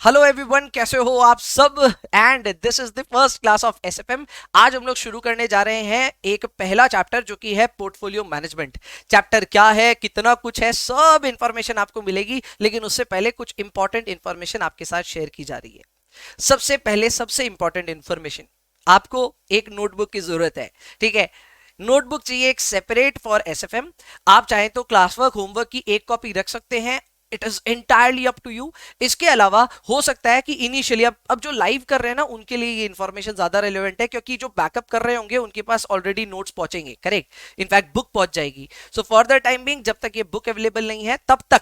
Hello everyone, कैसे हो आप सब। And this is the first class of SFM. आज हम लोग शुरू करने जा रहे हैं एक पहला चैप्टर जो कि है पोर्टफोलियो मैनेजमेंट। चैप्टर क्या है, कितना कुछ है, सब इंफॉर्मेशन आपको मिलेगी, लेकिन उससे पहले कुछ इंपॉर्टेंट इंफॉर्मेशन आपके साथ शेयर की जा रही है। सबसे पहले सबसे इंपॉर्टेंट इंफॉर्मेशन, आपको एक नोटबुक की जरूरत है। ठीक है, नोटबुक चाहिए एक सेपरेट फॉर एसएफएम। आप चाहें तो क्लास वर्क होमवर्क की एक कॉपी रख सकते हैं, it is entirely up to you. इसके अलावा हो सकता है कि इनिशियली अब जो लाइव कर रहे हैं ना, उनके लिए ये इंफॉर्मेशन ज्यादा रेलेवेंट है, क्योंकि जो बैकअप कर रहे होंगे उनके पास ऑलरेडी नोट्स पहुंचेंगे, करेक्ट। इनफैक्ट बुक पहुंच जाएगी। So for the time being, जब तक ये बुक अवेलेबल नहीं है तब तक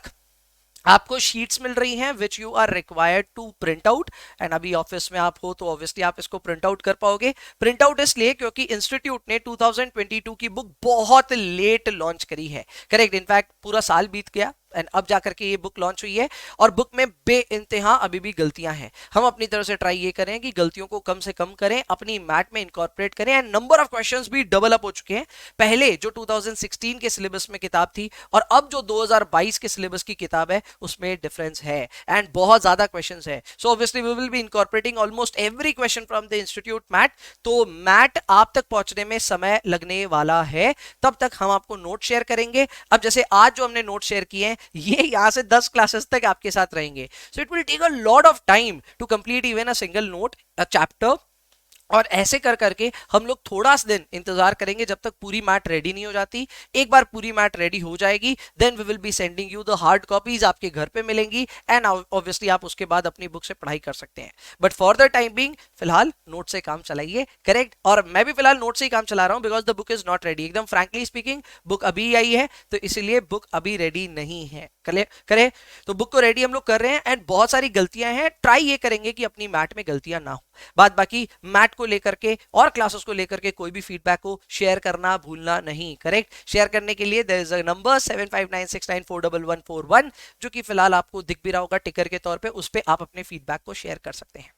आपको शीट्स मिल रही हैं which you are required to print out. And अभी ऑफिस में आप हो तो ऑब्वियसली आप इसको प्रिंट आउट कर पाओगे। प्रिंट आउट इसलिए क्योंकि इंस्टीट्यूट ने 2022 की बुक बहुत लेट लॉन्च करी है, करेक्ट। इनफैक्ट पूरा साल बीत गया एंड अब जाकर के ये बुक लॉन्च हुई है, और बुक में बे इंतहा अभी भी गलतियां हैं। हम अपनी तरफ से ट्राई ये करें कि गलतियों को कम से कम करें, अपनी मैट में इनकॉर्पोरेट करें। एंड नंबर ऑफ क्वेश्चंस भी डबल अप हो चुके हैं। पहले जो 2016 के सिलेबस में किताब थी और अब जो 2022 के सिलेबस की किताब है उसमें डिफरेंस है, एंड बहुत ज्यादा क्वेश्चंस है। So obviously we will be incorporating almost every question from the institute mat. तो मैट आप तक पहुंचने में समय लगने वाला है, तब तक हम आपको नोट शेयर करेंगे। अब जैसे आज जो हमने नोट शेयर किए हैं, ये यहां से 10 क्लासेस तक आपके साथ रहेंगे। So it will take a lot of time to complete even a single note, a chapter. और ऐसे कर करके हम लोग थोड़ा सा दिन इंतजार करेंगे जब तक पूरी मैट रेडी नहीं हो जाती। एक बार पूरी मैट रेडी हो जाएगी, then we will be sending you the hard copies, आपके घर पे मिलेंगी। एंड ऑब्वियसली आप उसके बाद अपनी बुक से पढ़ाई कर सकते हैं। But for the time being फिलहाल नोट से काम चलाइए, करेक्ट। और मैं भी फिलहाल नोट से ही काम चला रहा हूं, because the book is not ready. एकदम फ्रैंकली स्पीकिंग, बुक अभी आई है तो इसीलिए बुक अभी रेडी नहीं है। करे तो बुक को रेडी हम लोग कर रहे हैं, एंड बहुत सारी गलतियां हैं, ट्राई ये करेंगे कि अपनी मैट में गलतियां ना हो। बात बाकी मैट को लेकर के और क्लासेस को लेकर के कोई भी फीडबैक को शेयर करना भूलना नहीं, करेक्ट। शेयर करने के लिए देयर इज अ नंबर 7596941141, जो कि फिलहाल आपको दिख भी रहा होगा टिकर के तौर पे। उस पे आप अपने फीडबैक को शेयर कर सकते हैं।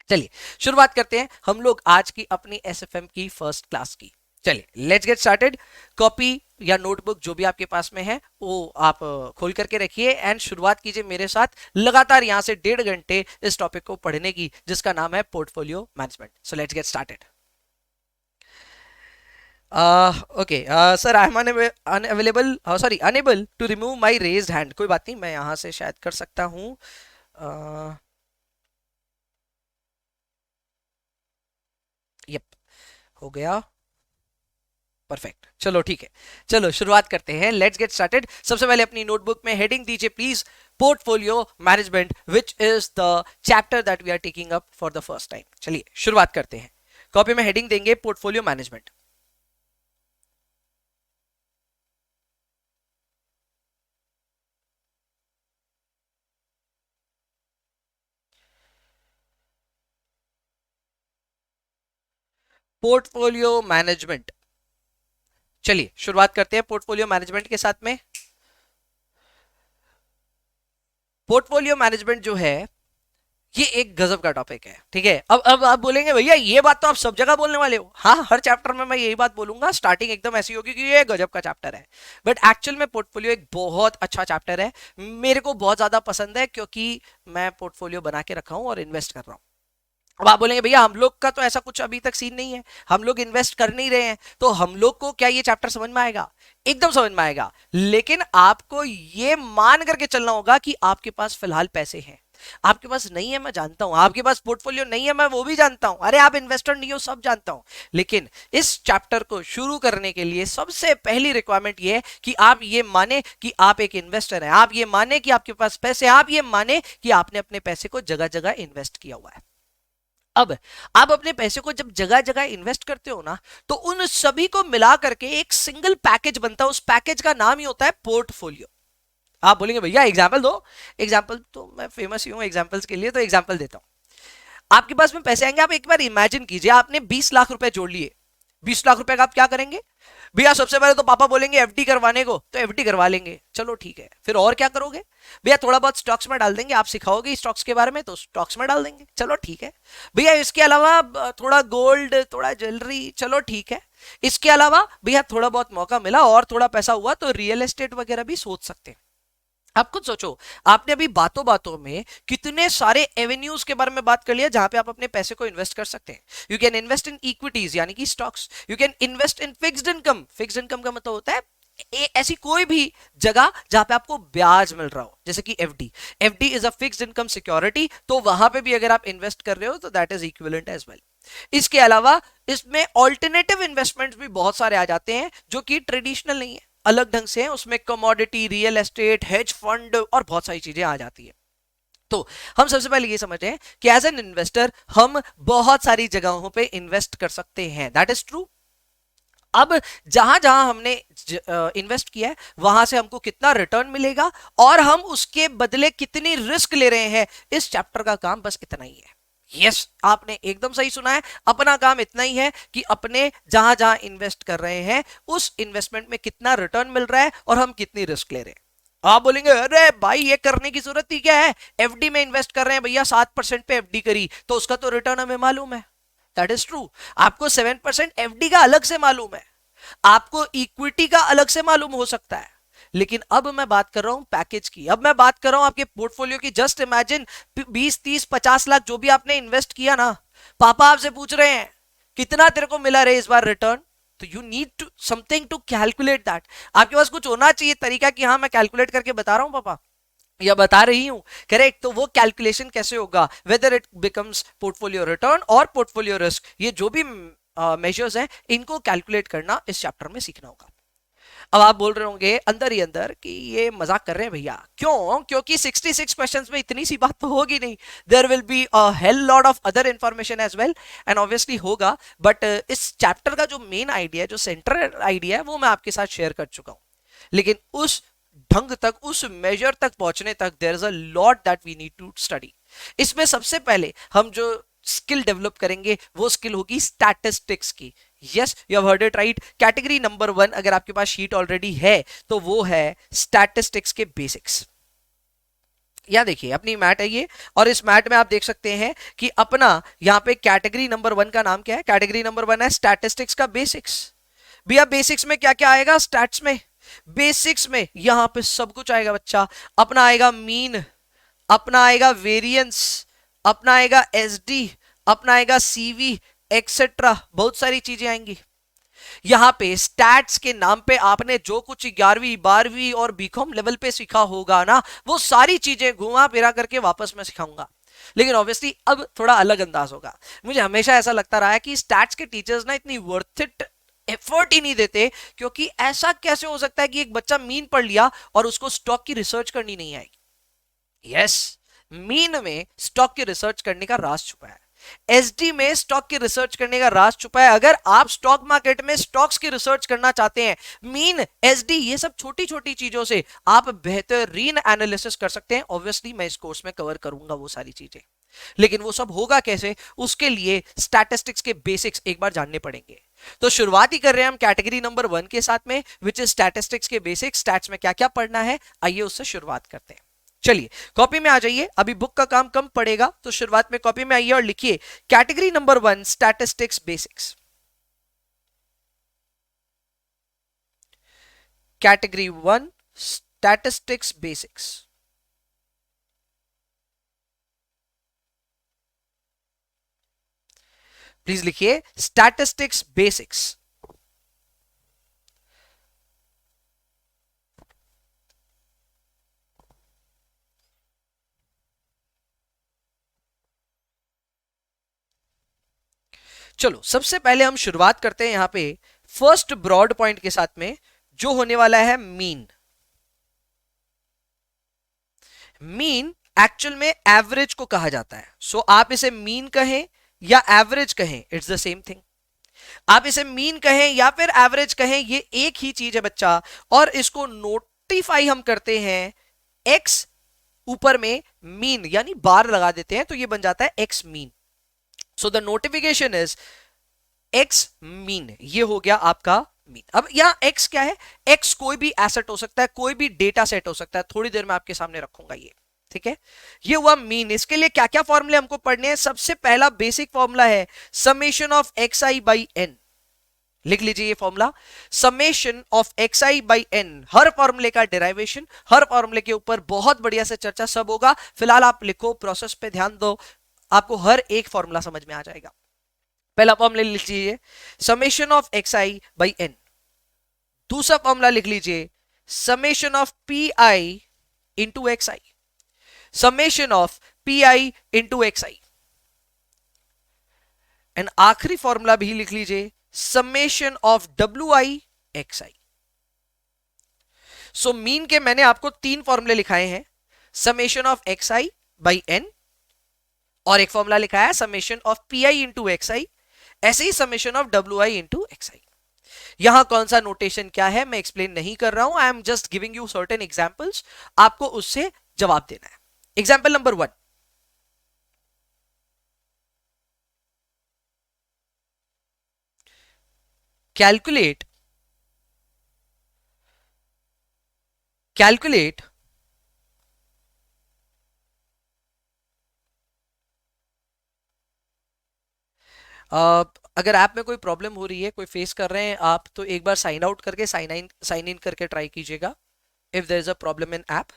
चलिए शुरुआत करते हैं हम लोग आज की अपनी एसएफएम की फर्स्ट क्लास की। चलिए लेट्स गेट स्टार्टेड। कॉपी या नोटबुक जो भी आपके पास में है वो आप खोल करके रखिए, एंड शुरुआत कीजिए मेरे साथ लगातार यहां से 1.5 घंटे इस टॉपिक को पढ़ने की, जिसका नाम है portfolio management. So let's get started. Okay sir, I am unavailable, sorry unable to remove my raised hand. कोई बात नहीं, मैं यहां से शायद कर सकता हूं। यप, हो गया, परफेक्ट। चलो ठीक है, चलो शुरुआत करते हैं। Let's get started. सबसे पहले अपनी नोटबुक में हेडिंग दीजिए please, portfolio management, which is the chapter that we are taking up for the first time. चलिए शुरुआत करते हैं। कॉपी में हेडिंग देंगे पोर्टफोलियो मैनेजमेंट। पोर्टफोलियो मैनेजमेंट, चलिए शुरुआत करते हैं पोर्टफोलियो मैनेजमेंट के साथ में। पोर्टफोलियो मैनेजमेंट जो है ये एक गजब का टॉपिक है, ठीक है। अब आप बोलेंगे भैया ये बात तो आप सब जगह बोलने वाले हो। हाँ, हर चैप्टर में मैं यही बात बोलूंगा, स्टार्टिंग एकदम ऐसी होगी कि ये गजब का चैप्टर है। बट एक्चुअल में पोर्टफोलियो एक बहुत अच्छा चैप्टर है, मेरे को बहुत ज्यादा पसंद है, क्योंकि मैं पोर्टफोलियो बना के रखा हूं और इन्वेस्ट कर रहा हूं। अब आप बोलेंगे भैया हम लोग का तो ऐसा कुछ अभी तक सीन नहीं है, हम लोग इन्वेस्ट कर नहीं रहे हैं, तो हम लोग को क्या ये चैप्टर समझ में आएगा? एकदम समझ में आएगा। लेकिन आपको ये मान करके चलना होगा कि आपके पास फिलहाल पैसे हैं। आपके पास नहीं है, मैं जानता हूं। आपके पास पोर्टफोलियो नहीं है, मैं वो भी जानता हूं। अरे आप इन्वेस्टर नहीं हो, सब जानता हूं। लेकिन इस चैप्टर को शुरू करने के लिए सबसे पहली रिक्वायरमेंट ये है कि आप ये माने कि आप एक इन्वेस्टर हैं, आप ये माने कि आपके पास पैसे, आप ये माने कि आपने अपने पैसे को जगह जगह इन्वेस्ट किया हुआ है। अब आप अपने पैसे को जब जगह जगह इन्वेस्ट करते हो ना, तो उन सभी को मिला करके एक सिंगल पैकेज बनता है। उस पैकेज का नाम ही होता है पोर्टफोलियो। आप बोलेंगे भैया एग्जाम्पल दो। एग्जाम्पल तो मैं फेमस ही हूं एग्जाम्पल्स के लिए, तो एग्जाम्पल देता हूं। आपके पास में पैसे आएंगे, आप एक बार इमेजिन कीजिए आपने 20 लाख रुपए जोड़ लिए। 20 लाख रुपए का आप क्या करेंगे? भैया सबसे पहले तो पापा बोलेंगे एफडी करवाने को, तो एफडी करवा लेंगे, चलो ठीक है। फिर और क्या करोगे? भैया थोड़ा बहुत स्टॉक्स में डाल देंगे, आप सिखाओगे स्टॉक्स के बारे में तो स्टॉक्स में डाल देंगे, चलो ठीक है। भैया इसके अलावा थोड़ा गोल्ड, थोड़ा ज्वेलरी, चलो ठीक है। इसके अलावा भैया थोड़ा बहुत मौका मिला और थोड़ा पैसा हुआ तो रियल एस्टेट वगैरह भी सोच सकते हैं। आप खुद सोचो, आपने अभी बातों बातों में कितने सारे एवेन्यूज के बारे में बात कर लिया जहां पे आप अपने पैसे को इन्वेस्ट कर सकते हैं। You can invest in equities यानी कि stocks, you can invest in fixed income. Fixed income का मतलब होता है ऐसी कोई भी जगह जहां पे आपको ब्याज मिल रहा हो, जैसे कि FD. FD is a fixed income security, तो वहां पे भी अगर आप इन्वेस्ट कर रहे हो तो that is equivalent as well. इसके अलावा इसमें ऑल्टरनेटिव इन्वेस्टमेंट्स भी बहुत सारे आ जाते हैं जो कि ट्रेडिशनल नहीं है, अलग ढंग से है। उसमें commodity, real estate, hedge fund और बहुत सारी चीजें आ जाती है। तो हम सबसे पहले ये समझते हैं कि एज एन इन्वेस्टर हम बहुत सारी जगहों पे इन्वेस्ट कर सकते हैं, दैट इज ट्रू। अब जहां जहां हमने इन्वेस्ट किया है वहां से हमको कितना रिटर्न मिलेगा और हम उसके बदले कितनी रिस्क ले रहे हैं, इस चैप्टर का काम बस इतना ही है। यस, आपने एकदम सही सुना है, अपना काम इतना ही है कि अपने जहां जहां इन्वेस्ट कर रहे हैं उस इन्वेस्टमेंट में कितना रिटर्न मिल रहा है और हम कितनी रिस्क ले रहे हैं। आप बोलेंगे अरे भाई ये करने की जरूरत ही क्या है, एफडी में इन्वेस्ट कर रहे हैं भैया, 7% पे एफडी करी तो उसका तो रिटर्न हमें मालूम है। That is true. आपको 7% एफडी का अलग से मालूम है, आपको इक्विटी का अलग से मालूम हो सकता है, लेकिन अब मैं बात कर रहा हूं पैकेज की। अब मैं बात कर रहा हूं आपके पोर्टफोलियो की। जस्ट इमेजिन 20, 30, 50 लाख जो भी आपने इन्वेस्ट किया ना, पापा आपसे पूछ रहे हैं कितना तेरे को मिला रे इस बार रिटर्न, तो you need to something to calculate that. आपके पास कुछ होना चाहिए तरीका कि हाँ मैं कैलकुलेट करके बता रहा हूं पापा या बता रही हूं, करेक्ट। तो वो कैलकुलेशन कैसे होगा, whether it becomes portfolio return और पोर्टफोलियो रिस्क, ये जो भी मेजर्स हैं इनको कैलकुलेट करना इस चैप्टर में सीखना होगा। अब आप बोल रहे होंगे अंदर ही अंदर कि ये मजाक कर रहे हैं भैया, क्यों? क्योंकि 66 क्वेश्चंस में इतनी सी बात तो होगी नहीं, there will be a hell lot of other information as well, and obviously होगा। बट इस चैप्टर का जो मेन आइडिया, जो सेंट्रल आइडिया है, वो मैं आपके साथ शेयर कर चुका हूं। लेकिन उस ढंग तक, उस मेजर तक पहुंचने तक there is a lot that we need to study. इसमें सबसे पहले हम जो स्किल डेवलप करेंगे वो स्किल होगी स्टैटिस्टिक्स की। Yes, you have heard it right. Category number 1 अगर आपके पास शीट ऑलरेडी है तो वो है स्टैटिस्टिक्स के बेसिक्स। यहां देखिए अपनी मैट है ये, और इस मैट में आप देख सकते हैं कि अपना यहां पे कैटेगरी नंबर 1 का नाम क्या है। कैटेगरी नंबर 1 है स्टैटिस्टिक्स का बेसिक्स। भैया बेसिक्स में क्या क्या आएगा? स्टैट्स में, बेसिक्स में यहां पे सब कुछ आएगा बच्चा। अपना आएगा मीन, अपना आएगा वेरिएंस, अपना आएगा एसडी, अपना आएगा सीवी, एक्सेट्रा, बहुत सारी चीजें आएंगी। यहां पे स्टैट्स के नाम पे आपने जो कुछ 11वीं 12वीं और बीकॉम लेवल पे सीखा होगा ना, वो सारी चीजें घुमा फिरा करके वापस मैं सिखाऊंगा। लेकिन ऑब्वियसली अब थोड़ा अलग अंदाज होगा। मुझे हमेशा ऐसा लगता रहा है कि स्टैट्स के टीचर्स ना इतनी वर्थ इट एफर्ट ही नहीं देते, क्योंकि ऐसा कैसे हो सकता है कि एक बच्चा मीन पढ़ लिया और उसको स्टॉक की रिसर्च करनी नहीं आएगी। यस, मीन में स्टॉक की रिसर्च करने का राज छुपा है, एसडी में स्टॉक की रिसर्च करने का राज छुपा है। अगर आप स्टॉक मार्केट में स्टॉक्स की रिसर्च करना चाहते हैं, मीन, एसडी, ये सब छोटी छोटी चीजों से आप बेहतरीन एनालिसिस कर सकते हैं। ऑब्वियसली मैं इस कोर्स में कवर करूंगा वो सारी चीजें, लेकिन वो सब होगा कैसे, उसके लिए स्टैटिस्टिक्स के बेसिक्स एक बार जानने पड़ेंगे। तो शुरुआत ही कर रहे हैं हम कैटेगरी नंबर 1 के साथ में, विच इज स्टैटिस्टिक्स के बेसिक्स। स्टैट्स में क्या क्या पढ़ना है, आइए उससे शुरुआत करते हैं। चलिए कॉपी में आ जाइए, अभी बुक का काम कम पड़ेगा तो शुरुआत में कॉपी में आइए और लिखिए category number 1 statistics basics. Category 1 statistics basics. Please लिखिए स्टैटिस्टिक्स बेसिक्स। चलो सबसे पहले हम शुरुआत करते हैं यहां पे फर्स्ट ब्रॉड पॉइंट के साथ में, जो होने वाला है मीन। मीन एक्चुअल में एवरेज को कहा जाता है। सो आप इसे मीन कहें या एवरेज कहें, इट्स द सेम थिंग। आप इसे मीन कहें या फिर एवरेज कहें, ये एक ही चीज है बच्चा। और इसको नोटिफाई हम करते हैं एक्स, ऊपर में मीन यानी बार लगा देते हैं तो ये बन जाता है x mean. So the notification is x mean, ये हो गया आपका मीन। अब यहां एक्स क्या है? एक्स कोई भी एसेट हो सकता है, कोई भी डेटा सेट हो सकता है। थोड़ी देर में आपके सामने रखूंगा ये, ठीक है। ये हुआ मीन। इसके लिए क्या क्या फॉर्मूले हमको पढ़ने हैं? सबसे पहला बेसिक फॉर्मूला है summation of x i by n. लिख लीजिए ये formula, summation of x i by n, हर फॉर्मूले का डेराइवेशन, हर फॉर्मूले के ऊपर बहुत बढ़िया से चर्चा सब होगा। फिलहाल आप लिखो, प्रोसेस पे ध्यान दो, आपको हर एक फॉर्मूला समझ में आ जाएगा। पहला फॉर्मूला लिख लीजिए, summation of x i by n. दूसरा फॉर्मूला लिख लीजिए, summation of p i into x i, summation of p i into x i. And आखिरी फॉर्मूला भी लिख लीजिए, समेशन ऑफ डब्ल्यू i x i. So mean के मैंने आपको तीन फॉर्मूले लिखाए हैं, summation of x i by n, और एक फॉर्मूला लिखा है summation of p i into x i, ऐसे ही समेशन ऑफ डब्ल्यू आई इंटू एक्स आई। यहां कौन सा नोटेशन क्या है मैं एक्सप्लेन नहीं कर रहा हूं, I am just giving you certain examples, आपको उससे जवाब देना है। एग्जांपल नंबर 1, calculate अगर ऐप में कोई प्रॉब्लम हो रही है, कोई फेस कर रहे हैं आप, तो एक बार साइन आउट करके साइन इन करके ट्राई कीजिएगा if there is a problem in app.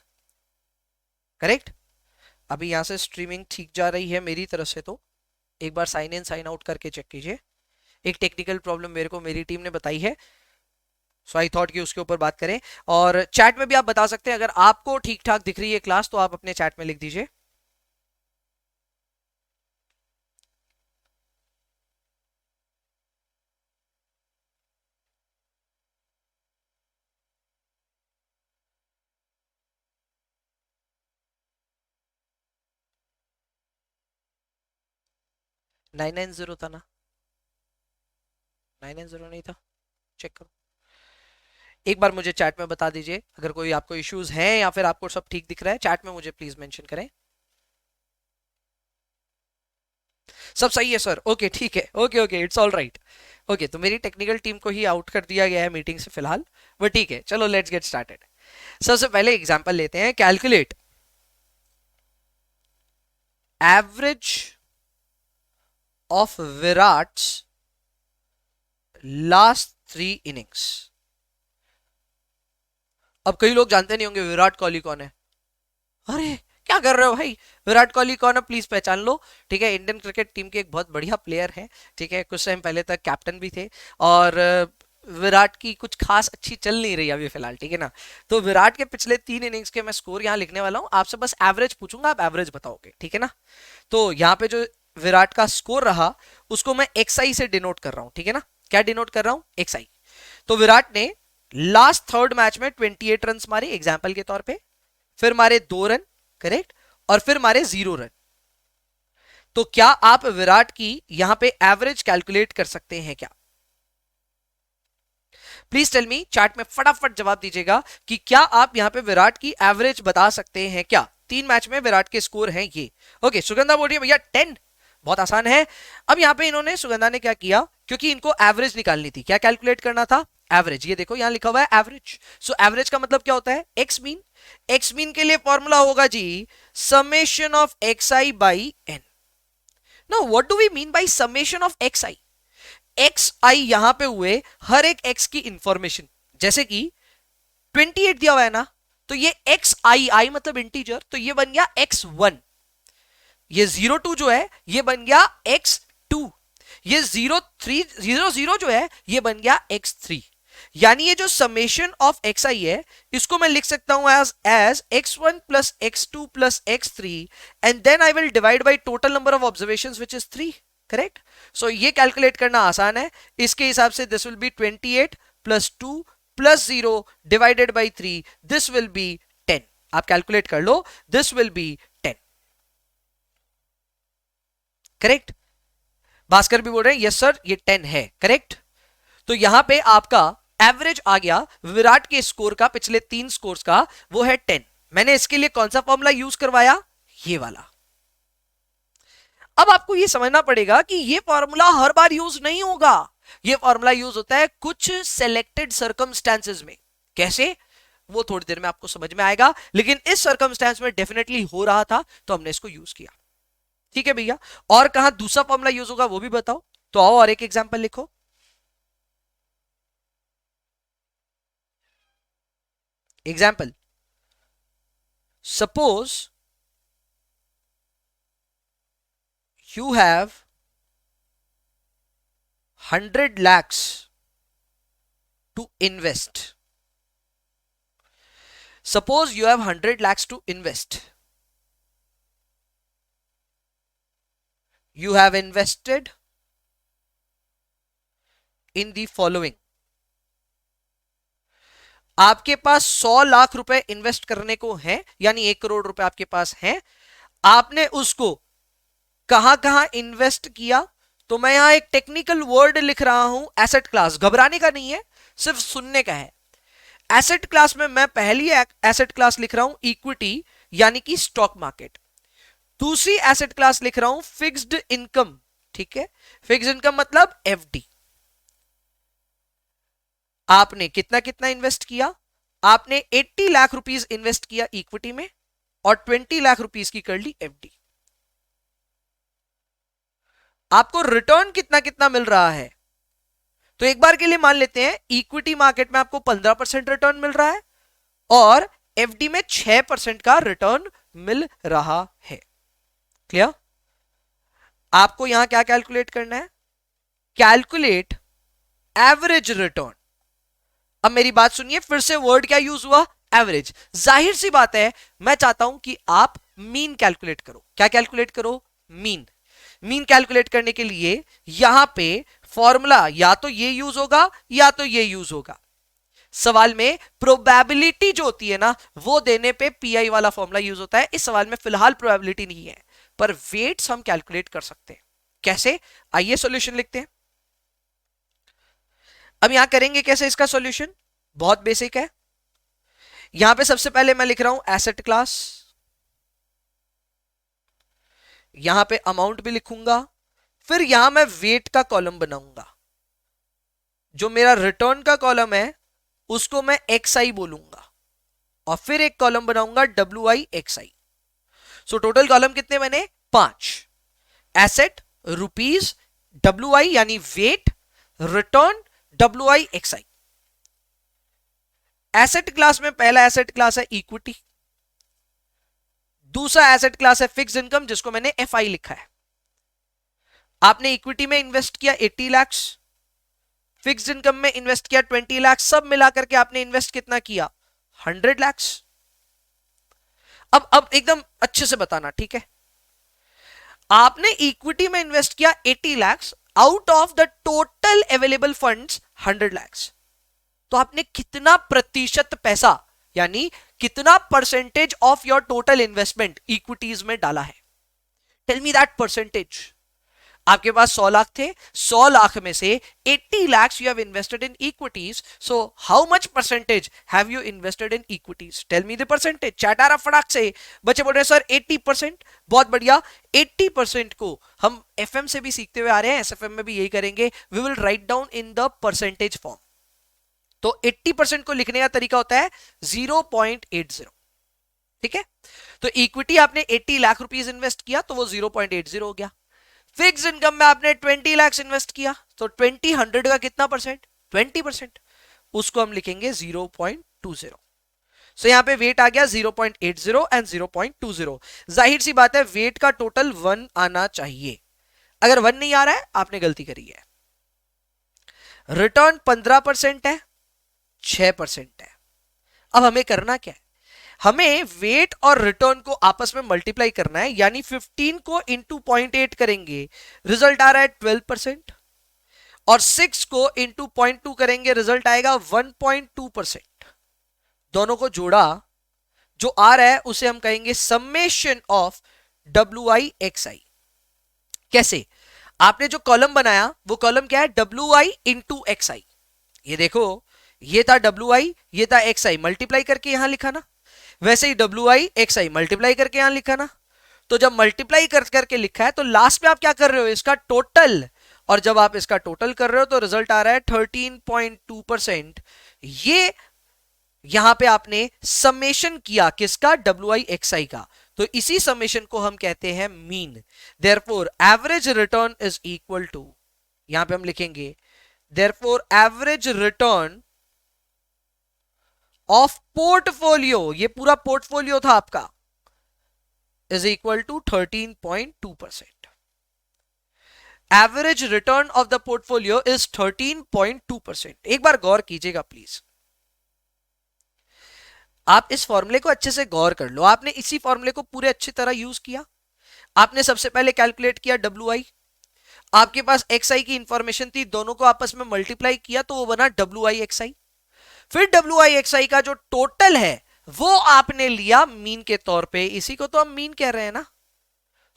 Correct, अभी यहां से स्ट्रीमिंग ठीक जा रही है मेरी तरफ से, तो एक बार साइन इन साइन आउट करके चेक कीजिए। एक टेक्निकल प्रॉब्लम मेरे को मेरी टीम ने बताई है, सो आई थॉट कि उसके ऊपर बात करें। और चैट में भी आप बता सकते हैं, अगर आपको ठीक ठाक दिख रही है क्लास तो आप अपने चैट में लिख दीजिए। नाइन 990 था ना, 990 नहीं था, चेक करो एक बार, मुझे चैट में बता दीजिए अगर कोई आपको इश्यूज हैं या फिर आपको सब ठीक दिख रहा है, चैट में मुझे प्लीज मेंशन करें। सब सही है सर, ओके ठीक है, okay okay it's all right. Okay, तो मेरी टेक्निकल टीम को ही आउट कर दिया गया है मीटिंग से फिलहाल, वो ठीक है, चलो लेट्स गेट स्टार्टेड। सबसे पहले एग्जांपल लेते हैं, calculate average of Virat's last 3 innings. अब कई लोग जानते नहीं होंगे विराट कोहली कौन है। अरे क्या कर रहे हो भाई, विराट कोहली कौन है प्लीज पहचान लो। ठीक है, इंडियन क्रिकेट टीम के एक बहुत बढ़िया प्लेयर हैं, ठीक है, कुछ टाइम पहले तक कैप्टन भी थे, और विराट की कुछ खास अच्छी चल नहीं रही अभी फिलहाल, ठीक है ना। तो विराट के पिछले 3 इनिंग्स के मैं स्कोर यहाँ लिखने वाला हूँ, आपसे बस एवरेज पूछूंगा, आप एवरेज बताओगे, ठीक है ना। तो यहाँ पे जो विराट का स्कोर रहा उसको मैं एक्सआई से डिनोट कर रहा हूँ, ठीक है ना। क्या डिनोट कर रहा हूँ, एक्सआई। तो विराट ने लास्ट थर्ड मैच में 28 रन मारे एग्जाम्पल के तौर पर, फिर मारे 2 रन, करेक्ट, और फिर मारे 0 रन। तो क्या आप विराट की यहां पे एवरेज कैलकुलेट कर सकते हैं क्या? प्लीज टेल मी, चैट में फटाफट जवाब दीजिएगा कि क्या आप यहां पे विराट की एवरेज बता सकते हैं क्या। 3 मैच में विराट के स्कोर हैं ये। ओके, सुगंधा बोल रही है भैया 10, बहुत आसान है। अब यहां पे इन्होंने, सुगंधा ने क्या किया, क्योंकि इनको एवरेज निकालनी थी, क्या कैलकुलेट करना था, एवरेज। ये देखो यहां लिखा हुआ है एवरेज। सो एवरेज का मतलब क्या होता है, एक्स मीन। एक्स मीन के लिए फॉर्मूला होगा जी summation of x i by n. Now what do we mean by summation of x i. X i यहां पे हुए हर एक एक्स की इंफॉर्मेशन, जैसे कि 28 दिया हुआ है ना, तो ये एक्स आई, आई मतलब इंटीजर, तो ये बन गया x1। ये 02 जो है ये बन गया x2। ये 0 जो है ये बन गया x3। यानी ये जो समेशन ऑफ एक्स आई है इसको मैं लिख सकता हूं as x1 plus x2 plus x3, and then I will divide by total number of observations which is 3। Correct. सो ये कैलकुलेट करना आसान है, इसके हिसाब से this will be 28 plus 2 plus 0 divided by 3, this will be 10। आप कैलकुलेट कर लो, this will be 10। Correct. Bhaskar भी बोल रहे हैं यस सर ये 10 है, करेक्ट। तो यहां पे आपका एवरेज आ गया विराट के स्कोर का, पिछले 3 स्कोर्स का, वो है 10। मैंने इसके लिए कौन सा फॉर्मूला यूज करवाया, ये वाला। अब आपको ये समझना पड़ेगा कि ये फॉर्मूला हर बार यूज नहीं होगा, ये फॉर्मूला यूज होता है कुछ सेलेक्टेड सर्कमस्टेंसेस में। कैसे, वो थोड़ी देर में आपको समझ में आएगा, लेकिन इस सर्कमस्टेंस में डेफिनेटली हो रहा था तो हमने इसको यूज किया। ठीक है भैया, और कहां दूसरा फॉर्मूला यूज होगा वो भी बताओ। तो आओ और एक एग्जांपल लिखो। Example, suppose you have 100 lakhs to invest. Suppose you have 100 lakhs to invest. You have invested in the following. आपके पास 100 लाख रुपए इन्वेस्ट करने को है, यानी 1 करोड़ रुपए आपके पास है। आपने उसको कहां कहां इन्वेस्ट किया, तो मैं यहां एक टेक्निकल वर्ड लिख रहा हूं, एसेट क्लास। घबराने का नहीं है, सिर्फ सुनने का है। एसेट क्लास में मैं पहली एसेट क्लास लिख रहा हूं इक्विटी, यानी कि स्टॉक मार्केट। दूसरी एसेट क्लास लिख रहा हूं फिक्स्ड इनकम। ठीक है, फिक्स्ड इनकम मतलब एफडी। आपने कितना कितना इन्वेस्ट किया? आपने 80 लाख रुपीस इन्वेस्ट किया इक्विटी में और 20 लाख रुपीस की कर ली एफडी। आपको रिटर्न कितना कितना मिल रहा है? तो एक बार के लिए मान लेते हैं इक्विटी मार्केट में आपको 15% रिटर्न मिल रहा है और एफडी में 6% का रिटर्न मिल रहा है। क्लियर? आपको यहां क्या कैलकुलेट करना है? Calculate average return. अब मेरी बात सुनिए, फिर से वर्ड क्या यूज हुआ? एवरेज। जाहिर सी बात है, मैं चाहता हूं कि आप मीन कैलकुलेट करो। क्या कैलकुलेट करो? मीन। मीन कैलकुलेट करने के लिए यहां पे फॉर्मूला या तो ये यूज होगा या तो ये यूज होगा। सवाल में प्रोबेबिलिटी जो होती है ना, वो देने पे पीआई वाला फॉर्मूला यूज होता है। इस सवाल में फिलहाल प्रोबेबिलिटी नहीं है, पर वेट्स हम कैलकुलेट कर सकते हैं। कैसे? आइए सॉल्यूशन लिखते हैं। अब यहां करेंगे कैसे इसका सॉल्यूशन? बहुत बेसिक है। यहां पे सबसे पहले मैं लिख रहा हूं एसेट क्लास, यहां पे अमाउंट भी लिखूंगा, फिर यहां मैं वेट का कॉलम बनाऊंगा। जो मेरा रिटर्न का कॉलम है उसको मैं एक्स आई बोलूंगा और फिर एक कॉलम बनाऊंगा डब्ल्यू i x i. So total column कितने बने? 5। एसेट रुपीज, डब्ल्यू आई यानी वेट, रिटर्न डब्ल्यू i x i. Asset class में पहला एसेट क्लास है इक्विटी, दूसरा एसेट क्लास है फिक्स्ड इनकम जिसको मैंने एफ आई लिखा है। आपने इक्विटी में इन्वेस्ट किया 80 लाख, फिक्स्ड इनकम में इन्वेस्ट किया 20 लाख, सब मिलाकर के आपने इन्वेस्ट कितना किया? 100 लाख। अब एकदम अच्छे से बताना, ठीक है? आपने इक्विटी में इन्वेस्ट किया 80 lakh out of the total available funds 100 lakh. तो आपने कितना प्रतिशत पैसा, यानी कितना percentage of your total investment equities में डाला है? Tell me that percentage. आपके पास 100 लाख थे, 100 लाख में से 80 lakhs you have invested in equities. So how much percentage have you invested in equities? Tell me the percentage. Chat आ रहा फटाक से, बच्चे बोल रहे हैं सर 80%। बहुत बढ़िया। 80% को हम एफएम से भी सीखते हुए आ रहे हैं, एसएफएम में भी यही करेंगे। We will write down in the percentage form. तो 80% को लिखने का तरीका होता है 0.80। ठीक है? तो इक्विटी आपने 80 लाख रुपीस इन्वेस्ट किया तो वो 0.80 हो गया। फिक्स इनकम में आपने 20 लाख इन्वेस्ट किया तो 20 100 का कितना परसेंट? 20%। उसको हम लिखेंगे 0.20। सो यहां पे वेट आ गया 0.80 एंड 0.20। जाहिर सी बात है वेट का टोटल 1 आना चाहिए। अगर 1 नहीं आ रहा है आपने गलती करी है। रिटर्न 15% है, 6% है। अब हमें करना क्या है? हमें वेट और रिटर्न को आपस में मल्टीप्लाई करना है, यानी 15 को इंटू 0.8 करेंगे, रिजल्ट आ रहा है 12%, और 6 को इंटू 0.2 करेंगे, रिजल्ट आएगा 1.2%। दोनों को जोड़ा, जो आ रहा है उसे हम कहेंगे समेशन ऑफ डब्ल्यू आई एक्स आई। कैसे? आपने जो कॉलम बनाया वो कॉलम क्या है? डब्ल्यू आई इंटू एक्स आई। ये देखो, ये था डब्ल्यू आई, ये था एक्स आई, मल्टीप्लाई करके यहां लिखा ना। वैसे ही डब्ल्यू आई एक्स आई मल्टीप्लाई करके यहां लिखा ना। तो जब मल्टीप्लाई करके लिखा है तो लास्ट में आप क्या कर रहे हो? इसका टोटल। और जब आप इसका टोटल कर रहे हो तो रिजल्ट आ रहा है 13.2%। ये यहां पे आपने समेशन किया किसका? डब्ल्यू आई एक्स आई का। तो इसी समेशन को हम कहते हैं mean. Therefore average return is equal to, यहां पे हम लिखेंगे therefore average return of portfolio, ये पूरा पोर्टफोलियो था आपका, is equal to 13.2%. Average return of the portfolio is 13.2%. एक बार गौर कीजिएगा प्लीज, आप इस फॉर्मूले को अच्छे से गौर कर लो. आपने इसी फॉर्मूले को पूरे अच्छी तरह यूज किया. आपने सबसे पहले कैलकुलेट किया WI, आपके पास XI की इंफॉर्मेशन थी, दोनों को आपस में मल्टीप्लाई किया तो वो बना WIXI. फिर WIXI का जो टोटल है वो आपने लिया मीन के तौर पे, इसी को तो हम मीन कह रहे हैं ना.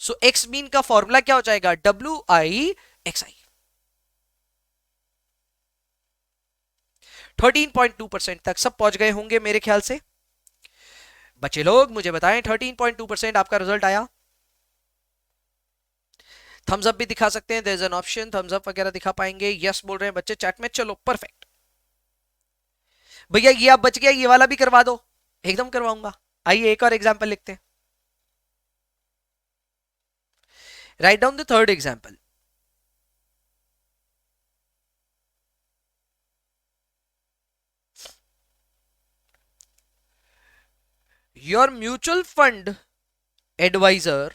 सो एक्स मीन का फॉर्मूला क्या हो जाएगा, WIXI. 13.2% तक सब पहुंच गए होंगे मेरे ख्याल से. बच्चे लोग मुझे बताएं 13.2% आपका रिजल्ट आया. थम्स अप भी दिखा सकते हैं, there is an option thumbs up वगैरह दिखा पाएंगे. यस बोल रहे हैं बच्चे चैट में. चलो परफेक्ट. भैया ये आप बच गया, ये वाला भी करवा दो. एकदम करवाऊंगा. आइए एक और एग्जांपल लिखते हैं. Write down the third example. Your mutual fund advisor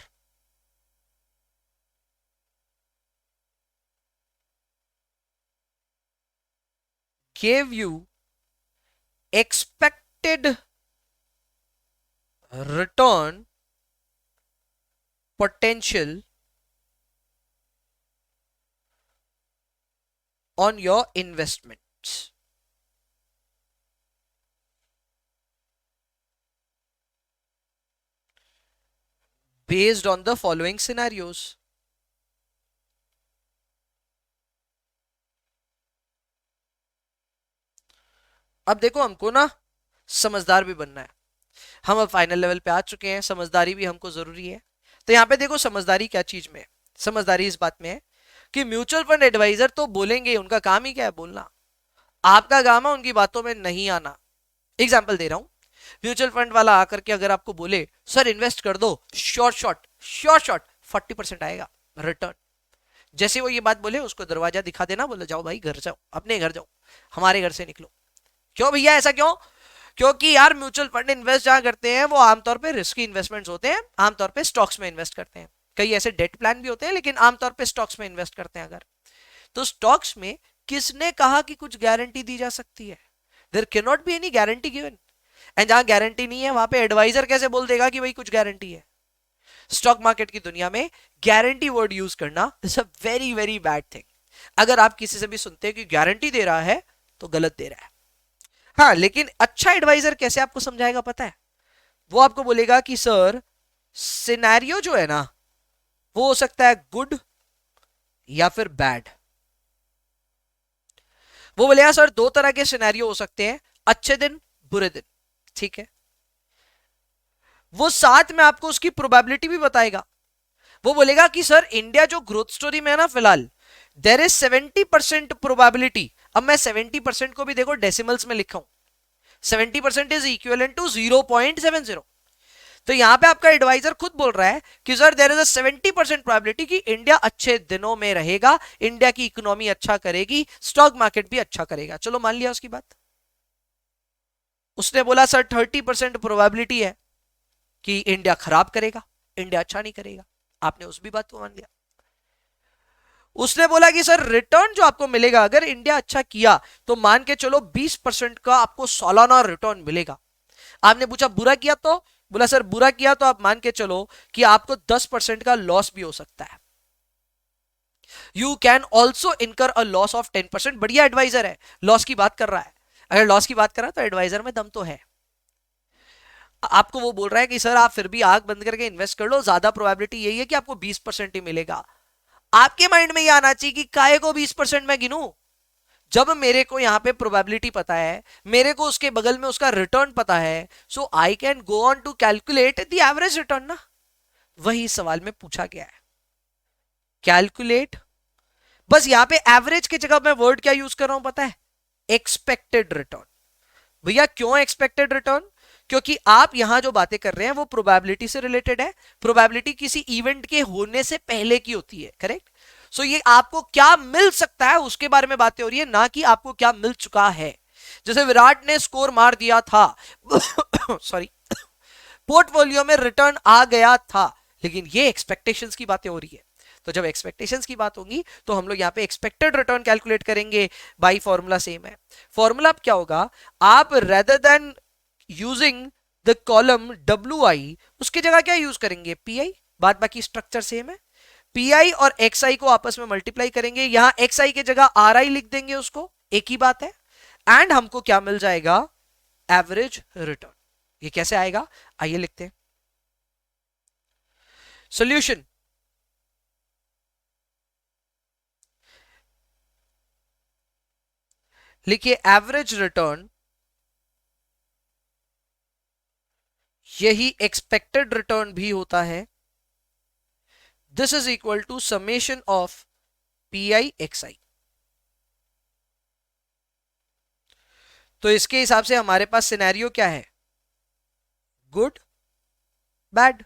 gave you expected return potential on your investments. Based on the following scenarios. अब देखो हमको ना समझदार भी बनना है. हम अब फाइनल लेवल पे आ चुके हैं, समझदारी भी हमको जरूरी है. तो यहां पे देखो समझदारी क्या चीज में है. समझदारी इस बात में है कि म्यूचुअल फंड एडवाइजर तो बोलेंगे, उनका काम ही क्या है बोलना. आपका काम है उनकी बातों में नहीं आना. एग्जाम्पल दे रहा हूं. म्यूचुअल फंड वाला आकर के अगर आपको बोले सर इन्वेस्ट कर दो, शॉर्ट शॉर्ट 40% आएगा रिटर्न. जैसे वो ये बात बोले उसको दरवाजा दिखा देना, बोले जाओ भाई घर जाओ, अपने घर जाओ, हमारे घर से निकलो. क्यों भैया ऐसा क्यों? क्योंकि यार म्यूचुअल फंड इन्वेस्ट जहां करते हैं वो आमतौर पे रिस्की इन्वेस्टमेंट्स होते हैं, आमतौर पे स्टॉक्स में इन्वेस्ट करते हैं. कई ऐसे डेट प्लान भी होते हैं लेकिन आमतौर पे स्टॉक्स में इन्वेस्ट करते हैं. अगर तो स्टॉक्स में किसने कहा कि कुछ गारंटी दी जा सकती है? There can not be any guarantee given. And जहां गारंटी नहीं है वहां पे एडवाइजर कैसे बोल देगा कि भाई कुछ गारंटी है? स्टॉक मार्केट की दुनिया में गारंटी वर्ड यूज करना is a very very bad thing. अगर आप किसी से भी सुनते हैं कि गारंटी दे रहा है तो गलत दे रहा है. हाँ लेकिन अच्छा एडवाइजर कैसे आपको समझाएगा पता है? वो आपको बोलेगा कि सर सिनेरियो जो है ना वो हो सकता है गुड या फिर बैड. वो बोलेगा सर दो तरह के सिनेरियो हो सकते हैं, अच्छे दिन बुरे दिन. ठीक है, वो साथ में आपको उसकी प्रोबेबिलिटी भी बताएगा. वो बोलेगा कि सर इंडिया जो ग्रोथ स्टोरी में है ना फिलहाल, देर इज 70% प्रोबेबिलिटी. अब मैं 70% को भी देखो डेसिमल्स में लिखा हूं. 70% इज इक्विवेलेंट टू 0.70. तो यहां पे आपका एडवाइजर खुद बोल रहा है कि sir there is a 70% probability कि इंडिया अच्छे दिनों में रहेगा, इंडिया की इकोनॉमी अच्छा करेगी, स्टॉक मार्केट भी अच्छा करेगा. चलो मान लिया उसकी बात. उसने बोला सर 30% प्रोबेबिलिटी है कि इंडिया खराब करेगा, इंडिया अच्छा नहीं करेगा. आपने उस भी बात को मान लिया. उसने बोला कि सर रिटर्न जो आपको मिलेगा अगर इंडिया अच्छा किया तो मान के चलो 20% का आपको सालाना रिटर्न मिलेगा. आपने पूछा बुरा किया तो? बोला सर बुरा किया तो आप मान के चलो कि आपको 10% का लॉस भी हो सकता है. यू कैन ऑल्सो इनकर अ लॉस ऑफ 10%. बढ़िया एडवाइजर है, लॉस की बात कर रहा है. अगर लॉस की बात कर रहा है तो एडवाइजर में दम तो है. आपको वो बोल रहा है कि सर आप फिर भी आंख बंद करके इन्वेस्ट कर लो, ज्यादा प्रोबेबिलिटी यही है कि आपको 20% ही मिलेगा. आपके माइंड में ये आना चाहिए कि काहे को 20% मैं गिनूं, जब मेरे को यहां पे प्रोबेबिलिटी पता है, मेरे को उसके बगल में उसका रिटर्न पता है, so I can go on to calculate the average return ना. वही सवाल में पूछा गया है, कैलकुलेट. बस यहां पे एवरेज की जगह मैं वर्ड क्या यूज कर रहा हूं पता है? Expected return. भैया क्यों एक्सपेक्टेड रिटर्न? क्योंकि आप यहां जो बातें कर रहे हैं वो प्रोबेबिलिटी से रिलेटेड है. प्रोबेबिलिटी किसी इवेंट के होने से पहले की होती है, करेक्ट? सो ये आपको क्या मिल सकता है उसके बारे में बातें हो रही है, ना कि आपको क्या मिल चुका है. जैसे विराट ने स्कोर मार दिया था सॉरी, पोर्टफोलियो में रिटर्न आ गया था, लेकिन ये एक्सपेक्टेशंस की बातें हो रही है। तो जब एक्सपेक्टेशंस की बात होगी तो हम लोग यहाँ पे एक्सपेक्टेड रिटर्न कैलकुलेट करेंगे। बाई फॉर्मूला सेम है। फॉर्मूला अब क्या होगा, आप rather than using the column WI, उसकी जगह क्या यूज करेंगे, PI। बात बाकी स्ट्रक्चर सेम है। PI और XI को आपस में मल्टीप्लाई करेंगे, यहां XI की जगह RI लिख देंगे, उसको एक ही बात है। एंड हमको क्या मिल जाएगा, एवरेज रिटर्न। ये कैसे आएगा, आइए लिखते हैं सॉल्यूशन। लिखिए एवरेज रिटर्न, यही एक्सपेक्टेड रिटर्न भी होता है। This is equal to summation of PI XI। तो इसके हिसाब से हमारे पास सिनेरियो क्या है, गुड बैड।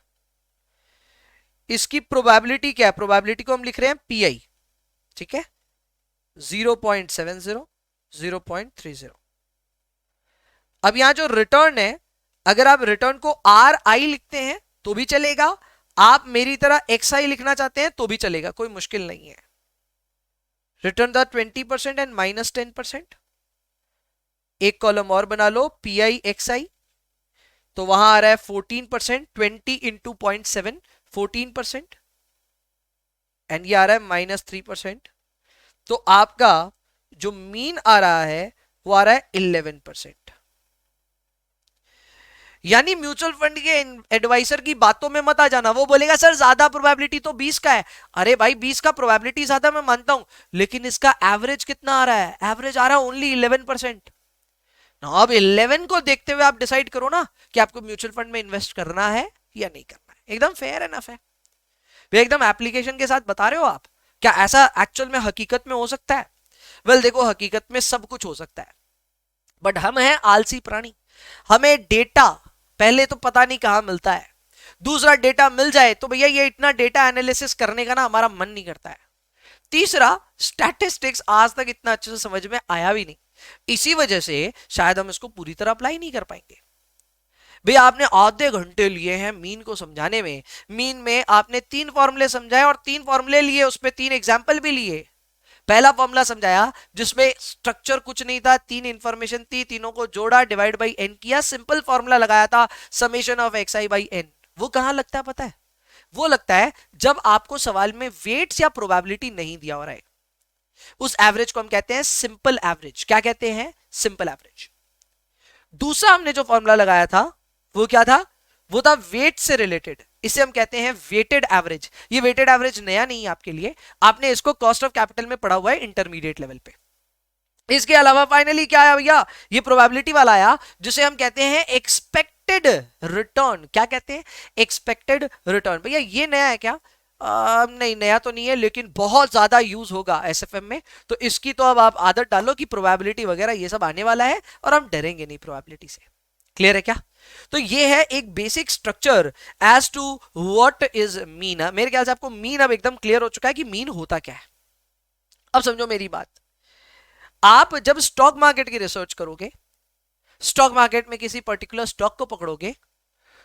इसकी प्रोबेबिलिटी क्या है, प्रोबेबिलिटी को हम लिख रहे हैं PI, ठीक है, 0.70, 0.30। अब यहां जो रिटर्न है, अगर आप रिटर्न को RI लिखते हैं तो भी चलेगा, आप मेरी तरह XI लिखना चाहते हैं तो भी चलेगा, कोई मुश्किल नहीं है। Return the 20% and -10%। एक कॉलम और बना लो PI XI, तो वहां आ रहा है 14%, 20 इंटू 0.7, 14%, एंड ये आ रहा है -3%। तो आपका जो मीन आ रहा है वो आ रहा है 11%। यानी म्यूचुअल फंड के एडवाइजर की बातों में मत आ जाना, वो बोलेगा सर ज्यादा प्रोबेबिलिटी तो 20 का है। अरे भाई 20 का प्रोबेबिलिटी ज्यादा मैं मानता हूं, लेकिन इसका एवरेज कितना आ रहा है, एवरेज आ रहा है ओनली 11%। अब 11 को देखते हुए आप डिसाइड करो ना कि आपको म्यूचुअल फंड में इन्वेस्ट करना है या नहीं करना है। एकदम फेयर एनफ है, वे एकदम एप्लीकेशन के साथ बता रहे हो आप। क्या ऐसा एक्चुअल में हकीकत में हो सकता है? वेल देखो, हकीकत में सब कुछ हो सकता है, बट हम हैं आलसी प्राणी। हमें डेटा पहले तो पता नहीं कहां मिलता है, दूसरा डेटा मिल जाए तो भैया ये इतना डेटा एनालिसिस करने का ना हमारा मन नहीं करता है, तीसरा स्टैटिस्टिक्स आज तक इतना अच्छे से समझ में आया भी नहीं, इसी वजह से शायद हम इसको पूरी तरह अप्लाई नहीं कर पाएंगे। भैया आपने आधे घंटे लिए हैं मीन को समझाने में, मीन में आपने 3 फॉर्मूले समझाए और 3 फॉर्मूले लिए, उस पे 3 एग्जाम्पल भी लिए। पहला फॉर्मूला समझाया जिसमें स्ट्रक्चर कुछ नहीं था, 3 इंफॉर्मेशन थी, तीनों को जोड़ा, डिवाइड बाई n किया, सिंपल फॉर्मूला लगाया था summation of xi by n। वो कहां लगता है पता है, वो लगता है जब आपको सवाल में वेट्स या प्रोबेबिलिटी नहीं दिया हो रहा है। उस एवरेज को हम कहते हैं सिंपल एवरेज। क्या कहते हैं, सिंपल एवरेज। दूसरा हमने जो फॉर्मूला लगाया था वो क्या था, वो था वेट से रिलेटेड, इसे हम कहते हैं वेटेड एवरेज। ये वेटेड एवरेज नया नहीं है आपके लिए, आपने इसको कॉस्ट ऑफ कैपिटल में पढ़ा हुआ है इंटरमीडिएट लेवल पे। इसके अलावा फाइनली क्या आया भैया, ये प्रोबेबिलिटी वाला आया जिसे हम कहते हैं एक्सपेक्टेड रिटर्न। क्या कहते हैं, एक्सपेक्टेड रिटर्न। भैया ये नया है क्या, नहीं नया तो नहीं है, लेकिन बहुत ज्यादा यूज होगा एसएफएम में, तो इसकी तो अब आप आदत डालो कि प्रोबेबिलिटी वगैरह ये सब आने वाला है और हम डरेंगे नहीं प्रोबेबिलिटी से। क्लियर है क्या? तो ये है एक basic structure as to what is mean. मेरे ख्याल से आपको मीन अब एकदम क्लियर हो चुका है कि मीन होता क्या है। अब समझो मेरी बात, आप जब स्टॉक मार्केट की रिसर्च करोगे, स्टॉक मार्केट में किसी पर्टिकुलर स्टॉक को पकड़ोगे,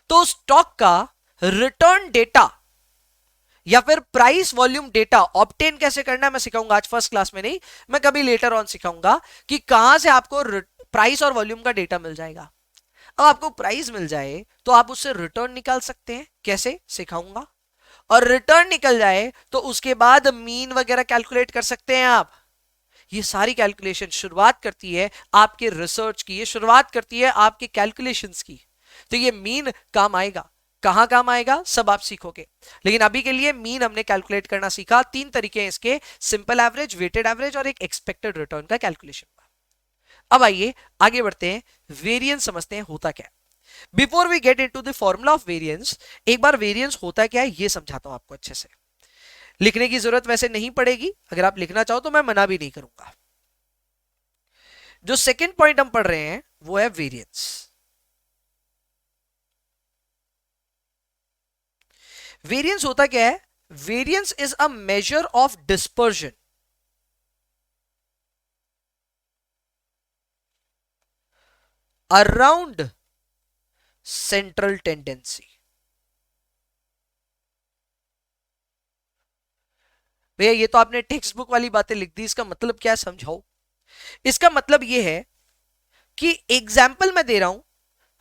तो स्टॉक का रिटर्न डेटा या फिर प्राइस वॉल्यूम डेटा ऑब्टेन कैसे करना है मैं सिखाऊंगा आज, फर्स्ट क्लास में नहीं, मैं कभी लेटर ऑन सिखाऊंगा कि कहां से आपको प्राइस और वॉल्यूम का डेटा मिल जाएगा। अब आपको प्राइस मिल जाए तो आप उससे रिटर्न निकाल सकते हैं, कैसे सिखाऊंगा। और रिटर्न निकल जाए तो उसके बाद मीन वगैरह कैलकुलेट कर सकते हैं आप। ये सारी कैलकुलेशन शुरुआत करती है आपके रिसर्च की, ये शुरुआत करती है आपके कैलकुलेशंस की। तो ये मीन काम आएगा, कहां काम आएगा सब आप सीखोगे, लेकिन अभी के लिए मीन हमने कैलकुलेट करना सीखा। 3 तरीके हैं इसके, सिंपल एवरेज, वेटेड एवरेज और एक एक्सपेक्टेड रिटर्न का कैलकुलेशन। अब आइए आगे बढ़ते हैं, वेरिएंस समझते हैं होता क्या है। Before we get into the formula of variance, एक बार वेरिएंस होता क्या है ये समझाता हूं आपको अच्छे से। लिखने की जरूरत वैसे नहीं पड़ेगी, अगर आप लिखना चाहो तो मैं मना भी नहीं करूंगा। जो सेकंड पॉइंट हम पढ़ रहे हैं वो है वेरिएंस। वेरिएंस होता क्या है, variance is a measure of dispersion. Around central tendency. भैया ये तो आपने टेक्स्ट बुक वाली बातें लिख दी, इसका मतलब क्या है समझाओ। इसका मतलब ये है कि एग्जाम्पल मैं दे रहा हूं,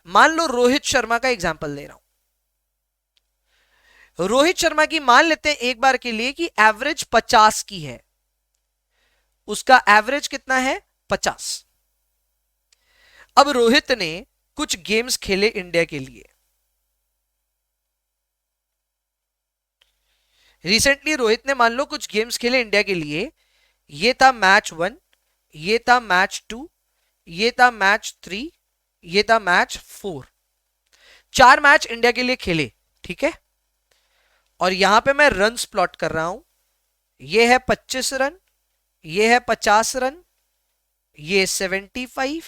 मान लो रोहित शर्मा का एग्जाम्पल दे रहा हूं। रोहित शर्मा की मान लेते हैं एक बार के लिए कि एवरेज 50 की है, उसका एवरेज कितना है 50। अब रोहित ने कुछ गेम्स खेले इंडिया के लिए। रिसेंटली रोहित ने मान लो कुछ गेम्स खेले इंडिया के लिए। ये था मैच 1, ये था मैच 2, ये था मैच 3, ये था मैच 4। 4 मैच इंडिया के लिए खेले, ठीक है। और यहां पे मैं रन्स प्लॉट कर रहा हूं। ये है 25 रन, ये है 50 रन, ये 75,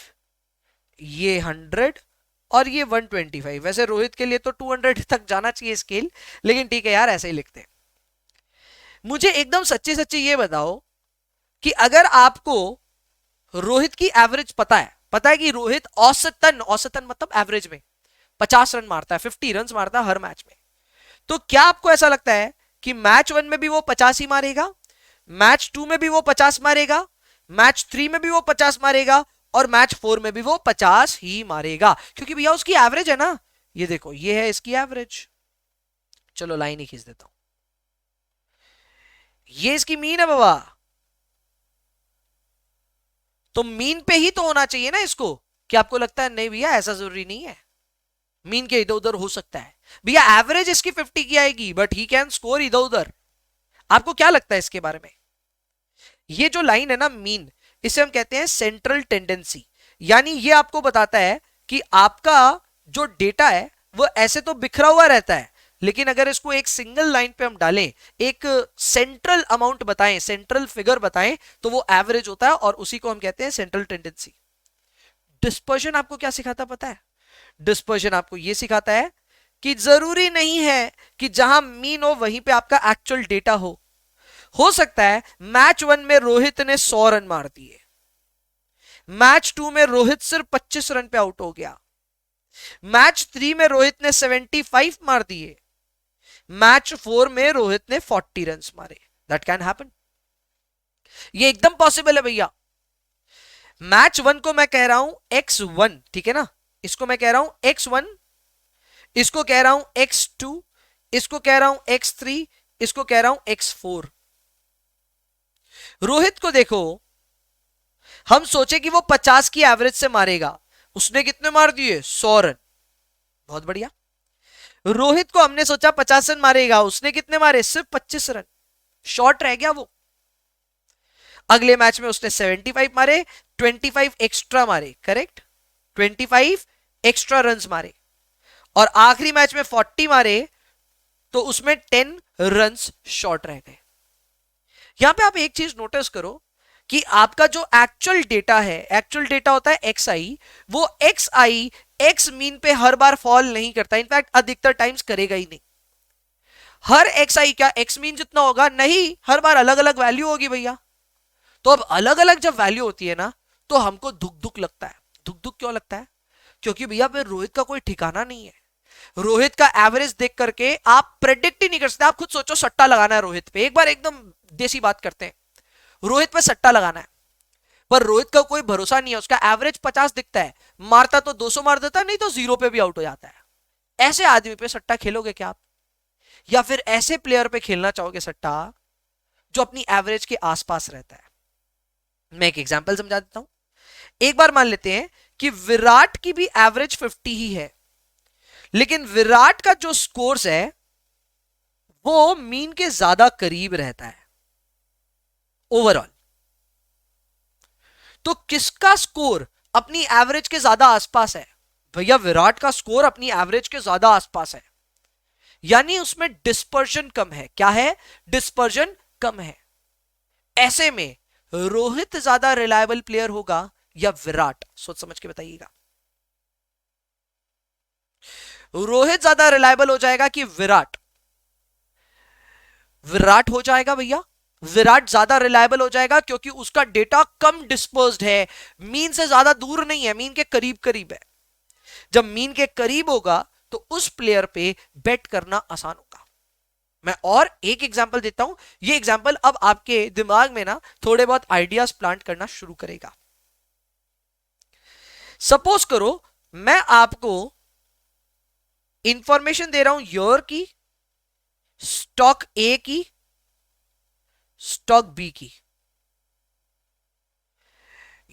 ये 100 और ये 125। वैसे रोहित के लिए तो 200 तक जाना चाहिए स्केल, लेकिन ठीक है यार, ऐसे ही लिखते हैं। मुझे एकदम सच्ची सच्ची ये बताओ कि अगर आपको रोहित की एवरेज पता है कि रोहित औसतन औसतन मतलब एवरेज में 50 रन मारता है, 50 रन मारता है हर मैच में, तो क्या आपको ऐसा लगता है कि मैच 1 में भी वो 50 ही मारेगा, मैच 2 में भी वो 50 मारेगा, मैच 3 में भी वो 50 मारेगा और मैच 4 में भी वो 50 ही मारेगा? क्योंकि भैया उसकी एवरेज है ना। ये देखो, ये है इसकी एवरेज। चलो लाइन ही खींच देता हूं, ये इसकी मीन है बाबा। तो मीन पे ही तो होना चाहिए ना इसको। क्या आपको लगता है नहीं भैया ऐसा जरूरी नहीं है, मीन के इधर उधर हो सकता है? भैया एवरेज इसकी 50 की आएगी, बट ही कैन स्कोर इधर उधर। आपको क्या लगता है इसके बारे में? ये जो लाइन है ना मीन, इसे हम कहते हैं सेंट्रल टेंडेंसी। यानी ये आपको बताता है कि आपका जो डेटा है वो ऐसे तो बिखरा हुआ रहता है, लेकिन अगर इसको एक सिंगल लाइन पे हम डालें, एक सेंट्रल अमाउंट बताएं, सेंट्रल फिगर बताएं, तो वो एवरेज होता है और उसी को हम कहते हैं सेंट्रल टेंडेंसी। डिस्पर्शन आपको क्या सिखाता पता है? डिस्पर्शन आपको यह सिखाता है कि जरूरी नहीं है कि जहां मीन हो वहीं पे आपका एक्चुअल डेटा हो सकता है मैच 1 में रोहित ने 100 रन मार दिए, मैच 2 में रोहित सिर्फ 25 रन पे आउट हो गया, मैच 3 में रोहित ने 75 मार दिए, मैच 4 में रोहित ने 40 रन मारे। दैट कैन हैपन, ये एकदम पॉसिबल है भैया। मैच 1 को मैं कह रहा हूं x1, ठीक है ना, इसको मैं कह रहा हूं x1, इसको कह रहा हूं x2, इसको कह रहा हूं x3, इसको कह रहा हूं x4। रोहित को देखो, हम सोचे कि वो 50 की एवरेज से मारेगा, उसने कितने मार दिए 100 रन, बहुत बढ़िया। रोहित को हमने सोचा 50 रन मारेगा, उसने कितने मारे सिर्फ 25 रन, शॉर्ट रह गया वो। अगले मैच में उसने 75 मारे, 25 एक्स्ट्रा मारे, करेक्ट, 25 एक्स्ट्रा रन्स मारे, और आखिरी मैच में 40 मारे, तो उसमें 10 रन्स शॉर्ट रह गए। यहां पे आप एक चीज नोटिस करो कि आपका जो एक्चुअल डेटा है, एक्चुअल डेटा होता है एक्स आई, वो एक्स आई एक्स मीन पे हर बार फॉल नहीं करता, इनफैक्ट अधिकतर टाइम्स करेगा ही नहीं। हर एक्स आई क्या एक्स मीन जितना होगा? नहीं, हर बार अलग अलग वैल्यू होगी भैया। तो अब अलग अलग जब वैल्यू होती है ना, तो हमको दुख दुख लगता है। दुख दुख क्यों लगता है? क्योंकि भैया फिर रोहित का कोई ठिकाना नहीं है। रोहित का एवरेज देख करके आप प्रेडिक्ट ही नहीं कर सकते। आप खुद सोचो, सट्टा लगाना है रोहित पे, एक बार एकदम देसी बात करते हैं, रोहित पे सट्टा लगाना है, पर रोहित का कोई भरोसा नहीं है। उसका एवरेज 50 दिखता है, मारता तो 200 मार देता है, नहीं तो 0 पे भी आउट हो जाता है। ऐसे आदमी पे सट्टा खेलोगे क्या आप? या फिर ऐसे प्लेयर पे खेलना चाहोगे सट्टा जो अपनी एवरेज के आसपास रहता है? मैं एक एग्जांपल समझा देता हूं। एक बार मान लेते हैं कि विराट की भी एवरेज 50 ही है, लेकिन विराट का जो स्कोर्स है वो मीन के ज्यादा करीब रहता है ओवरऑल। तो किसका स्कोर अपनी एवरेज के ज्यादा आसपास है? भैया विराट का स्कोर अपनी एवरेज के ज्यादा आसपास है, यानी उसमें डिस्पर्जन कम है। क्या है? डिस्पर्जन कम है। ऐसे में रोहित ज्यादा रिलायबल प्लेयर होगा या विराट? सोच समझ के बताइएगा। रोहित ज्यादा रिलायबल हो जाएगा कि विराट? विराट हो जाएगा भैया, विराट ज्यादा रिलायबल हो जाएगा क्योंकि उसका डेटा कम डिस्पर्स्ड है, मीन से ज्यादा दूर नहीं है, मीन के करीब करीब है। जब मीन के करीब होगा तो उस प्लेयर पे बेट करना आसान होगा। मैं और एक एग्जांपल देता हूं, ये एग्जांपल अब आपके दिमाग में ना थोड़े बहुत आइडियाज प्लांट करना शुरू करेगा। सपोज करो मैं आपको इंफॉर्मेशन दे रहा हूं ईयर की, स्टॉक ए की, स्टॉक बी की।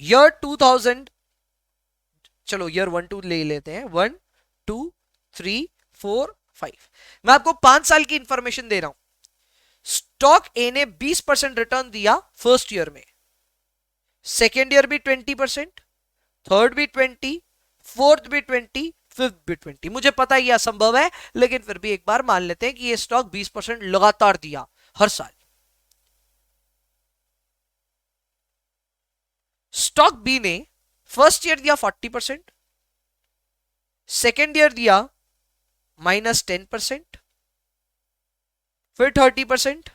ईयर 2000, चलो ईयर 1 2 ले लेते हैं, 1 2 3 4 5। मैं आपको 5 साल की इंफॉर्मेशन दे रहा हूं। स्टॉक ए ने 20% रिटर्न दिया फर्स्ट ईयर में, सेकेंड ईयर भी 20%, थर्ड भी 20, फोर्थ भी 20, फिफ्थ भी 20। मुझे पता है यह असंभव है, लेकिन फिर भी एक बार मान लेते हैं कि यह स्टॉक 20% लगातार दिया हर साल। स्टॉक बी ने फर्स्ट ईयर दिया 40%, सेकेंड ईयर दिया -10%, फिर 30%,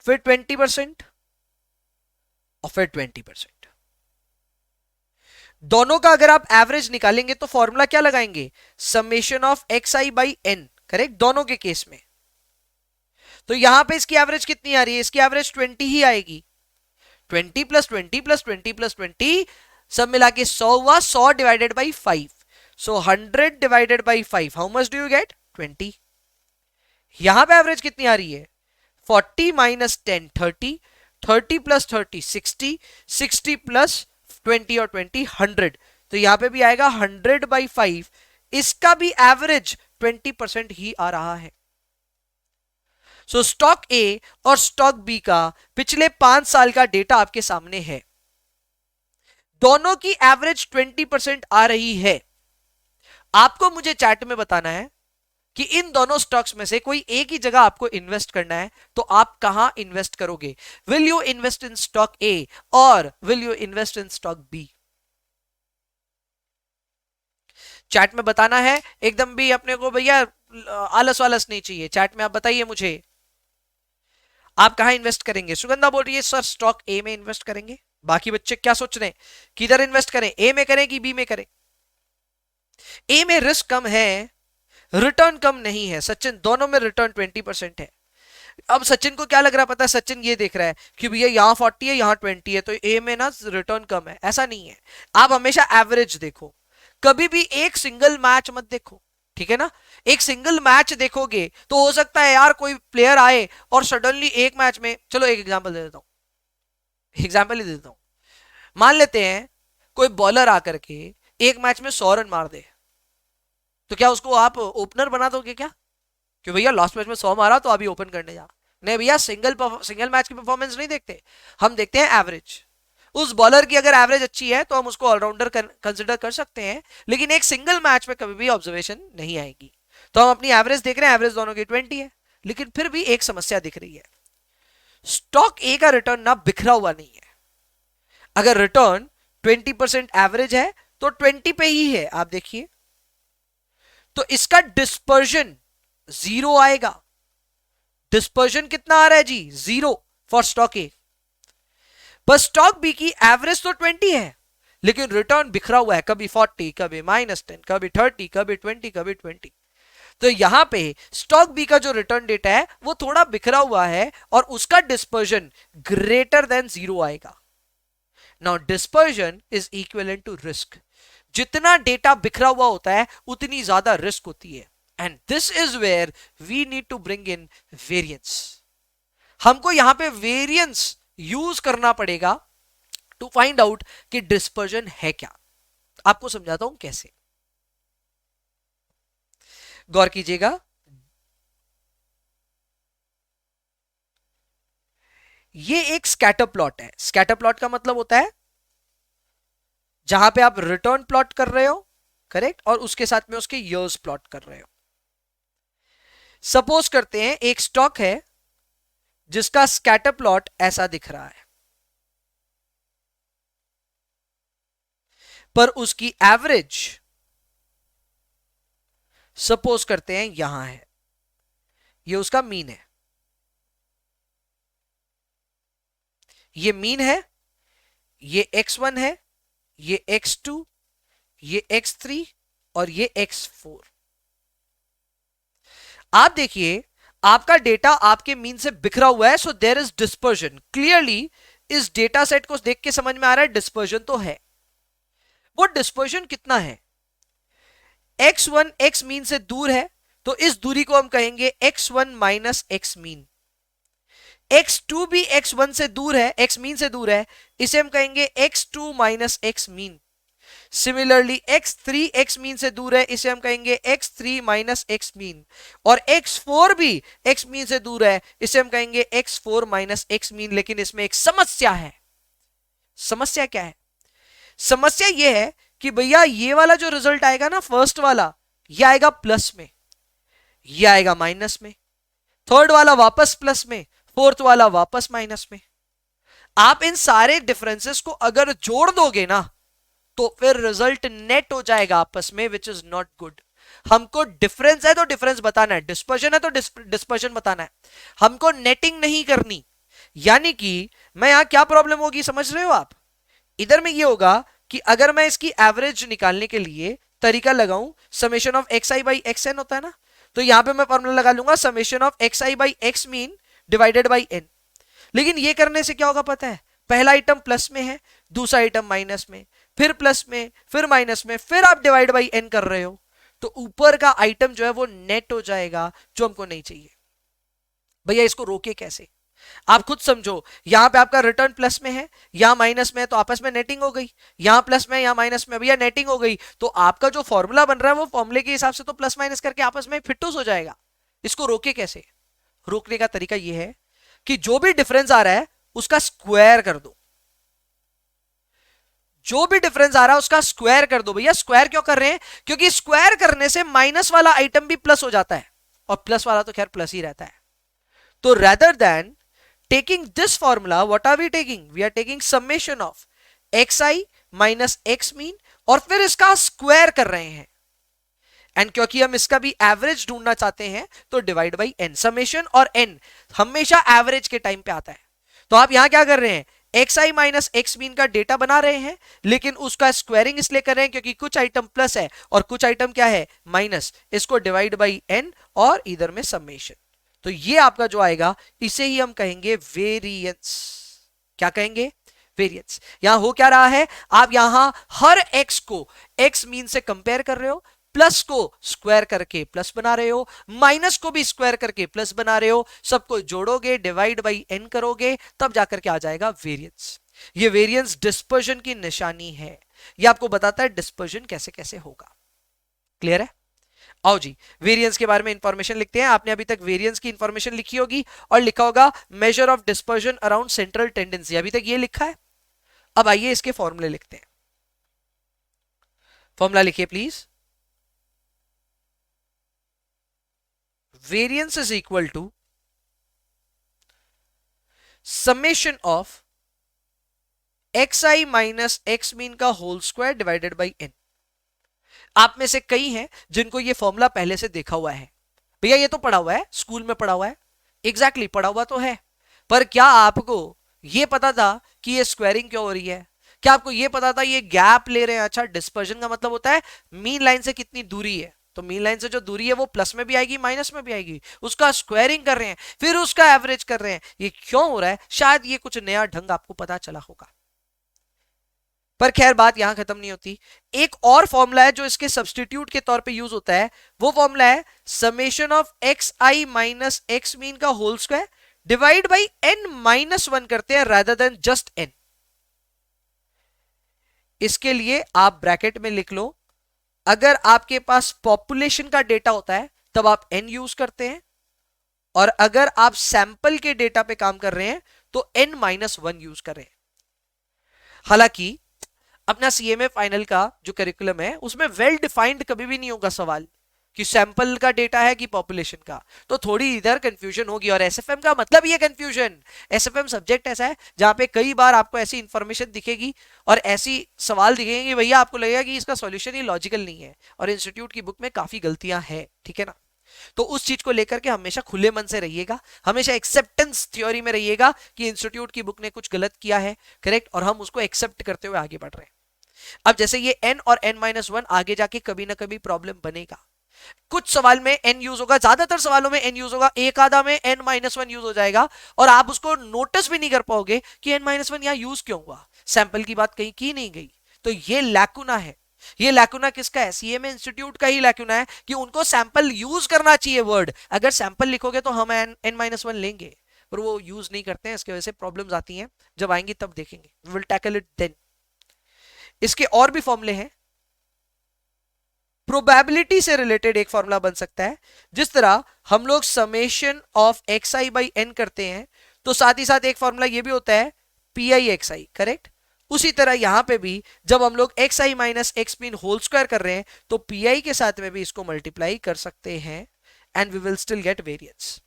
फिर 20% और फिर 20%। दोनों का अगर आप एवरेज निकालेंगे तो फॉर्मूला क्या लगाएंगे, summation of x i by n, correct, दोनों के केस में। तो यहां पे इसकी एवरेज कितनी आ रही है, इसकी एवरेज 20 ही आएगी। 20 + 20 + 20 + 20 सब मिला के 100 हुआ, 100 divided by 5, so 100 divided by 5, how much do you get, 20। यहां पे एवरेज कितनी आ रही है, 40 - 10 30, 30 + 30 60, 60 + 20 और 20 100। तो यहां पे भी आएगा 100/5, इसका भी एवरेज 20% ही आ रहा है। सो स्टॉक ए और स्टॉक बी का पिछले 5 साल का डेटा आपके सामने है, दोनों की एवरेज 20% आ रही है। आपको मुझे चैट में बताना है कि इन दोनों स्टॉक्स में से कोई एक ही जगह आपको इन्वेस्ट करना है, तो आप कहां इन्वेस्ट करोगे, will you invest in stock A और will you invest in stock B. Chat में बताना है, एकदम भी अपने को भैया आलस वालस नहीं चाहिए, चैट में आप बताइए मुझे आप कहां इन्वेस्ट करेंगे। सुगंधा बोल रही है सर स्टॉक ए में इन्वेस्ट करेंगे। बाकी बच्चे क्या सोच रहे हैं, किधर इन्वेस्ट करें, ए में करें कि बी में करें। ए में रिस्क कम है, रिटर्न कम नहीं है। सचिन, दोनों में रिटर्न 20% है। अब सचिन को क्या लग रहा है पता है, सचिन ये देख रहा है कि भैया यहाँ 40 है यहाँ 20 है, तो ए में ना रिटर्न कम है। ऐसा नहीं है, आप हमेशा एवरेज देखो, कभी भी एक सिंगल मैच मत देखो, ठीक है ना। एक सिंगल मैच देखोगे तो हो सकता है यार कोई प्लेयर आए और सडनली एक मैच में, चलो एक एग्जांपल दे देता हूं, एग्जांपल ही दे देता हूं। मान लेते हैं कोई बॉलर आकर के एक मैच में 100 रन मार दे, तो क्या उसको आप ओपनर बना दोगे क्या, कि भैया लास्ट मैच में 100 मारा तो अभी ओपन करने जा। नहीं भैया, सिंगल मैच की परफॉर्मेंस नहीं देखते, हम देखते हैं एवरेज। उस बॉलर की अगर एवरेज अच्छी है तो हम उसको ऑलराउंडर कंसिडर कर सकते हैं, लेकिन एक सिंगल मैच में कभी भी ऑब्जर्वेशन नहीं आएगी। तो हम अपनी एवरेज देख रहे हैं, एवरेज दोनों की 20 है, लेकिन फिर भी एक समस्या दिख रही है, स्टॉक ए का रिटर्न ना बिखरा हुआ नहीं है। अगर रिटर्न 20% एवरेज है तो 20 पे ही है, आप देखिए, तो इसका डिस्पर्जन 0 आएगा। डिस्पर्जन कितना आ रहा है जी, 0 फॉर स्टॉक ए। बस स्टॉक बी की एवरेज तो 20 है, लेकिन रिटर्न बिखरा हुआ है, कभी 40, कभी -10, कभी 30, कभी 20, कभी 20। तो यहां पे स्टॉक बी का जो रिटर्न डेटा है वो थोड़ा बिखरा हुआ है और उसका डिस्पर्जन ग्रेटर देन 0 आएगा। Now dispersion is equivalent to risk. जितना डेटा बिखरा हुआ होता है उतनी ज्यादा रिस्क होती है, and this is where we need to bring in variance. हमको यहां पे वेरिएंस यूज करना पड़ेगा टू फाइंड आउट कि डिस्पर्जन है क्या। आपको समझाता हूं कैसे, गौर कीजिएगा। ये एक स्कैटर प्लॉट है। स्कैटर प्लॉट का मतलब होता है जहां पे आप रिटर्न प्लॉट कर रहे हो, करेक्ट, और उसके साथ में उसके ईयर्स प्लॉट कर रहे हो। सपोज करते हैं एक स्टॉक है जिसका स्कैटर प्लॉट ऐसा दिख रहा है, पर उसकी एवरेज सपोज करते हैं यहां है, ये उसका मीन है। ये मीन है, ये x1 है, ये x2, ये x3 और ये x4। आप देखिए आपका डेटा आपके मीन से बिखरा हुआ है, so there is dispersion. Clearly इस डेटा सेट को देख के समझ में आ रहा है डिस्पर्जन तो है। वो डिस्पर्जन कितना है? x1 x मीन से दूर है, तो इस दूरी को हम कहेंगे x1 minus x mean. x2 भी x1 से दूर है, x मीन से दूर है, इसे हम कहेंगे x2 minus x mean. Similarly x3 x mean से दूर है, इसे हम कहेंगे x3 माइनस x मीन। और x4 भी x मीन से दूर है, इसे हम कहेंगे x4 माइनस x मीन। लेकिन इसमें एक समस्या है। समस्या क्या है? समस्या यह है कि भैया ये वाला जो रिजल्ट आएगा ना, फर्स्ट वाला, ये आएगा प्लस में, ये आएगा माइनस में, थर्ड वाला वापस प्लस में, फोर्थ वाला वापस माइनस में। आप इन सारे डिफरेंसेस को अगर जोड़ दोगे ना, तो फिर रिजल्ट नेट हो जाएगा आपस में, विच इज नॉट गुड। हमको डिफरेंस है तो डिफरेंस बताना है, डिस्पर्जन है तो डिस्पर्जन बताना है, हमको नेटिंग नहीं करनी। यानी कि मैं यहां क्या प्रॉब्लम होगी समझ रहे हो आप? इधर में ये होगा कि अगर मैं इसकी एवरेज निकालने के लिए तरीका लगाऊं, summation of x i by x n होता है ना, तो यहां पे मैं फॉर्मूला लगा लूंगा summation of x i by x mean divided by n. लेकिन ये करने से क्या होगा पता है? पहला आइटम प्लस में है, दूसरा आइटम माइनस में, फिर प्लस में, फिर माइनस में, फिर आप डिवाइड बाई एन कर रहे हो, तो ऊपर का आइटम जो है वो नेट हो जाएगा, जो हमको नहीं चाहिए। भैया इसको रोके कैसे? आप खुद समझो, यहां पे आपका रिटर्न प्लस में है, यहां माइनस में है, तो आपस में नेटिंग हो गई। यहां प्लस में, यहां माइनस में, भैया नेटिंग हो गई। तो आपका जो फॉर्मूला बन रहा है वो फॉर्मूले के हिसाब से तो प्लस माइनस करके आपस में फिटूस हो जाएगा। इसको रोके कैसे? रोकने का तरीका यह है कि जो भी डिफरेंस आ रहा है उसका स्क्वायर कर दो। जो भी डिफरेंस आ रहा है उसका स्क्वायर कर दो। भैया स्क्वायर क्यों कर रहे हैं? क्योंकि स्क्वायर करने से माइनस वाला आइटम भी प्लस हो जाता है, और प्लस वाला तो खैर प्लस ही रहता है। तो rather than taking this formula, what are we taking? We are taking summation of xi minus x mean, और फिर इसका स्क्वायर कर रहे हैं। एंड क्योंकि हम इसका भी एवरेज ढूंढना चाहते हैं, तो डिवाइड बाई एन। समेशन और एन हमेशा एवरेज के टाइम पे आता है। तो आप यहां क्या कर रहे हैं? xi माइनस x मीन का डेटा बना रहे हैं, लेकिन उसका स्क्वायरिंग इसलिए कर रहे हैं क्योंकि कुछ आइटम प्लस है और कुछ आइटम क्या है? माइनस। इसको डिवाइड बाई एन और इधर में समेशन। तो ये आपका जो आएगा इसे ही हम कहेंगे वेरिएंस। क्या कहेंगे? वेरिएंस। यहां हो क्या रहा है? आप यहां हर x को x मीन से कंपेयर कर रहे हो, प्लस को स्क्वायर करके प्लस बना रहे हो, माइनस को भी स्क्वायर करके प्लस बना रहे हो। सबको जोड़ोगे, डिवाइड बाई n करोगे, तब जाकर के आ जाएगा वेरिएंस। ये वेरिएंस डिस्पर्जन की निशानी है। ये आपको बताता है डिस्पर्जन कैसे कैसे होगा। क्लियर है? आओ जी वेरिएंस के बारे में इंफॉर्मेशन लिखते हैं। आपने अभी तक वेरिएंस की इंफॉर्मेशन लिखी होगी और लिखा होगा measure of dispersion around central tendency. अभी तक ये लिखा है। अब आइए इसके फॉर्मूले लिखते हैं। फॉर्मूला लिखिए please. Variance is equal to summation of xi minus x mean का whole square divided by n। आप में से कई हैं जिनको ये फॉर्मूला पहले से देखा हुआ है। भैया ये तो पढ़ा हुआ है, स्कूल में पढ़ा हुआ है। एग्जैक्टली पढ़ा हुआ तो है, पर क्या आपको ये पता था कि ये स्क्वायरिंग क्यों हो रही है? क्या आपको ये पता था ये गैप ले रहे हैं? अच्छा, डिस्पर्जन का मतलब होता है मीन लाइन से कितनी दूरी है, तो मीन लाइन से जो दूरी है वो प्लस में भी आएगी माइनस में भी आएगी। उसका स्क्वायरिंग कर रहे हैं, फिर उसका एवरेज कर रहे हैं। ये क्यों हो रहा है? शायद ये कुछ नया ढंग आपको पता चला होगा, पर खैर बात यहां खत्म नहीं होती। एक और फॉर्मूला है जो इसके सब्स्टिट्यूट के तौर पे यूज होता है। वो फॉर्मूला है summation of x I minus x mean का whole square divide by n minus one करते हैं रादर देन जस्ट एन। इसके लिए आप ब्रैकेट में लिख लो, अगर आपके पास पॉपुलेशन का डेटा होता है तब आप एन यूज करते हैं, और अगर आप सैंपल के डेटा पे काम कर रहे हैं तो एन माइनस वन यूज कर रहे हैं। हालांकि अपना सीएमए फाइनल का जो करिकुलम है उसमें वेल डिफाइंड कभी भी नहीं होगा सवाल कि सैंपल का डेटा है कि पॉपुलेशन का, तो थोड़ी इधर कंफ्यूजन होगी। और एसएफएम का मतलब ये कंफ्यूजन, एसएफएम सब्जेक्ट ऐसा है जहां पे कई बार आपको ऐसी इंफॉर्मेशन दिखेगी और ऐसी सवाल दिखेंगे कि भैया आपको लगेगा कि इसका सॉल्यूशन ही लॉजिकल नहीं है, और इंस्टीट्यूट की बुक में काफी गलतियां हैं। ठीक है ना? तो उस चीज को लेकर के हमेशा खुले मन से रहिएगा, हमेशा एक्सेप्टेंस थ्योरी में रहिएगा कि इंस्टीट्यूट की बुक ने कुछ गलत किया है, करेक्ट, और हम उसको एक्सेप्ट करते हुए आगे बढ़ रहे हैं। अब जैसे ये n और n-1 आगे जाके कभी ना कभी प्रॉब्लम बनेगा। कुछ सवाल में n यूज होगा, ज्यादातर सवालों में n यूज होगा, एक आधा में n-1 यूज हो जाएगा और आप उसको नोटिस भी नहीं कर पाओगे कि n-1 यहां यूज क्यों हुआ, सैंपल की बात कहीं की नहीं गई। तो ये लैकुना है। ये लैकुना किसका है? सीएमए इंस्टीट्यूट का ही लैकुना है कि उनको सैंपल यूज करना चाहिए वर्ड। अगर सैंपल लिखोगे तो हम n-1 लेंगे, पर वो यूज नहीं करते हैं, इसकी वजह से प्रॉब्लम्स आती हैं। जब आएंगी तब देखेंगे, we will tackle it then. इसके और भी फॉर्मूले हैं। प्रोबेबिलिटी से रिलेटेड एक फॉर्मूला बन सकता है, जिस तरह हम लोग summation of x i by n करते हैं, तो साथ ही साथ एक फॉर्मूला ये भी होता है p I x i, correct. उसी तरह यहां पे भी जब हम लोग एक्स आई minus x mean whole square कर रहे हैं तो पी आई के साथ में भी इसको मल्टीप्लाई कर सकते हैं and we will still get variance.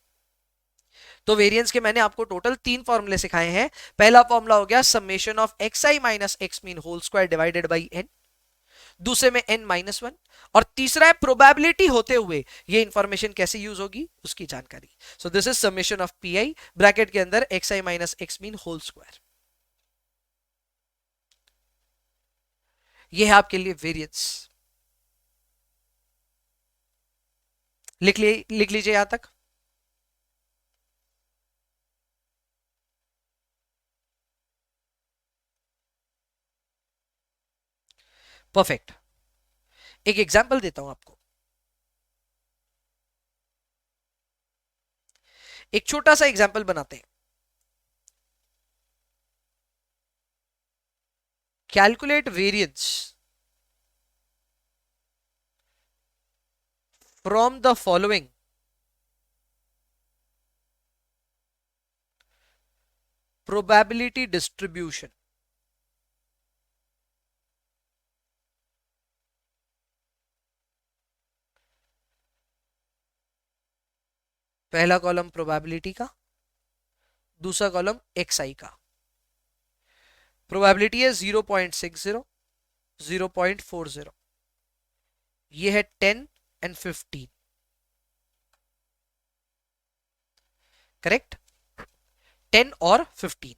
तो वेरिएंस के मैंने आपको टोटल 3 फॉर्मूले सिखाए हैं। पहला फॉर्मूला हो गया summation of x I minus x mean whole square divided by n, दूसरे में n-1, और तीसरा है प्रोबेबिलिटी होते हुए ये इंफॉर्मेशन कैसे यूज होगी उसकी जानकारी। So this is summation of p i, bracket के अंदर एक्स आई minus x mean whole square. ये है आपके लिए वेरिएंस। लिख लीजिए यहां तक। परफेक्ट। एक एग्जांपल देता हूं आपको। एक छोटा सा एग्जांपल बनाते हैं। Calculate variance from the following probability distribution. पहला कॉलम प्रोबेबिलिटी का, दूसरा कॉलम एक्स आई का। प्रोबेबिलिटी है 0.60, 0.40, ये है 10 एंड 15, करेक्ट। 10 और 15।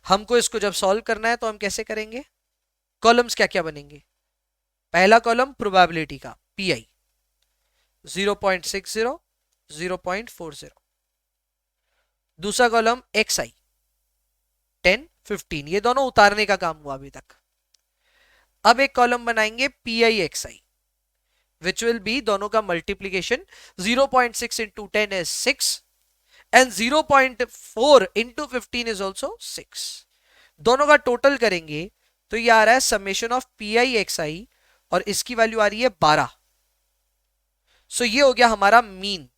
हमको इसको जब सॉल्व करना है तो हम कैसे करेंगे? कॉलम्स क्या क्या बनेंगे? पहला कॉलम प्रोबेबिलिटी का पी आई 0.60, 0.40, दूसरा कॉलम एक्स आई 10, 15, ये दोनों उतारने का काम हुआ अभी तक। अब एक कॉलम बनाएंगे P I x I, which will be दोनों का multiplication. 0.6 into 10 is 6 and 0.4 into 15 is also 6। दोनों का टोटल करेंगे तो ये आ रहा है summation of p I x i, और इसकी वैल्यू आ रही है 12। सो ये हो गया हमारा मीन।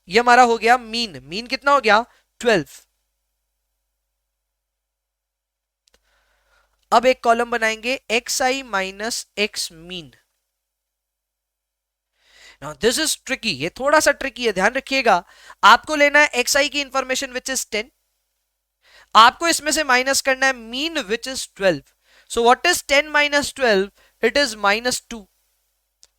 ये हमारा हो गया मीन। मीन कितना हो गया? 12। अब एक कॉलम बनाएंगे x I minus x mean. Now this is tricky, ये थोड़ा सा ट्रिकी है, ध्यान रखिएगा। आपको लेना है एक्स आई की इंफॉर्मेशन विच इज 10, आपको इसमें से माइनस करना है mean which is 12। So what is 10 minus 12? It is -2।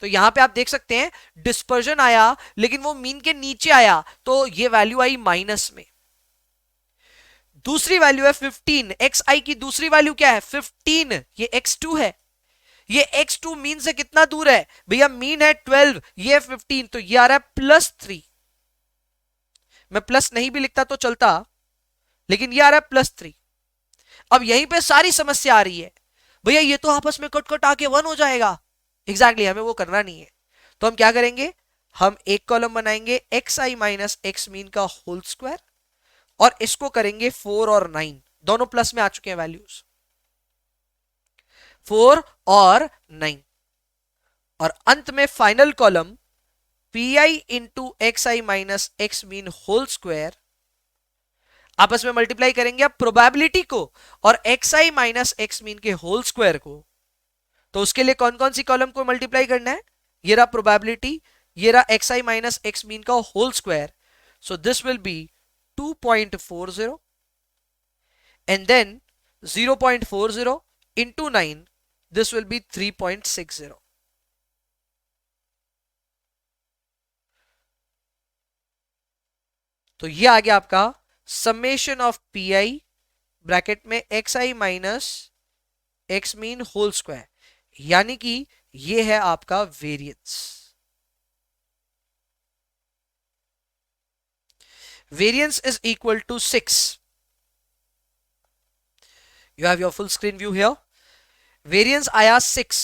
तो यहां पे आप देख सकते हैं डिस्पर्जन आया, लेकिन वो मीन के नीचे आया, तो ये वैल्यू आई माइनस में। दूसरी वैल्यू है 15। एक्स आई की दूसरी वैल्यू क्या है? 15। ये x2 है। ये x2 मीन से कितना दूर है भैया? मीन है 12, ये 15, तो ये आ रहा है +3। मैं प्लस नहीं भी लिखता तो चलता, लेकिन ये आ रहा है +3। अब यहीं पे सारी समस्या आ रही है, भैया ये तो आपस में कट कट आके 1 हो जाएगा। एग्जैक्टली हमें वो करना नहीं है। तो हम क्या करेंगे? हम एक कॉलम बनाएंगे एक्स आई माइनस एक्स मीन का होल स्क्वायर, और इसको करेंगे 4 और 9, दोनों प्लस में आ चुके हैं वैल्यूज, 4 और 9। और अंत में final column P i into x I minus x mean whole square, आपस में मल्टीप्लाई करेंगे अब प्रोबेबिलिटी को और एक्स आई माइनस एक्स मीन के होल स्क्वायर को। तो उसके लिए कौन कौन सी कॉलम को मल्टीप्लाई करना है? ये रहा प्रोबेबिलिटी, ये रहा एक्स आई माइनस एक्स मीन का whole square. So this will be 2.40 and then 0.40 into 9, this will be 3.60. तो ये आ गया आपका summation of p i bracket में एक्स आई minus x mean whole square, यानी कि ये है आपका variance. Variance is equal to 6। You have your full screen view here. Variance आया 6।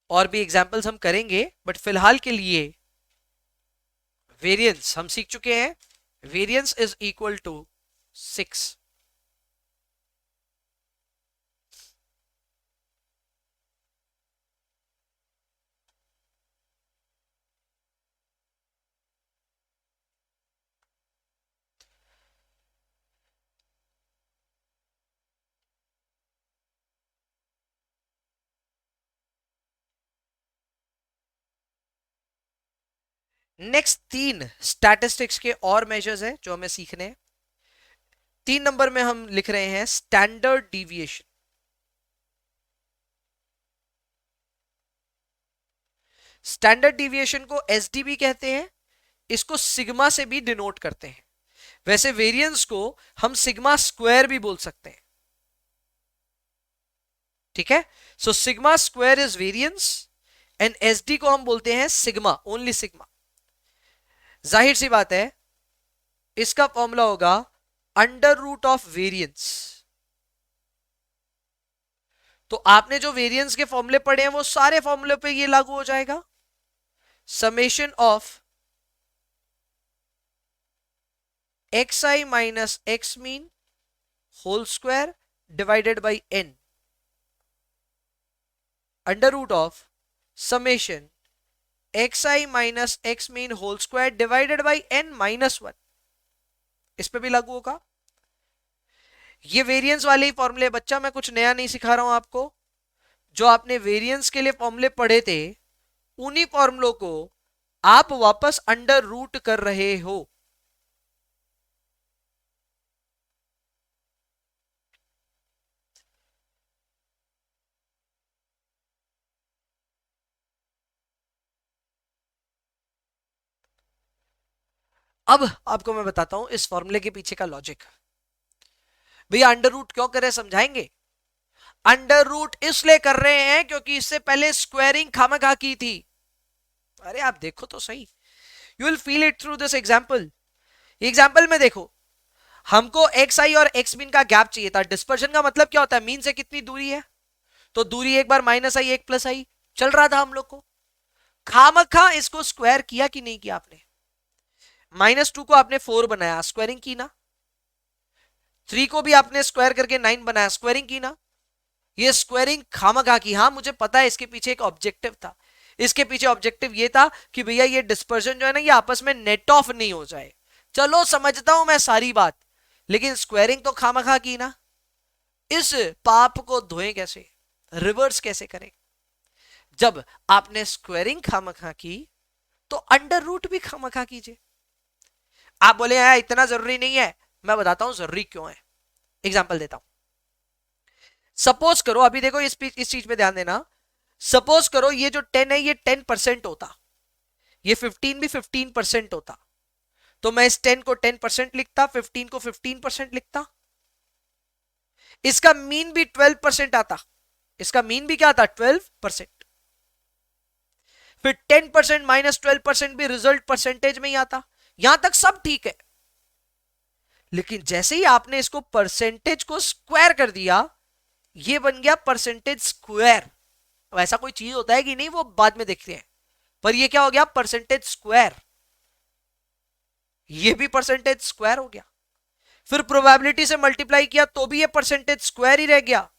और भी एग्जांपल्स हम करेंगे, बट फिलहाल के लिए वेरिएंस हम सीख चुके हैं। Variance is equal to 6। Next 3 statistics के और मेजर्स हैं जो हमें सीखने हैं। 3 नंबर में हम लिख रहे हैं स्टैंडर्ड डिविएशन। स्टैंडर्ड डिविएशन को एसडीबी कहते हैं, इसको सिग्मा से भी डिनोट करते हैं। वैसे वेरिएंस को हम सिग्मा स्क्वायर भी बोल सकते हैं, ठीक है। So sigma square is variance and SD को हम बोलते हैं सिग्मा, ओनली सिग्मा। जाहिर सी बात है इसका फॉर्मूला होगा अंडर रूट ऑफ वेरिएंस। तो आपने जो वेरिएंस के फॉर्मूले पढ़े हैं वो सारे फॉर्मूले पे ये लागू हो जाएगा। Summation of x I minus x mean whole square divided by n under root of summation x I minus x mean whole square divided by n minus 1, इस पे भी लागू होगा। ये वेरिएंस वाले ही फॉर्मूले बच्चा, मैं कुछ नया नहीं सिखा रहा हूं आपको। जो आपने वेरिएंस के लिए फॉर्मूले पढ़े थे उन्हीं फॉर्मूलों को आप वापस अंडर रूट कर रहे हो। अब आपको मैं बताता हूं इस फॉर्मूले के पीछे का लॉजिक। भैया अंडर रूट क्यों करे, समझाएंगे। अंडर रूट इसलिए कर रहे हैं क्योंकि इससे पहले स्क्वायरिंग खामखा की थी। अरे आप देखो तो सही, you will feel it through this example. Example में देखो, हमको एक्स आई और एक्स मीन का गैप चाहिए था। डिस्पर्शन का मतलब क्या होता है, मीन से कितनी दूरी है। तो दूरी एक बार माइनस आई एक प्लस आई चल रहा था हम लोग को। खामखा इसको स्क्वायर किया कि नहीं किया आपने। -2 को आपने 4 बनाया, स्क्वायरिंग की ना। 3 को भी आपने स्क्वायर करके 9 बनाया, स्क्वायरिंग की ना। ये स्क्वायरिंग खामखा की। हाँ मुझे पता है इसके पीछे एक ऑब्जेक्टिव था। इसके पीछे ऑब्जेक्टिव ये था कि भैया ये डिस्पर्जन जो है ना ये आपस में नेट ऑफ नहीं हो जाए। चलो समझता हूं मैं सारी बात, लेकिन स्क्वायरिंग तो खामखा की ना। इस पाप को धोएं कैसे, रिवर्स कैसे करें। जब आपने स्क्वायरिंग खामखा की तो अंडर रूट भी खामखा कीजिए। आप बोले यार इतना जरूरी नहीं है, मैं बताता हूं जरूरी क्यों है। एग्जांपल देता हूं। सपोज करो, अभी देखो इस चीज पे ध्यान देना। सपोज करो ये जो 10 है ये 10% होता, ये 15 भी 15% होता, तो मैं इस 10 को 10% लिखता, 15 को 15% लिखता। इसका मीन भी 12% आता। इसका मीन भी क्या आता, 12%। फिर 10% माइनस 12% भी रिजल्ट परसेंटेज में ही आता। यहां तक सब ठीक है, लेकिन जैसे ही आपने इसको परसेंटेज को स्क्वायर कर दिया, ये बन गया परसेंटेज स्क्वायर। ऐसा कोई चीज होता है कि नहीं, वो बाद में देखते हैं, पर ये क्या हो गया, परसेंटेज स्क्वायर। ये भी परसेंटेज स्क्वायर हो गया। फिर प्रोबेबिलिटी से मल्टीप्लाई किया तो भी ये परसेंटेज स्क्वायर ही रह गया।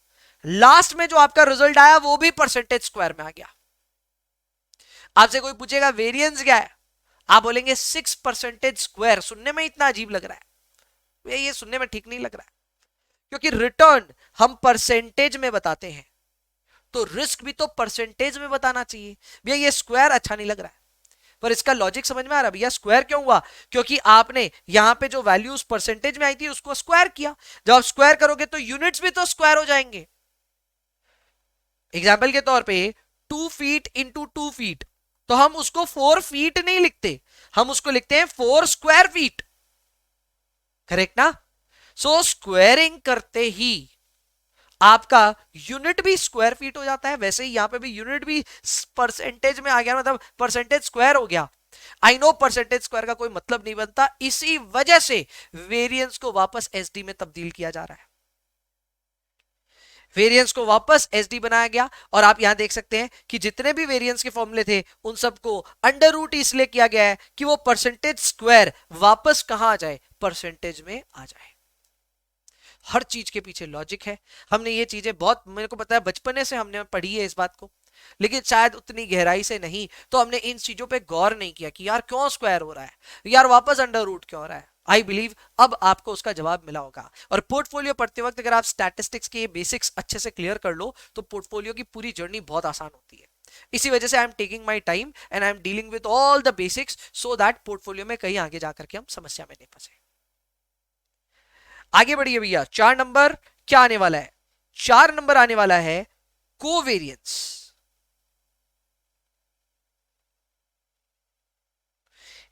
लास्ट में जो आपका रिजल्ट आया वो भी परसेंटेज स्क्वायर में आ गया। आपसे कोई पूछेगा वेरिएंस क्या है, आप बोलेंगे 6% स्क्वायर। सुनने में इतना अजीब लग रहा है, ये सुनने में ठीक नहीं लग रहा है, क्योंकि रिटर्न हम परसेंटेज में बताते हैं, तो रिस्क भी तो परसेंटेज में बताना चाहिए। भैया ये स्क्वायर अच्छा नहीं लग रहा है, पर इसका लॉजिक समझ में आ रहा है। भैया स्क्वायर क्यों हुआ, क्योंकि आपने यहां पे जो वैल्यूज परसेंटेज में आई थी उसको स्क्वायर किया। जब आप स्क्वायर करोगे तो यूनिट्स भी तो स्क्वायर हो जाएंगे। एग्जाम्पल के तौर पे 2 फीट इंटू 2 फीट, तो हम उसको 4 फीट नहीं लिखते, हम उसको लिखते हैं 4 स्क्वायर फीट, करेक्ट ना। सो स्क्वायरिंग करते ही आपका यूनिट भी स्क्वायर फीट हो जाता है, वैसे ही यहां पे भी यूनिट भी परसेंटेज में आ गया, मतलब परसेंटेज स्क्वायर हो गया। आई नो परसेंटेज स्क्वायर का कोई मतलब नहीं बनता, इसी वजह से वेरिएंस को वापस एसडी में तब्दील किया जा रहा है, वेरिएंस को वापस एसडी बनाया गया। और आप यहां देख सकते हैं कि जितने भी वेरिएंस के फॉर्मूले थे उन सबको अंडर रूट इसलिए किया गया है कि वो परसेंटेज स्क्वायर वापस कहां आ जाए, परसेंटेज में आ जाए। हर चीज के पीछे लॉजिक है, हमने ये चीजें बहुत, मेरे को पता है बचपने से हमने पढ़ी है इस बात को, लेकिन शायद उतनी गहराई से नहीं, तो हमने इन चीजों पे गौर नहीं किया कि यार क्यों स्क्वायर हो रहा है, यार वापस अंडर रूट क्यों हो रहा है। आई बिलीव अब आपको उसका जवाब मिला होगा। और पोर्टफोलियो पढ़ते वक्त अगर आप स्टैटिस्टिक्स के बेसिक्स अच्छे से क्लियर कर लो तो पोर्टफोलियो की पूरी जर्नी बहुत आसान होती है। इसी वजह से I am taking my time and I am dealing with all the basics so that portfolio में कहीं आगे जाकर के हम समस्या में नहीं फंसे। आगे बढ़िए भैया, 4 नंबर क्या आने वाला है, 4 नंबर आने वाला है covariance.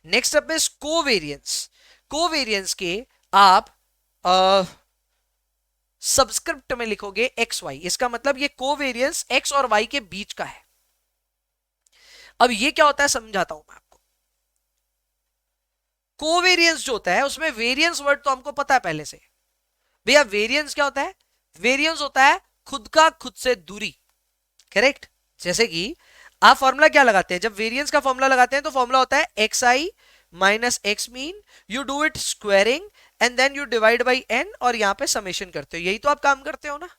Next up is covariance. Covariance के आप सबस्क्रिप्ट में लिखोगे एक्स वाई, इसका मतलब ये कोवेरियंस एक्स और वाई के बीच का है। अब ये क्या होता है समझाता हूं मैं आपको। कोवेरियंस जो होता है उसमें वेरियंस वर्ड तो हमको पता है पहले से, भैया वेरियंस क्या होता है, वेरियंस होता है खुद का खुद से दूरी, करेक्ट। जैसे कि आप फॉर्मूला क्या लगाते हैं, जब वेरियंस का फॉर्मूला लगाते हैं तो फॉर्मूला होता है x I minus x mean, you do it squaring and then you divide by n और यहां पे समेशन करते हो, यही तो आप काम करते हो ना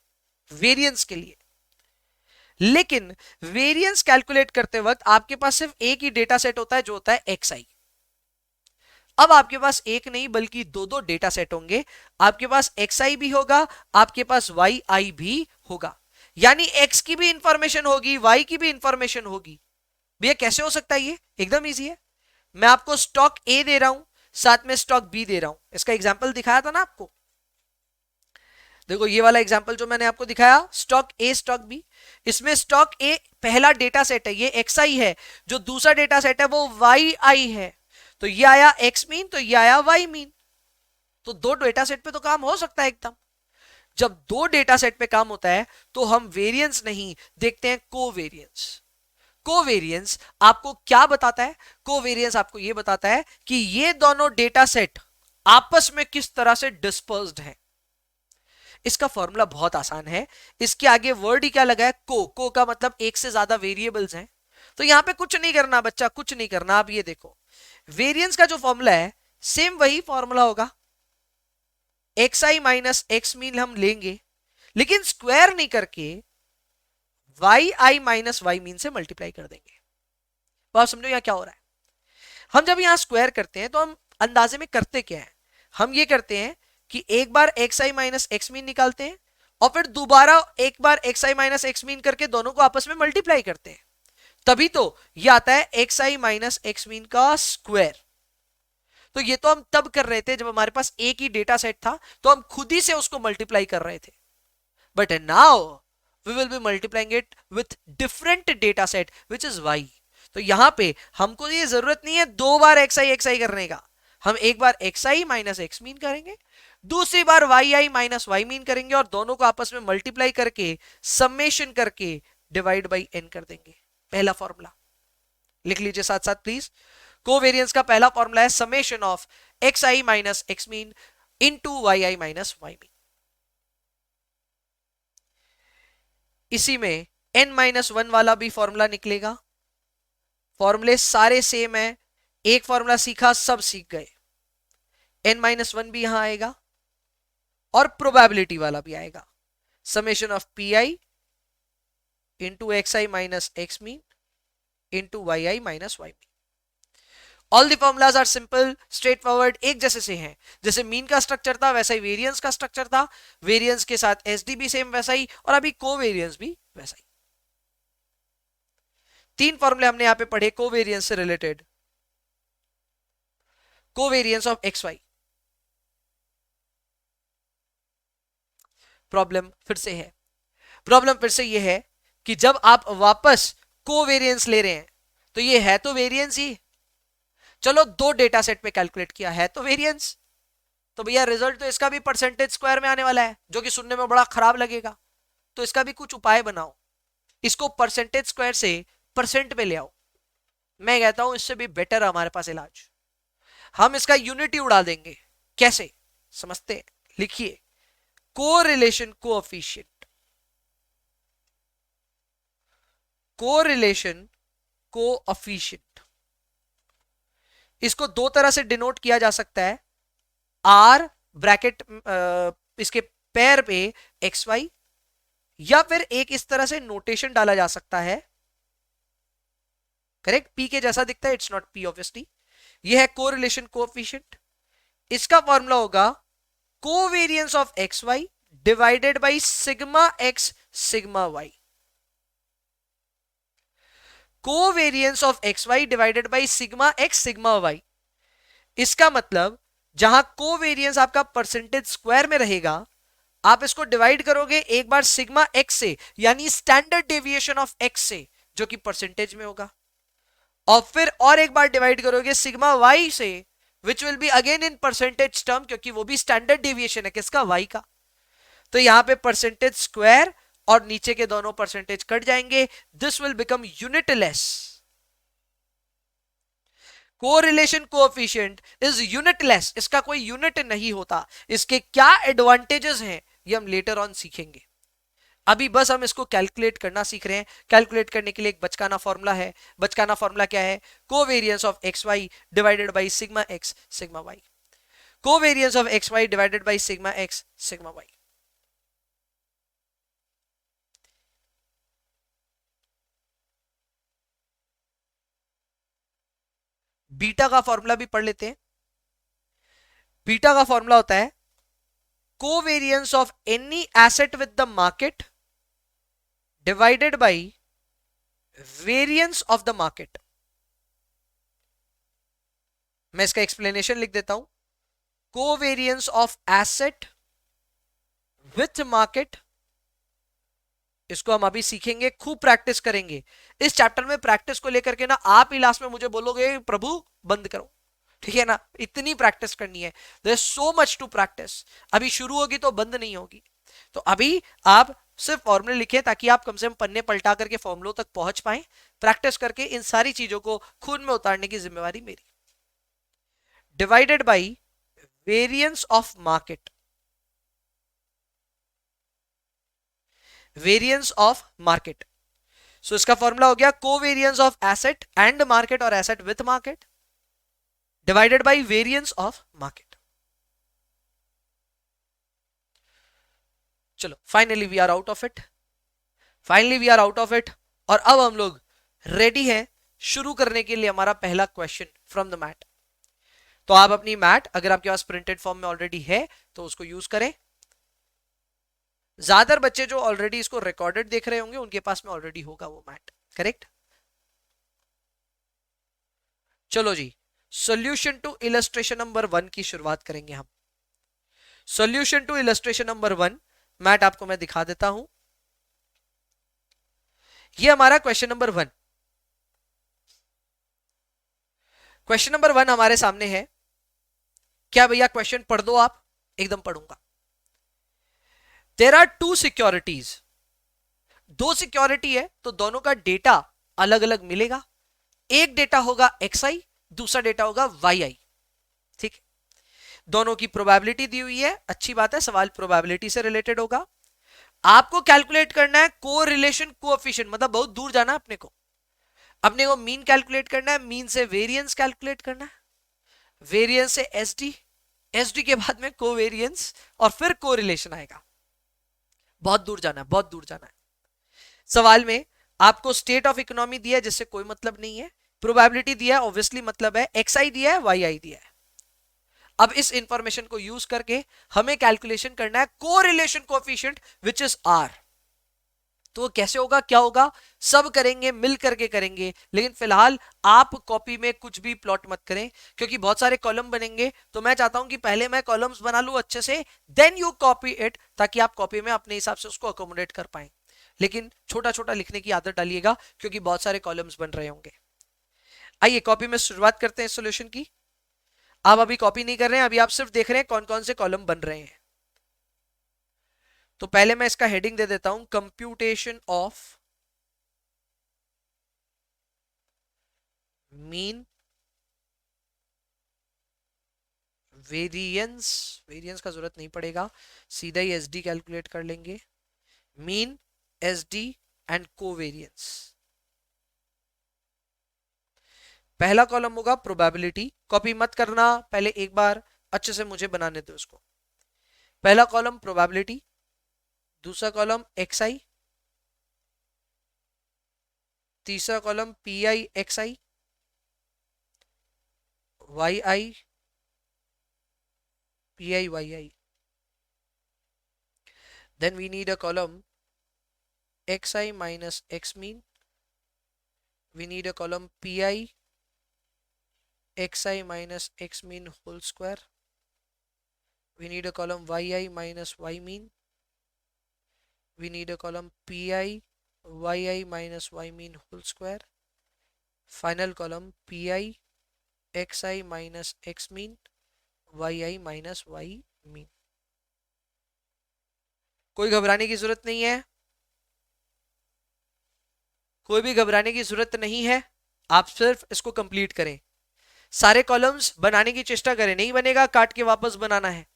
वेरियंस के लिए। लेकिन वेरियंस कैलकुलेट करते वक्त आपके पास सिर्फ एक ही डेटा सेट होता है जो होता है एक्स आई। अब आपके पास एक नहीं बल्कि दो दो डेटा सेट होंगे, आपके पास एक्स आई भी होगा, आपके पास वाई आई भी होगा, यानी एक्स की भी इंफॉर्मेशन होगी, वाई की भी इंफॉर्मेशन होगी। भैया कैसे हो सकता है ये, एकदम इजी है। मैं आपको स्टॉक ए दे रहा हूं, साथ में स्टॉक बी दे रहा हूं, इसका एग्जांपल दिखाया था ना आपको, देखो ये वाला एग्जांपल जो मैंने आपको दिखाया, स्टॉक ए स्टॉक बी, इसमें स्टॉक ए पहला डेटा सेट है, ये एक्स आई है, जो दूसरा डेटा सेट है वो वाई आई है, तो ये आया एक्स मीन, तो ये आया वाई मीन, तो दो डेटा सेट पे तो काम हो सकता है एकदम। जब दो डेटा सेट पे काम होता है तो हम वेरिएंस नहीं देखते हैं, कोवेरियंस। कोवेरियंस आपको क्या बताता है, कोवेरियंस आपको यह बताता है कि ये दोनों डेटा सेट आपस में किस तरह से डिस्पर्स्ड है। इसका फॉर्मूला बहुत आसान है, इसके आगे वर्ड ही क्या लगा है, को का मतलब एक से ज्यादा वेरिएबल्स हैं, तो यहां पे कुछ नहीं करना बच्चा, कुछ नहीं करना। आप ये देखो वेरिएंस का जो फॉर्मूला है सेम वही फॉर्मूला होगा, एक्स आई माइनस एक्स मीन हम लेंगे, लेकिन स्क्वायर नहीं करके वाई आई माइनस वाई मीन से मल्टीप्लाई कर देंगे। तो आप समझो यहां क्या हो रहा है, हम जब यहां स्क्वायर करते हैं तो हम अंदाजे में करते क्या है, हम ये करते हैं कि एक बार एक्स आई माइनस एक्स मीन निकालते हैं और फिर दोबारा एक बार एक्स आई माइनस एक्स मीन करके दोनों को आपस में मल्टीप्लाई करते हैं, तभी तो ये आता है एक्स आई माइनस एक्स मीन का स्क्वायर। तो ये तो हम तब कर रहे थे जब हमारे पास एक ही डेटा सेट था, तो हम खुद ही से उसको मल्टीप्लाई कर रहे थे, but now we will be multiplying it with different data set which is y. तो यहां पे हमको ये जरूरत नहीं है दो बार एक्स आई करने का, हम एक बार एक्स आई माइनस एक्स मीन करेंगे, दूसरी बार वाई आई माइनस वाई मीन करेंगे और दोनों को आपस में मल्टीप्लाई करके समेशन करके डिवाइड बाई एन कर देंगे। पहला फॉर्मूला लिख लीजिए साथ साथ प्लीज, कोवेरियंस का पहला फॉर्मूला है summation of x I minus x mean into y I minus Y mean. इसी में n-1 वाला भी फॉर्मूला निकलेगा, फॉर्मूले सारे सेम है, एक फॉर्मूला सीखा सब सीख गए, n-1 भी यहां आएगा और प्रोबेबिलिटी वाला भी आएगा, summation of p i into x I minus x mean into y I minus Y mean. All the formulas are simple straightforward, एक जैसे से हैं, जैसे मीन का स्ट्रक्चर था वैसा ही वेरिएंस का स्ट्रक्चर था, वेरिएंस के साथ एसडी भी सेम वैसा ही और अभी कोवेरियंस भी वैसा ही। तीन फॉर्मूले हमने यहां पे पढ़े कोवेरियंस से related, covariance of x y. Problem फिर से है, प्रॉब्लम फिर से यह है कि जब आप वापस कोवेरियंस ले रहे हैं तो ये है तो वेरिएंस ही। चलो दो डेटा सेट पे कैलकुलेट किया है तो वेरिएंस, तो भैया रिजल्ट तो इसका भी परसेंटेज स्क्वायर में आने वाला है, जो कि सुनने में बड़ा खराब लगेगा। तो इसका भी कुछ उपाय बनाओ, इसको परसेंटेज स्क्वायर से परसेंट पे ले आओ। मैं कहता हूं इससे भी बेटर है हमारे पास इलाज, हम इसका यूनिटी उड़ा देंगे। कैसे समझते हैं, लिखिए कोरिलेशन कोएफिशिएंट। कोरिलेशन कोएफिशिएंट इसको दो तरह से डिनोट किया जा सकता है, आर ब्रैकेट इसके पैर पे एक्स वाई, या फिर एक इस तरह से नोटेशन डाला जा सकता है, करेक्ट, पी के जैसा दिखता है, इट्स नॉट पी ऑब्वियसली। ये है कोरिलेशन कोएफिशिएंट। इसका फॉर्मूला होगा covariance of x Y divided by sigma x sigma Y. Covariance of x Y divided by sigma x sigma y. इसका मतलब जहां कोवेरियंस आपका परसेंटेज स्क्वायर में रहेगा, आप इसको डिवाइड करोगे एक बार सिग्मा एक्स से, यानी स्टैंडर्ड डेविएशन ऑफ एक्स से, जो कि परसेंटेज में होगा, और फिर और एक बार डिवाइड करोगे सिग्मा वाई से, which will be again in percentage term, क्योंकि वो भी स्टैंडर्ड डेविएशन है किसका, वाई का। तो यहां पे परसेंटेज स्क्वायर और नीचे के दोनों परसेंटेज कट जाएंगे, this will become unitless. Correlation coefficient is unitless, इसका कोई यूनिट नहीं होता। इसके क्या एडवांटेजेस हैं ये हम लेटर ऑन सीखेंगे, अभी बस हम इसको कैलकुलेट करना सीख रहे हैं। कैलकुलेट करने के लिए एक बचकाना फॉर्मूला है। बचकाना फॉर्मूला क्या है, covariance of x Y divided by sigma x sigma Y. Covariance of x Y divided by sigma x sigma Y. Beta का फॉर्मूला भी पढ़ लेते हैं। बीटा का फॉर्मूला होता है covariance of any asset with the market divided by variance of the market. मैं इसका एक्सप्लेनेशन लिख देता हूं, covariance of asset with market. इसको हम अभी सीखेंगे, खूब प्रैक्टिस करेंगे इस चैप्टर में। प्रैक्टिस को लेकर के ना आप ही लास्ट में मुझे बोलोगे प्रभु बंद करो, ठीक है ना, इतनी प्रैक्टिस करनी है। There is so much to practice, अभी शुरू होगी तो बंद नहीं होगी। तो अभी आप सिर्फ फॉर्मूले लिखें ताकि आप कम से कम पन्ने पलटा करके फॉर्मूलों तक पहुंच पाए। प्रैक्टिस करके इन सारी चीजों को खून में उतारने की जिम्मेवारी मेरी। Divided by variance of market, variance of market. So इसका फॉर्मूला हो गया covariance of asset and market और asset with market divided by variance of market. चलो finally we are out of it, finally we are out of it. और अब हम लोग ready हैं शुरू करने के लिए हमारा पहला क्वेश्चन फ्रॉम द मैट। तो आप अपनी मैट अगर आपके पास प्रिंटेड फॉर्म में ऑलरेडी है तो उसको यूज करें। ज्यादातर बच्चे जो ऑलरेडी इसको रिकॉर्डेड देख रहे होंगे उनके पास में ऑलरेडी होगा वो मैट, करेक्ट। चलो जी, सॉल्यूशन टू इलस्ट्रेशन नंबर 1 की शुरुआत करेंगे हम। सॉल्यूशन टू इलस्ट्रेशन नंबर 1, मैट आपको मैं दिखा देता हूं। ये हमारा क्वेश्चन नंबर 1। क्वेश्चन नंबर 1 हमारे सामने है। क्या भैया क्वेश्चन पढ़ दो आप, एकदम पढ़ूंगा। देयर आर टू सिक्योरिटीज, दो सिक्योरिटी है तो दोनों का डेटा अलग अलग मिलेगा। एक डेटा होगा XI, दूसरा डेटा होगा YI, ठीक है। दोनों की प्रोबेबिलिटी दी हुई है, अच्छी बात है, सवाल प्रोबेबिलिटी से रिलेटेड होगा। आपको कैलकुलेट करना है कोरिलेशन कोएफिशिएंट, मतलब बहुत दूर जाना है अपने को मीन कैलकुलेट करना है, मीन से वेरिएंस कैलकुलेट करना है, वेरिएंस से SD, SD के बाद में कोवेरिएंस और फिर कोरिलेशन आएगा। बहुत दूर जाना है, बहुत दूर जाना है। सवाल में आपको स्टेट ऑफ इकोनॉमी दिया है जिससे कोई मतलब नहीं है, प्रोबेबिलिटी दिया है ऑब्वियसली मतलब है, XI दिया है, YI दिया है। अब इस इंफॉर्मेशन को यूज करके हमें कैलकुलेशन करना है correlation coefficient which is R। तो वो कैसे होगा, क्या होगा, सब करेंगे, मिल करके करेंगे। लेकिन फिलहाल आप कॉपी में कुछ भी प्लॉट मत करें क्योंकि बहुत सारे कॉलम बनेंगे। तो मैं चाहता हूं कि पहले मैं कॉलम्स बना लूं अच्छे से, देन यू कॉपी इट, ताकि आप कॉपी में अपने हिसाब से उसको अकोमोडेट कर पाए। लेकिन छोटा छोटा लिखने की आदत डालिएगा क्योंकि बहुत सारे कॉलम्स बन रहे होंगे। आइए कॉपी में शुरुआत करते हैं सॉल्यूशन की। आप अभी कॉपी नहीं कर रहे हैं, अभी आप सिर्फ देख रहे हैं कौन कौन से कॉलम बन रहे हैं। तो पहले मैं इसका हेडिंग दे देता हूं, computation of mean variance. Variance का जरूरत नहीं पड़ेगा, सीधा ही एसडी कैलकुलेट कर लेंगे। Mean, SD and covariance. पहला कॉलम होगा प्रोबेबिलिटी। कॉपी मत करना, पहले एक बार अच्छे से मुझे बनाने दो इसको। पहला कॉलम प्रोबेबिलिटी, दूसरा कॉलम एक्स आई, तीसरा column P I x I, Y I, P I Y I. Then we need a column xi minus x mean. We need a column pi xi minus x mean whole square. We need a column yi minus y mean. We need a column pi yi minus y mean whole square. Final column pi xi minus x mean yi minus y mean. कोई घबराने की जरूरत नहीं है, कोई भी घबराने की जरूरत नहीं है। आप सिर्फ इसको कंप्लीट करें, सारे कॉलम्स बनाने की चेष्टा करें। नहीं बनेगा काट के वापस बनाना है।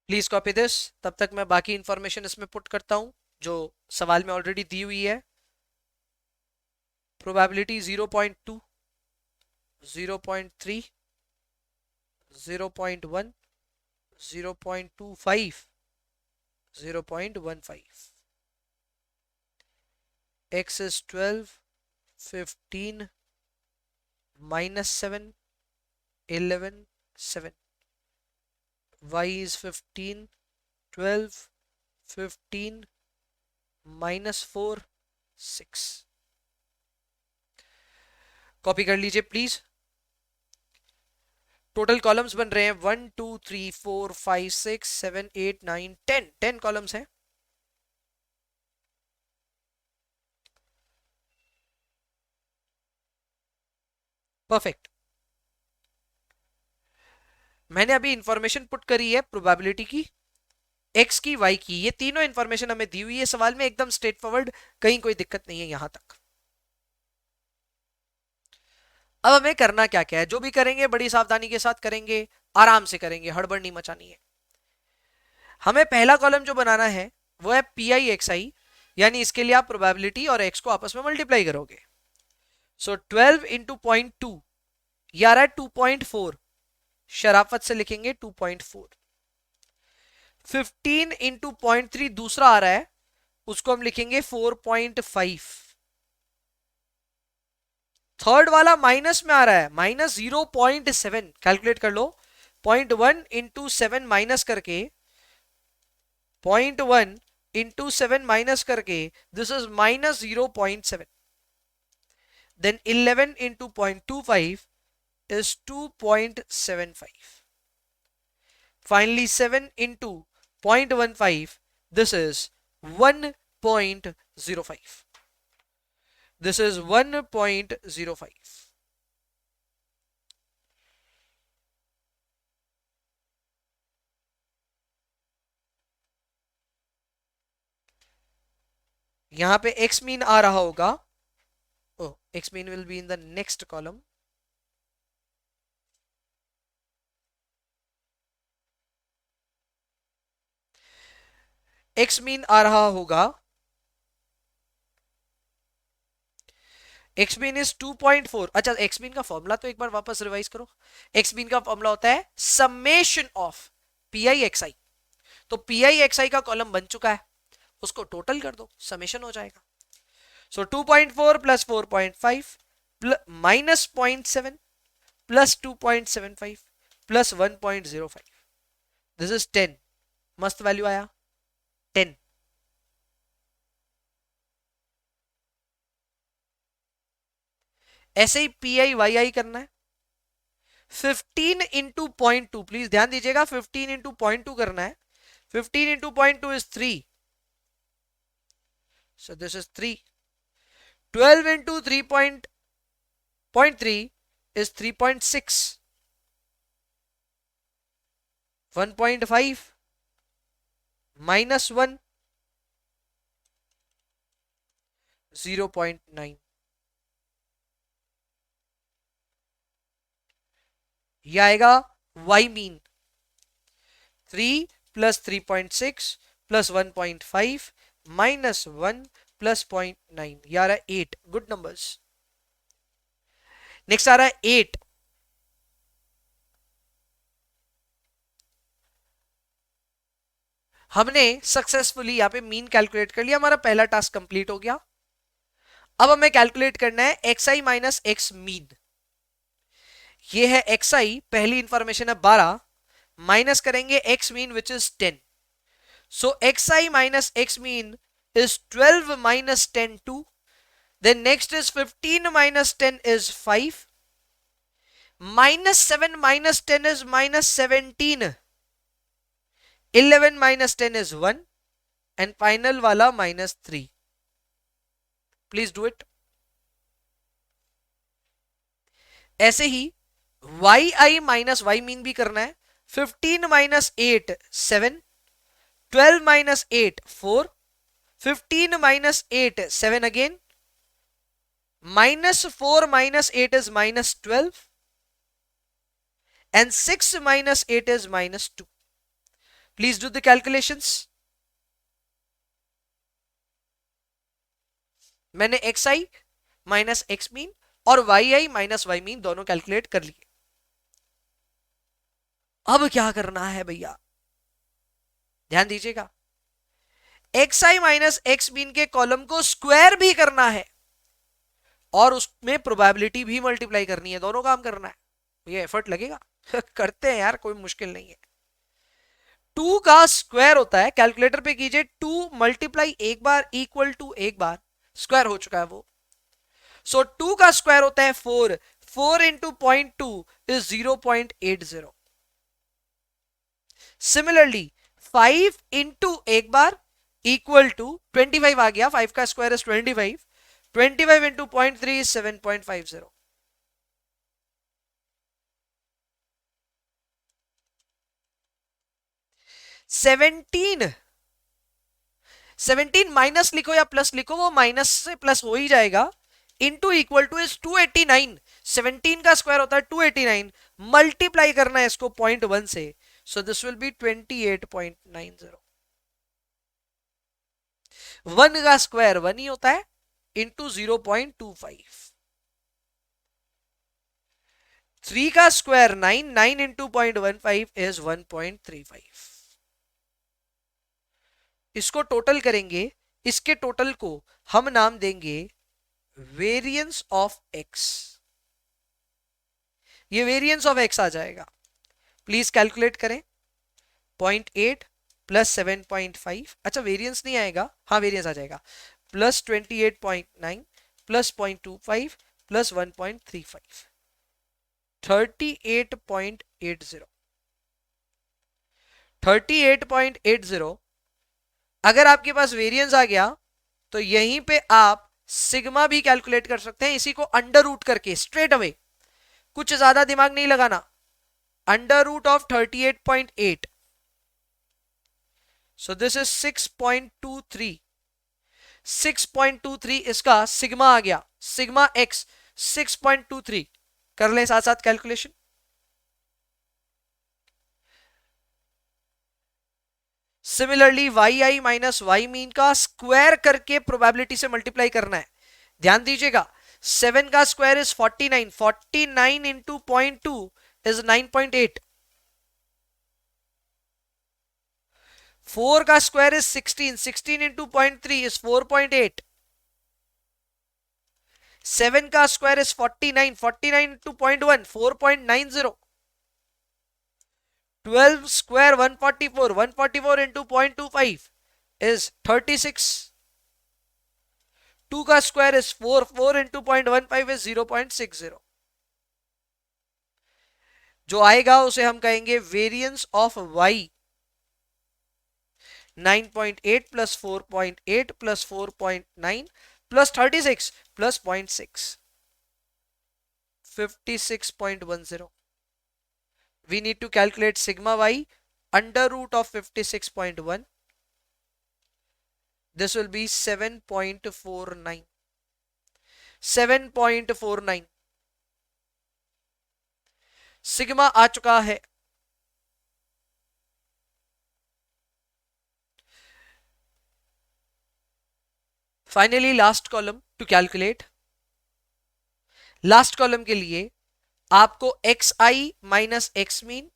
Please copy this. तब तक मैं बाकी इंफॉर्मेशन इसमें पुट करता हूं जो सवाल में ऑलरेडी दी हुई है। Probability 0.2, 0.3, 0.1, 0.25, 0.15। x is 12, 15, -7, 11, 7। y is 15, 12, 15, -4, 6। Copy कर लीजिए प्लीज। टोटल कॉलम्स बन रहे हैं 1 2 3 4 5 6 7 8 9 10। 10 कॉलम्स हैं। परफेक्ट। मैंने अभी इंफॉर्मेशन पुट करी है प्रोबेबिलिटी की, एक्स की, वाई की। ये तीनों इंफॉर्मेशन हमें दी हुई है सवाल में, एकदम स्ट्रेट फॉरवर्ड, कहीं कोई दिक्कत नहीं है यहां तक। अब हमें करना क्या क्या है, जो भी करेंगे बड़ी सावधानी के साथ करेंगे, आराम से करेंगे, हड़बड़ नहीं मचानी है। हमें पहला कॉलम जो बनाना है वो है पी आई एक्स आई, यानी इसके लिए आप प्रोबेबिलिटी और एक्स को आपस में मल्टीप्लाई करोगे। सो 12 इंटू 0.2, ये आ रहा है 2.4, शराफत से लिखेंगे 2.4। 15 इंटू 0.3 दूसरा आ रहा है, उसको हम लिखेंगे 4.5। थर्ड वाला माइनस में आ रहा है, -0.7, कैलकुलेट कर लो। 0.1 इंटू 7 माइनस करके, 0.1 इंटू 7 माइनस करके, this is -0.7। Then 11 into 0.25 is 2.75. Finally 7 into 0.15, this is 1.05. This is 1.05. यहां पे x मीन आ रहा होगा, x mean will be in the next column. x mean आ रहा होगा, x मीन इज 2.4। अच्छा, x मीन का फॉर्मूला तो एक बार वापस रिवाइज करो। x मीन का फॉर्मूला होता है summation of p I x i. तो पी आई एक्स आई का कॉलम बन चुका है, उसको टोटल कर दो, समेशन हो जाएगा. सो 2.4 plus 4.5 minus 0.7 plus 2.75 plus 1.05. This is 10. मस्त वैल्यू आया 10. ऐसे ही पी आई वाई आई करना है. 15 इंटू 0.2, प्लीज ध्यान दीजिएगा, 15 इंटू 0.2 करना है. 15 into 0.2 is 3. So this is 3. 12 into 3.3 is 3.6. 1.5 minus 1 0.9. ये आएगा y mean 3 plus 3.6 plus 1.5 minus 1 plus 0.9. ये आ रहा है 8. Good numbers. नेक्स्ट आ रहा है 8. हमने सक्सेसफुली यहां पे मीन कैलकुलेट कर लिया, हमारा पहला टास्क कंप्लीट हो गया. अब हमें कैलकुलेट करना है एक्स आई माइनस एक्स मीन. ये है एक्स आई, पहली इंफॉर्मेशन है 12, माइनस करेंगे x mean which is 10. So x I minus x mean is 12 minus 10 2. Then next is 15 minus 10 is 5. Minus 7 minus 10 is minus 17. 11 minus 10 is 1. And final wala minus 3. Please do it. ऐसे ही Y आई minus Y mean भी करना है. 15 minus 8 7. 12 minus 8 4. 15 minus 8 7 again. Minus 4 minus 8 is minus 12. And 6 minus 8 is minus 2. Please do the calculations. मैंने x आई minus x mean और Y आई minus Y mean दोनों calculate कर लिए. अब क्या करना है भैया, ध्यान दीजिएगा. एक्स आई माइनस एक्स मीन के कॉलम को स्क्वायर भी करना है और उसमें प्रोबेबिलिटी भी मल्टीप्लाई करनी है. दोनों काम करना है. ये एफर्ट लगेगा. करते हैं यार, कोई मुश्किल नहीं है. 2 का स्क्वायर होता है, कैलकुलेटर पे कीजिए, 2 मल्टीप्लाई एक बार इक्वल टू एक बार, स्क्वायर हो चुका है वो. सो 2 का स्क्वायर होता है 4. 4 इंटू 0.2 इज 0.80. सिमिलरली 5 इंटू एक बार इक्वल टू 25 आ गया. 5 का square is 25. 25 into 0.3 is 7.50. Seventeen minus लिखो या प्लस लिखो, वो माइनस से प्लस हो ही जाएगा. Into equal two is 289. 17 का स्क्वायर होता है 289. मल्टीप्लाई करना है इसको 0.1 से. सो दिस विल बी 28.90. 1 का स्क्वायर 1 ही होता है इंटू 0.25. 3 का स्क्वायर 9. 9 into 0.15 is 1.35. इसको टोटल करेंगे. इसके टोटल को हम नाम देंगे वेरिएंस ऑफ एक्स. ये वेरिएंस ऑफ एक्स आ जाएगा. प्लीज कैलकुलेट करें. 0.8 प्लस 7.5. अच्छा वेरिएंस नहीं आएगा, हाँ वेरिएंस आ जाएगा. Plus 28.9 plus 0.25 plus 1.35. 38.80. 38.80. अगर आपके पास वेरिएंस आ गया तो यहीं पे आप सिग्मा भी कैलकुलेट कर सकते हैं, इसी को अंडर रूट करके स्ट्रेट अवे. कुछ ज्यादा दिमाग नहीं लगाना. Under root of 38.8. So this is 6.23. 6.23 इसका सिग्मा आ गया. Sigma X 6.23. कर लें साथ साथ कैलकुलेशन. सिमिलरली वाई आई माइनस वाई मीन का स्क्वायर करके प्रोबेबिलिटी से मल्टीप्लाई करना है. ध्यान दीजिएगा. 7 का स्क्वायर इज 49. 49 into 0.2 is 9.8. 4 का स्क्वायर इज 16, 16 इंटू 0.3 इज 4.8, 7 का square is 49, 49 into 0.1 4.90, 12 square 144, 144 into 0.25 is 36, 2 का स्क्वायर इज 4, 4 into 0.15 is 0.60. जो आएगा उसे हम कहेंगे variance of y. 9.8 plus 4.8 plus 4.9 plus 36 plus 0.6, 56.10. We need to calculate sigma y under root of 56.1. This will be 7.49. 7.49 sigma आ चुका है. Finally last column to calculate. Last column के लिए आपको एक्स आई माइनस एक्स मीन,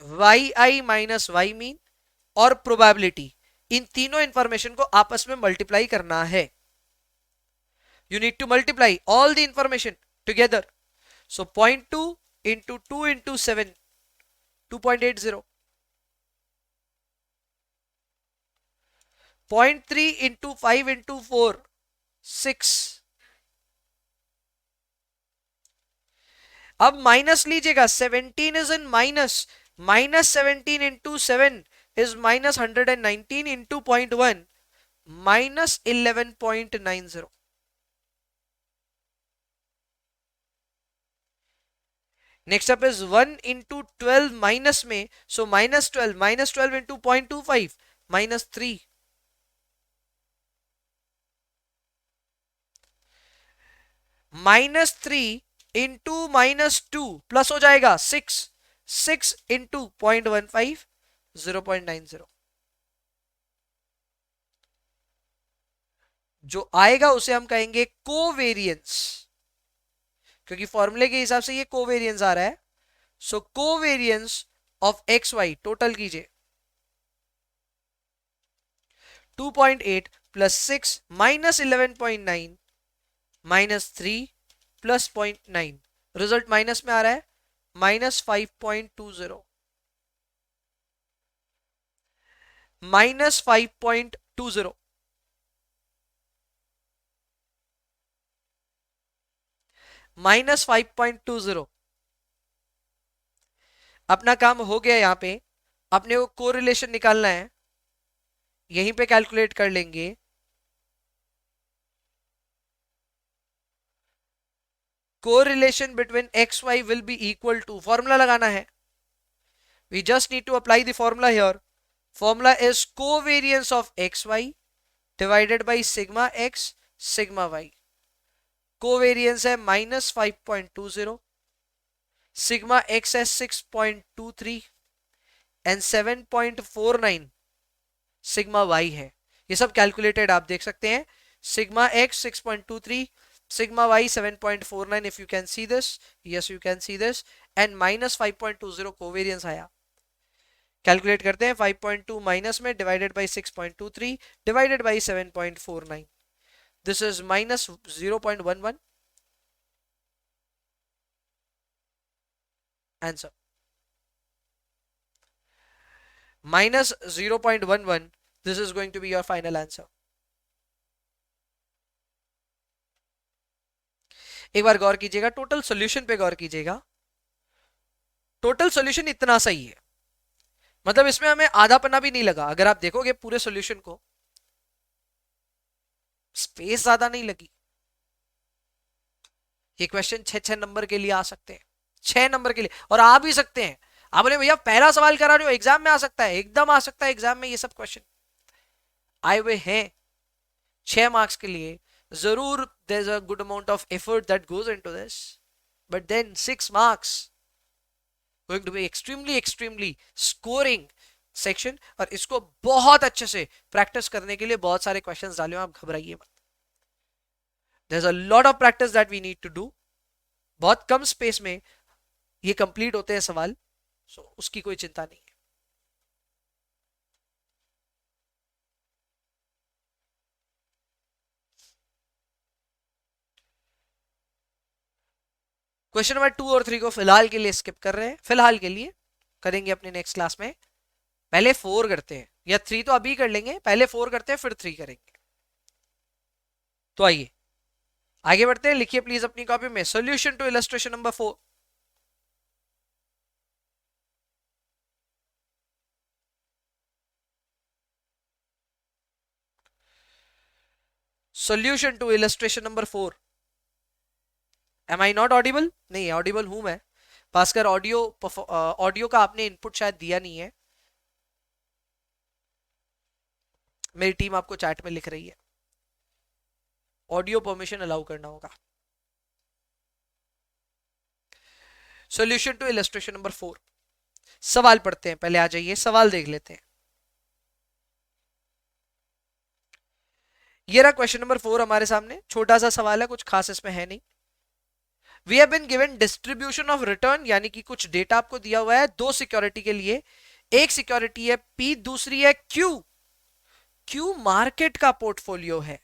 वाई आई minus Y mean और probability, इन तीनों information को आपस में मल्टीप्लाई करना है. You need to multiply all the information together. So 0.2 into 2 into 7, 2.80. 0.3 into 5 into 4, 6. अब माइनस लीजिएगा, 17 is in minus. Minus 17 into 7 is minus 119 into 0.1, minus 11.90. Next up is 1 into 12 minus में, so minus 12 into 0.25, minus 3. Minus 3 into minus 2 plus हो जाएगा 6, 6 into 0.15, 0.90. जो आएगा उसे हम कहेंगे कोवेरियंस, क्योंकि फॉर्मूले के हिसाब से ये कोवेरियंस आ रहा है. So covariance of x y total कीजिए, 2.8 plus 6 minus 11.9 minus 3 plus 0.9, result minus में आ रहा है, माइनस 5.20, माइनस 5.20. माइनस 5.20. अपना काम हो गया. यहां पे अपने को कोरिलेशन निकालना है, यहीं पे कैलकुलेट कर लेंगे. Correlation between X Y will be equal to, formula लगाना है. We just need to apply the formula here. Formula is covariance of x Y divided by sigma x sigma Y. Covariance है minus 5.20, sigma X है 6.23 and 7.49 sigma Y है. ये सब calculated आप देख सकते हैं. Sigma X 6.23, sigma y 7.49. if you can see this, yes you can see this, and minus 5.20 covariance आया. कैलकुलेट करते हैं. 5.2 माइनस में divided by 6.23 divided by 7.49. This is minus 0.11. Answer minus 0.11. this is going to be your final answer. एक बार गौर कीजिएगा, total solution पे गौर कीजिएगा. Total solution इतना सही है, मतलब इसमें हमें आधा पन्ना भी नहीं लगा. अगर आप देखोगे पूरे सॉल्यूशन को, स्पेस ज्यादा नहीं लगी. ये क्वेश्चन 6 नंबर के लिए आ सकते हैं, 6 नंबर के लिए, और आ भी सकते हैं. आप बोले भैया पहला सवाल करा रहे हो, एग्जाम में आ सकता है. एकदम आ सकता है एग्जाम में. ये सब क्वेश्चन आए हुए हैं 6 मार्क्स के लिए. जरूर there's a good amount of effort that goes into this, but then 6 marks going to be extremely scoring section. और इसको बहुत अच्छे से प्रैक्टिस करने के लिए बहुत सारे क्वेश्चंस डाले हो, आप घबराइए मत. there's a lot of practice that we need to do. बहुत कम स्पेस में ये कंप्लीट होते हैं सवाल, सो उसकी कोई चिंता नहीं है. क्वेश्चन नंबर 2 और 3 को फिलहाल के लिए स्किप कर रहे हैं, फिलहाल के लिए करेंगे अपने नेक्स्ट क्लास में। पहले 4 करते हैं, या 3 तो अभी कर लेंगे, पहले 4 करते हैं फिर 3 करेंगे। तो आइए आगे बढ़ते हैं, लिखिए प्लीज अपनी कॉपी में solution to illustration number 4। Solution to illustration number 4। Am I not audible? नहीं, ऑडिबल हूं मैं। भास्कर, ऑडियो ऑडियो का आपने इनपुट शायद दिया नहीं है, मेरी टीम आपको चैट में लिख रही है, ऑडियो परमिशन अलाउ करना होगा। सॉल्यूशन टू इलस्ट्रेशन नंबर 4, सवाल पढ़ते हैं, पहले आ जाइए सवाल देख लेते हैं। ये रहा क्वेश्चन नंबर 4 हमारे सामने, छोटा सा सवाल है, कुछ खास इसमें है नहीं। We have been given distribution of return, यानी कि कुछ डेटा आपको दिया हुआ है दो सिक्योरिटी के लिए। एक सिक्योरिटी है पी, दूसरी है क्यू। क्यू मार्केट का पोर्टफोलियो है।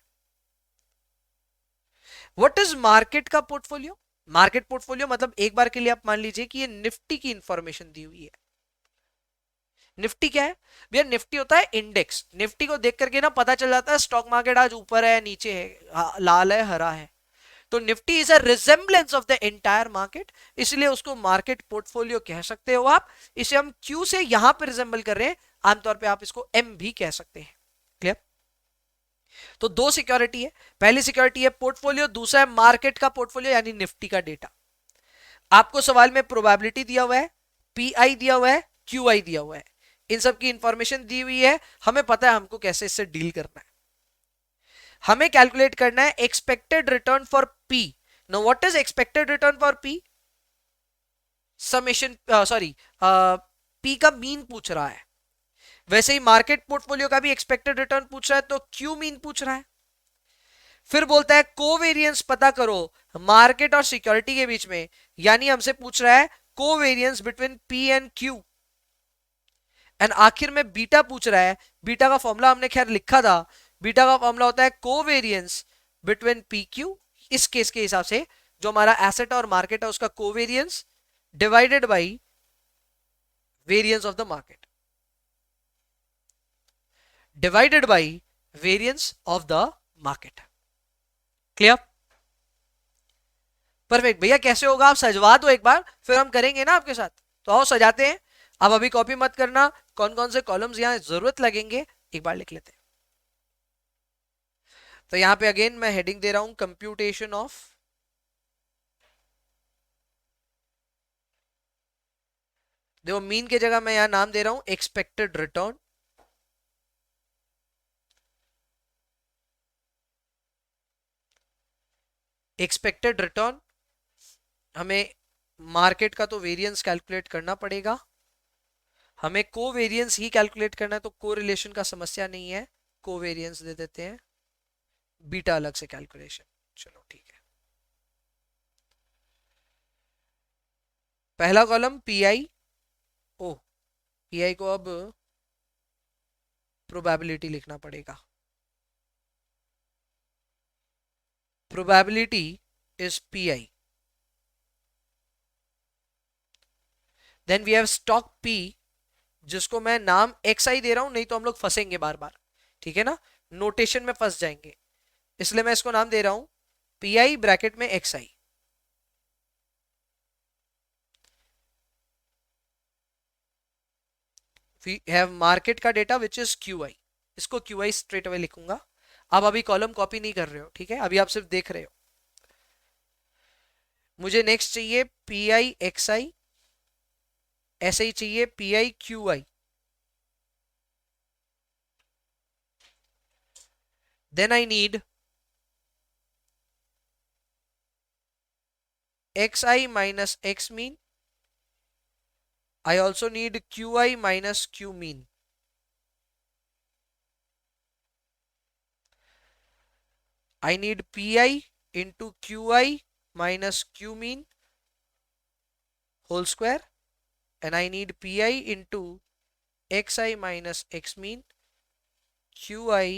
व्हाट इज मार्केट का पोर्टफोलियो? मार्केट पोर्टफोलियो मतलब एक बार के लिए आप मान लीजिए कि ये निफ्टी की इंफॉर्मेशन दी हुई है। निफ्टी क्या है भैया? निफ्टी होता है इंडेक्स। निफ्टी को देख करके ना पता चल जाता है स्टॉक मार्केट आज ऊपर है, नीचे है, लाल है, हरा है। तो Nifty is a resemblance of the entire market, इसलिए उसको मार्केट पोर्टफोलियो कह सकते हो आप। इसे हम क्यू से यहां पर रिजेंबल कर रहे हैं, आमतौर पे आप इसको एम भी कह सकते हैं। क्लियर? तो दो सिक्योरिटी है, पहली सिक्योरिटी है पोर्टफोलियो, दूसरा है मार्केट का पोर्टफोलियो यानी निफ्टी का डेटा। आपको सवाल में प्रोबेबिलिटी दिया हुआ है, पीआई दिया हुआ है, क्यूआई दिया हुआ है, इन सब की इंफॉर्मेशन दी हुई है। हमें पता है हमको कैसे इससे डील करना है। हमें कैलकुलेट करना है expected return for P. Know what is expected return for P? Summation, sorry, P का मीन पूछ रहा है। वैसे ही मार्केट पोर्टफोलियो का भी एक्सपेक्टेड रिटर्न पूछ रहा है, तो क्यू मीन पूछ रहा है। फिर बोलता है कोवेरियंस पता करो मार्केट और सिक्योरिटी के बीच में, यानी हमसे पूछ रहा है covariance between P and Q. And आखिर में बीटा पूछ रहा है। बीटा का फॉर्मूला हमने खैर लिखा था, बीटा का फॉर्मूला होता है कोवेरियंस बिटवीन पी क्यू। इस केस के हिसाब से जो हमारा एसेट और मार्केट है उसका covariance divided by variance of the market, divided by variance of the market. Clear? Perfect भैया। कैसे होगा आप सजवा दो एक बार, फिर हम करेंगे ना आपके साथ। तो आओ सजाते हैं। अब अभी कॉपी मत करना, कौन कौन से कॉलम्स यहां जरूरत लगेंगे एक बार लिख लेते हैं। तो यहां पे अगेन मैं हेडिंग दे रहा हूं कंप्यूटेशन ऑफ, देखो मीन की जगह मैं यहां नाम दे रहा हूं एक्सपेक्टेड रिटर्न। एक्सपेक्टेड रिटर्न, हमें मार्केट का तो वेरिएंस कैलकुलेट करना पड़ेगा, हमें कोवेरियंस ही कैलकुलेट करना है, तो कोरिलेशन का समस्या नहीं है, कोवेरियंस दे देते हैं, बीटा अलग से कैलकुलेशन। चलो ठीक है। पहला कॉलम पी आई, ओ पी आई को अब प्रोबेबिलिटी लिखना पड़ेगा। Probability is P I. Then we have stock P, जिसको मैं नाम एक्स आई दे रहा हूं, नहीं तो हम लोग फंसेंगे बार बार, ठीक है ना, नोटेशन में फंस जाएंगे, इसलिए मैं इसको नाम दे रहा हूं पी आई ब्रैकेट में x i. We have market का data which is q i, इसको क्यू आई स्ट्रेट अवे लिखूंगा। आप अभी कॉलम कॉपी नहीं कर रहे हो, ठीक है, अभी आप सिर्फ देख रहे हो। मुझे नेक्स्ट चाहिए पी आई एक्स आई, ऐसे ही चाहिए P I Q I. Then I need X I minus x mean, I also need QI minus Q mean. I need PI into QI minus Q mean whole square, and I need PI into XI minus X mean QI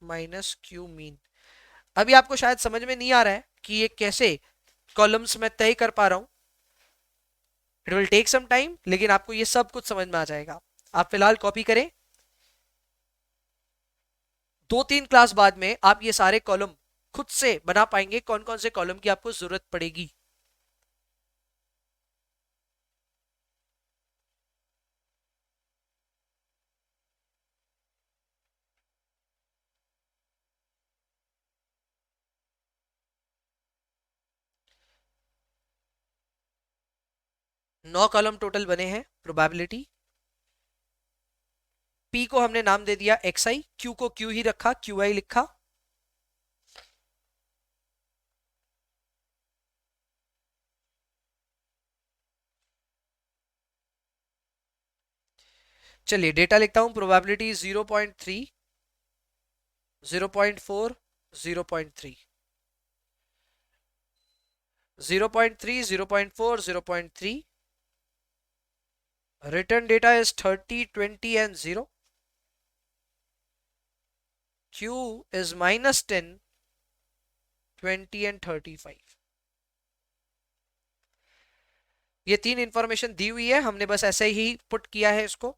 minus Q mean. अभी आपको शायद समझ में नहीं आ रहा है कि ये कैसे कॉलम्स मैं तय कर पा रहा हूं. It will take some time, लेकिन आपको ये सब कुछ समझ में आ जाएगा. आप फिलहाल कॉपी करें. 2-3 क्लास बाद में आप ये सारे कॉलम खुद से बना पाएंगे, कौन कौन से कॉलम की आपको जरूरत पड़ेगी. नौ कॉलम टोटल बने हैं. प्रोबेबिलिटी P को हमने नाम दे दिया XI, Q को Q ही रखा, QI लिखा. चलिए डेटा लिखता हूं. Probability 0.3, 0.4, 0.3, 0.3, 0.4, 0.3. Return data is 30, 20 and 0. Q is -10, 20 and 35. ये तीन इंफॉर्मेशन दी हुई है, हमने बस ऐसे ही पुट किया है इसको.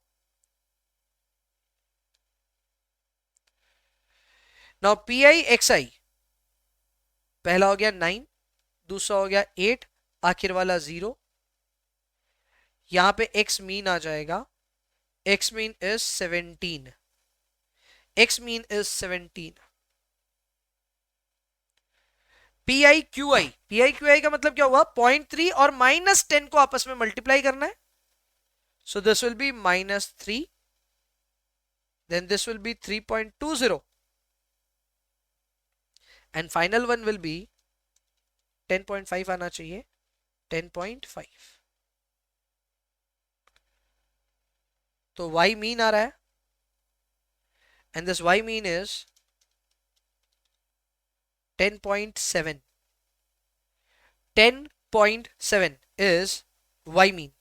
नाउ PI XI, पहला हो गया 9, दूसरा हो गया 8, आखिर वाला 0. यहां पे X मीन आ जाएगा. X mean is 17. X mean is 17. PI QI का मतलब क्या हुआ? 0.3 और -10 को आपस में मल्टीप्लाई करना है. So this will be -3. Then this will be 3.20. And final one will be 10.5 आना चाहिए. 10.5. तो Y मीन आ रहा है. And this Y mean is 10.7. 10.7 is Y mean.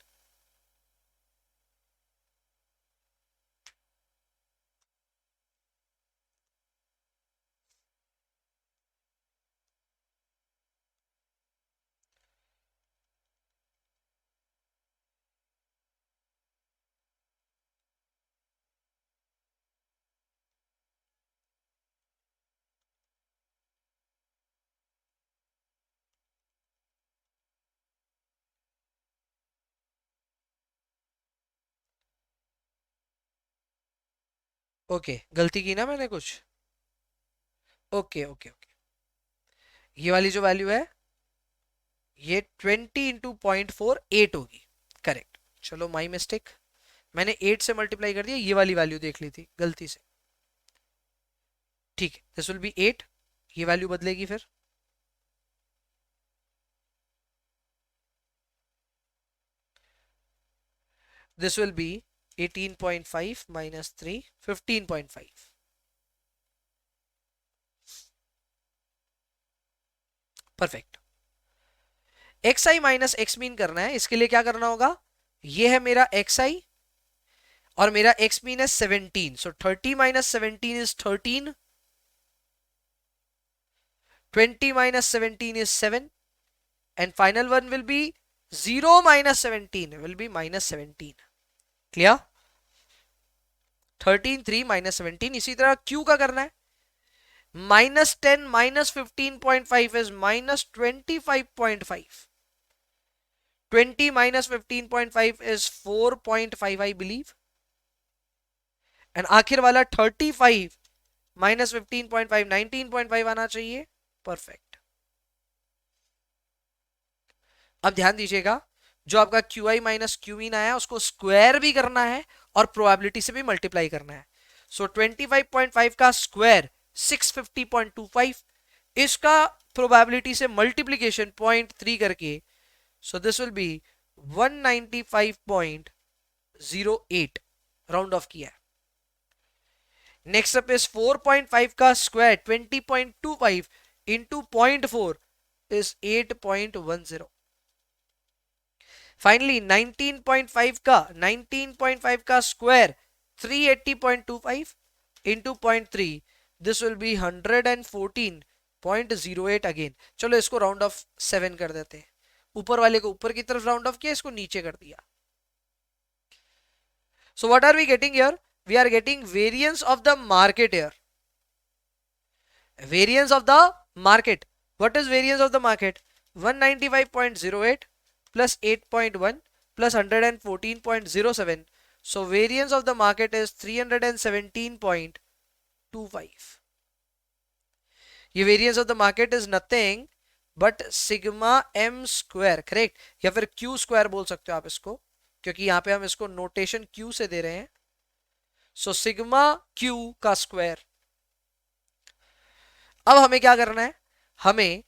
Okay गलती की ना मैंने कुछ. Okay okay okay. ये वाली जो वैल्यू है ये 20 इंटू 0.4 8 होगी. करेक्ट. चलो माई मिस्टेक, मैंने 8 से मल्टीप्लाई कर दिया, ये वाली वैल्यू देख ली थी गलती से. ठीक है, दिस विल बी 8. ये वैल्यू बदलेगी फिर. This will be 18.5 minus 3, 15.5. Perfect. XI minus X mean करना है. इसके लिए क्या करना होगा? ये है मेरा XI और मेरा X मीन है 17. सो 30 minus 17 is 13. 20 minus 17 is 7. And final one will be 0 minus 17 will be minus 17. Clear? 13, 3 minus 17. इसी तरह Q का करना है. -10 minus 15.5 is minus 25.5. 20 minus 15.5 is 4.5 I believe. And आखिर वाला 35 minus 15.5 19.5 आना चाहिए. परफेक्ट. अब ध्यान दीजिएगा, जो आपका QI माइनस QMean आया उसको स्क्वायर भी करना है और प्रोबेबिलिटी से भी मल्टीप्लाई करना है. सो 25.5 का स्क्वायर 650.25, इसका प्रोबेबिलिटी से मल्टीप्लीकेशन 0.3 करके. सो this will B 195.08. Round of किया. नेक्स्ट अप इज 4.5 का स्क्वायर 20.25 इंटू 0.4 इज 8.10. फाइनली 19.5 का square 380.25 into 0.3. This will B 114 0.08 again, चलो इसको राउंड ऑफ 7 कर देते हैं, ऊपर वाले को ऊपर की तरफ राउंड ऑफ किया, इसको नीचे कर दिया. So what are we getting here? We are getting variance of the market here. Variance of the market. What is variance of the market? 195.08 plus 8.1 plus 114.07. So variance of the market is 317.25. ये variance of the market is nothing but sigma m square, correct? या फिर q square बोल सकते हो आप इसको, क्योंकि यहां पे हम इसको नोटेशन q से दे रहे हैं. सो सिग्मा q का स्क्वायर. अब हमें क्या करना है? हमें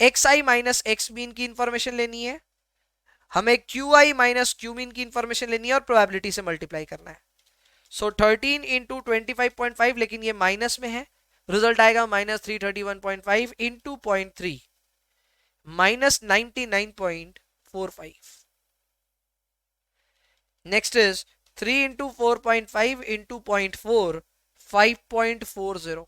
xi माइनस एक्स मीन की इंफॉर्मेशन लेनी है, हमें qi माइनस क्यू मीन की इंफॉर्मेशन लेनी है और प्रोबेबिलिटी से मल्टीप्लाई करना है. सो 13 इंटू 25.5, लेकिन ये माइनस में है, रिजल्ट आएगा minus 331.5 into 0.3 minus 99.45. Next is 3 into 4.5 into 0.4 5.40.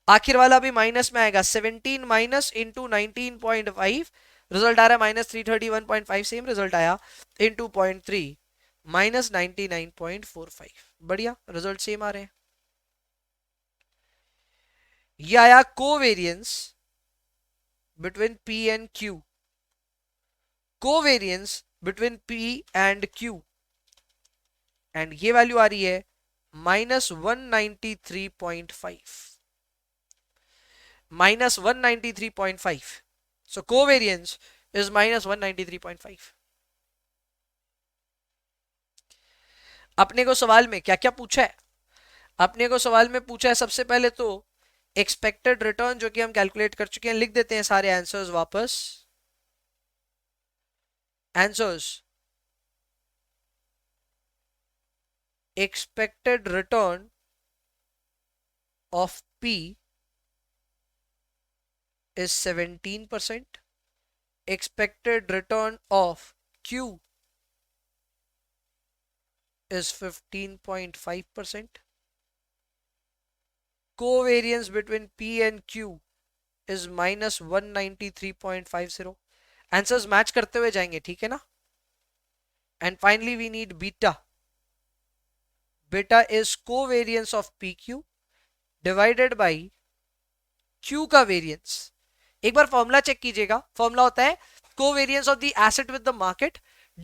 आखिर वाला भी माइनस में आएगा, 17 माइनस इंटू 19.5, रिजल्ट आ रहा है माइनस 331.5, सेम रिजल्ट आया, इंटू 0.3 माइनस 99.45. बढ़िया, रिजल्ट सेम आ रहे हैं. ये आया covariance between P and Q, covariance between P and Q, and ये वैल्यू आ रही है minus 193.5, minus 193.5. So covariance is minus 193.5. अपने को सवाल में क्या क्या पूछा है? अपने को सवाल में पूछा है सबसे पहले तो एक्सपेक्टेड रिटर्न, जो कि हम कैलकुलेट कर चुके हैं. लिख देते हैं सारे आंसर्स वापस. Answers: expected return of P is 17%. Expected return of Q is 15.5%. Covariance between P and Q is minus 193.50. Answers match करते हुए जाएंगे, ठीक है ना? And finally we need beta. Beta is covariance of PQ divided by Q का variance. एक बार formula check कीजिएगा. Formula होता है covariance of the asset with the market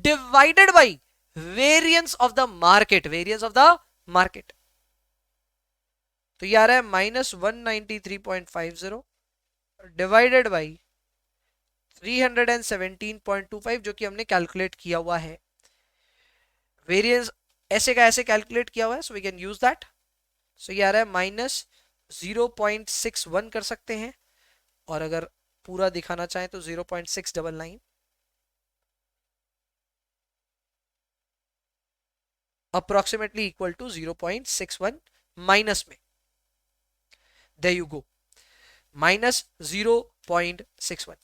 divided by variance of the market, variance of the market. तो ये आ रहा है माइनस 193.50 डिवाइडेड बाय 317.25, जो कि हमने कैलकुलेट किया हुआ है. वेरियंस ऐसे का ऐसे कैलकुलेट किया हुआ है, so we can use that. So ये आ रहा है माइनस 0.61 कर सकते हैं, और अगर पूरा दिखाना चाहें तो 0.699. अप्रोक्सीमेटली इक्वल टू 0.61 माइनस में. There you go, minus 0.61.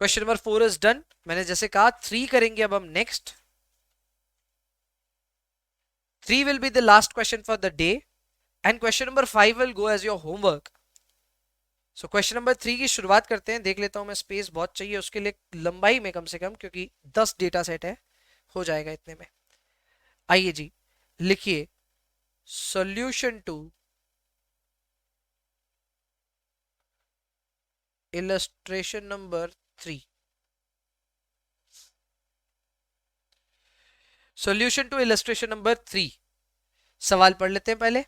Question number 4 is done. मैंने जैसे कहा 3 करेंगे अब हम next. 3 will be the last question for the day and question number 5 will go as your homework. So question number 3 की शुरुआत करते हैं. देख लेता हूं मैं, स्पेस बहुत चाहिए उसके लिए, लंबाई में कम से कम, क्योंकि 10 डेटा सेट है, हो जाएगा इतने में. आइए जी, लिखिए solution to illustration number 3. Solution to illustration number 3. सवाल पढ़ लेते हैं पहले.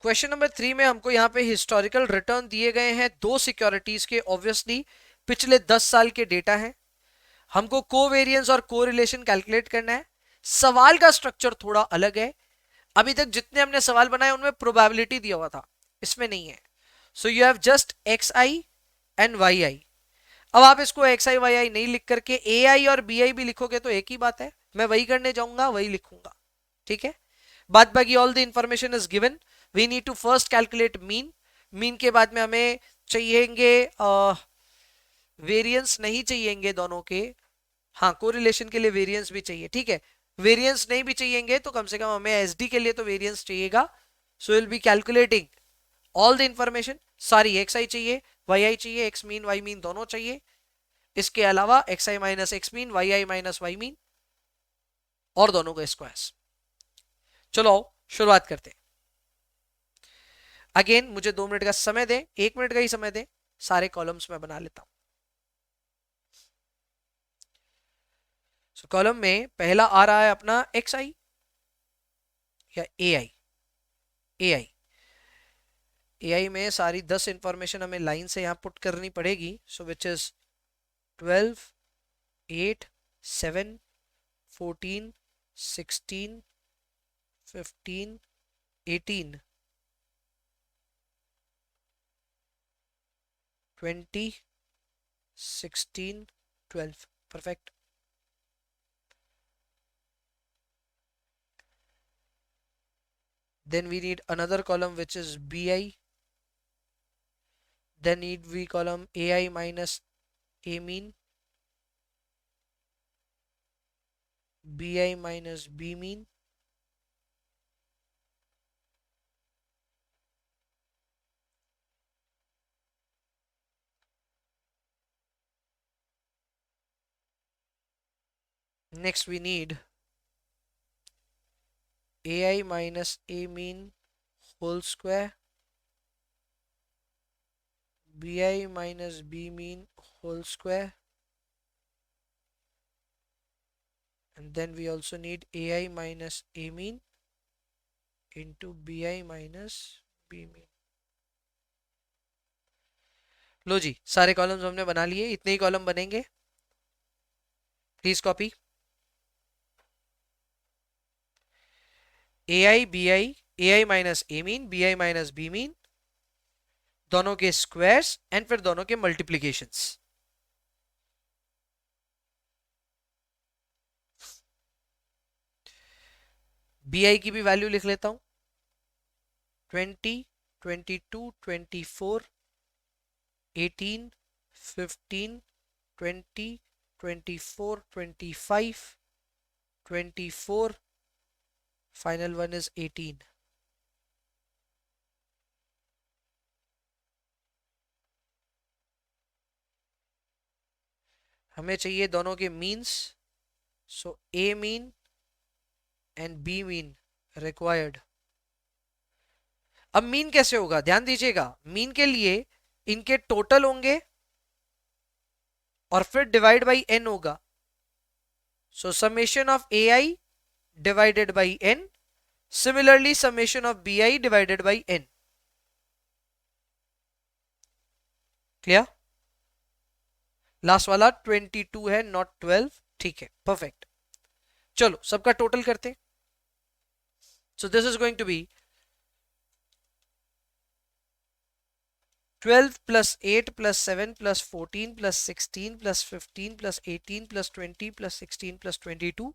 क्वेश्चन नंबर 3 में हमको यहाँ पे हिस्टोरिकल रिटर्न दिए गए हैं दो सिक्योरिटीज के, ऑब्वियसली पिछले 10 साल के डेटा हैं। हमको कोवेरिएंस और कोरिलेशन कैलकुलेट करना है। सवाल का स्ट्रक्चर थोड़ा अलग है। अभी तक जितने हमने सवाल बनाए उनमें प्रोबेबिलिटी दिया हुआ था, इसमें नहीं है। So you have just x i and y i. अब आप इसको एक्स आई वाई आई नहीं लिख करके ए आई और बी आई भी लिखोगे तो एक ही बात है, मैं वही करने जाऊंगा, वही लिखूंगा, ठीक है। बाद बाकी all the information is given. We need to first calculate mean. Mean के बाद में हमें चाहिएंगे वेरिएंस, नहीं चाहिएंगे दोनों के, हाँ कोरिलेशन के लिए वेरिएंस भी चाहिए, ठीक है। वेरिएंस नहीं भी चाहिएंगे तो कम से कम हमें एसडी के लिए तो वेरिएंस चाहिएगा। So will be calculating all the information. सारी एक्स आई चाहिए, वाई आई चाहिए, एक्स मीन वाई मीन दोनों चाहिए। इसके अलावा एक्स आई माइनस एक्स मीन, वाई आई माइनस वाई मीन और दोनों का स्क्वायर्स। चलो आओ शुरुआत करते हैं। अगेन मुझे 2 मिनट का समय दे, 1 मिनट का ही समय दे, सारे कॉलम्स में बना लेता हूं। कॉलम में पहला आ रहा है अपना एक्स आई या ए आई। ए आई, ए आई में सारी 10 इंफॉर्मेशन हमें लाइन से यहां पुट करनी पड़ेगी। सो which is 12, 8, 7, 14, 16, 15, 18, 20, 16, 12, perfect. Then we need another column which is bi. Then need we column ai minus a mean, bi minus b mean, next we need ai minus a mean whole square, bi minus b mean whole square, and then we also need ai minus a mean into bi minus b mean. लो जी, सारे columns हमने बना लिए, इतने ही column बनेंगे। Please copy A I B I, A I minus A mean, B I minus B mean, दोनों के स्क्वायर्स एंड फिर दोनों के मल्टीप्लीकेशंस। बी आई की भी वैल्यू लिख लेता हूं, 20, 22, 24, 18, 15, 20, 24, 25, 24, final one is 18. हमें चाहिए दोनों के means, so A mean and B mean required. अब मीन कैसे होगा, ध्यान दीजिएगा। मीन के लिए इनके टोटल होंगे और फिर डिवाइड बाई एन होगा। So summation of A I divided by N, similarly summation of B I divided by N. Clear? Last वाला 22 है, नॉट 12, ठीक है, परफेक्ट। चलो सबका टोटल करते। So this is going to be 12 plus 8 plus 7 plus 14 plus 16 plus 15 plus 18 plus 20 plus 16 plus 22,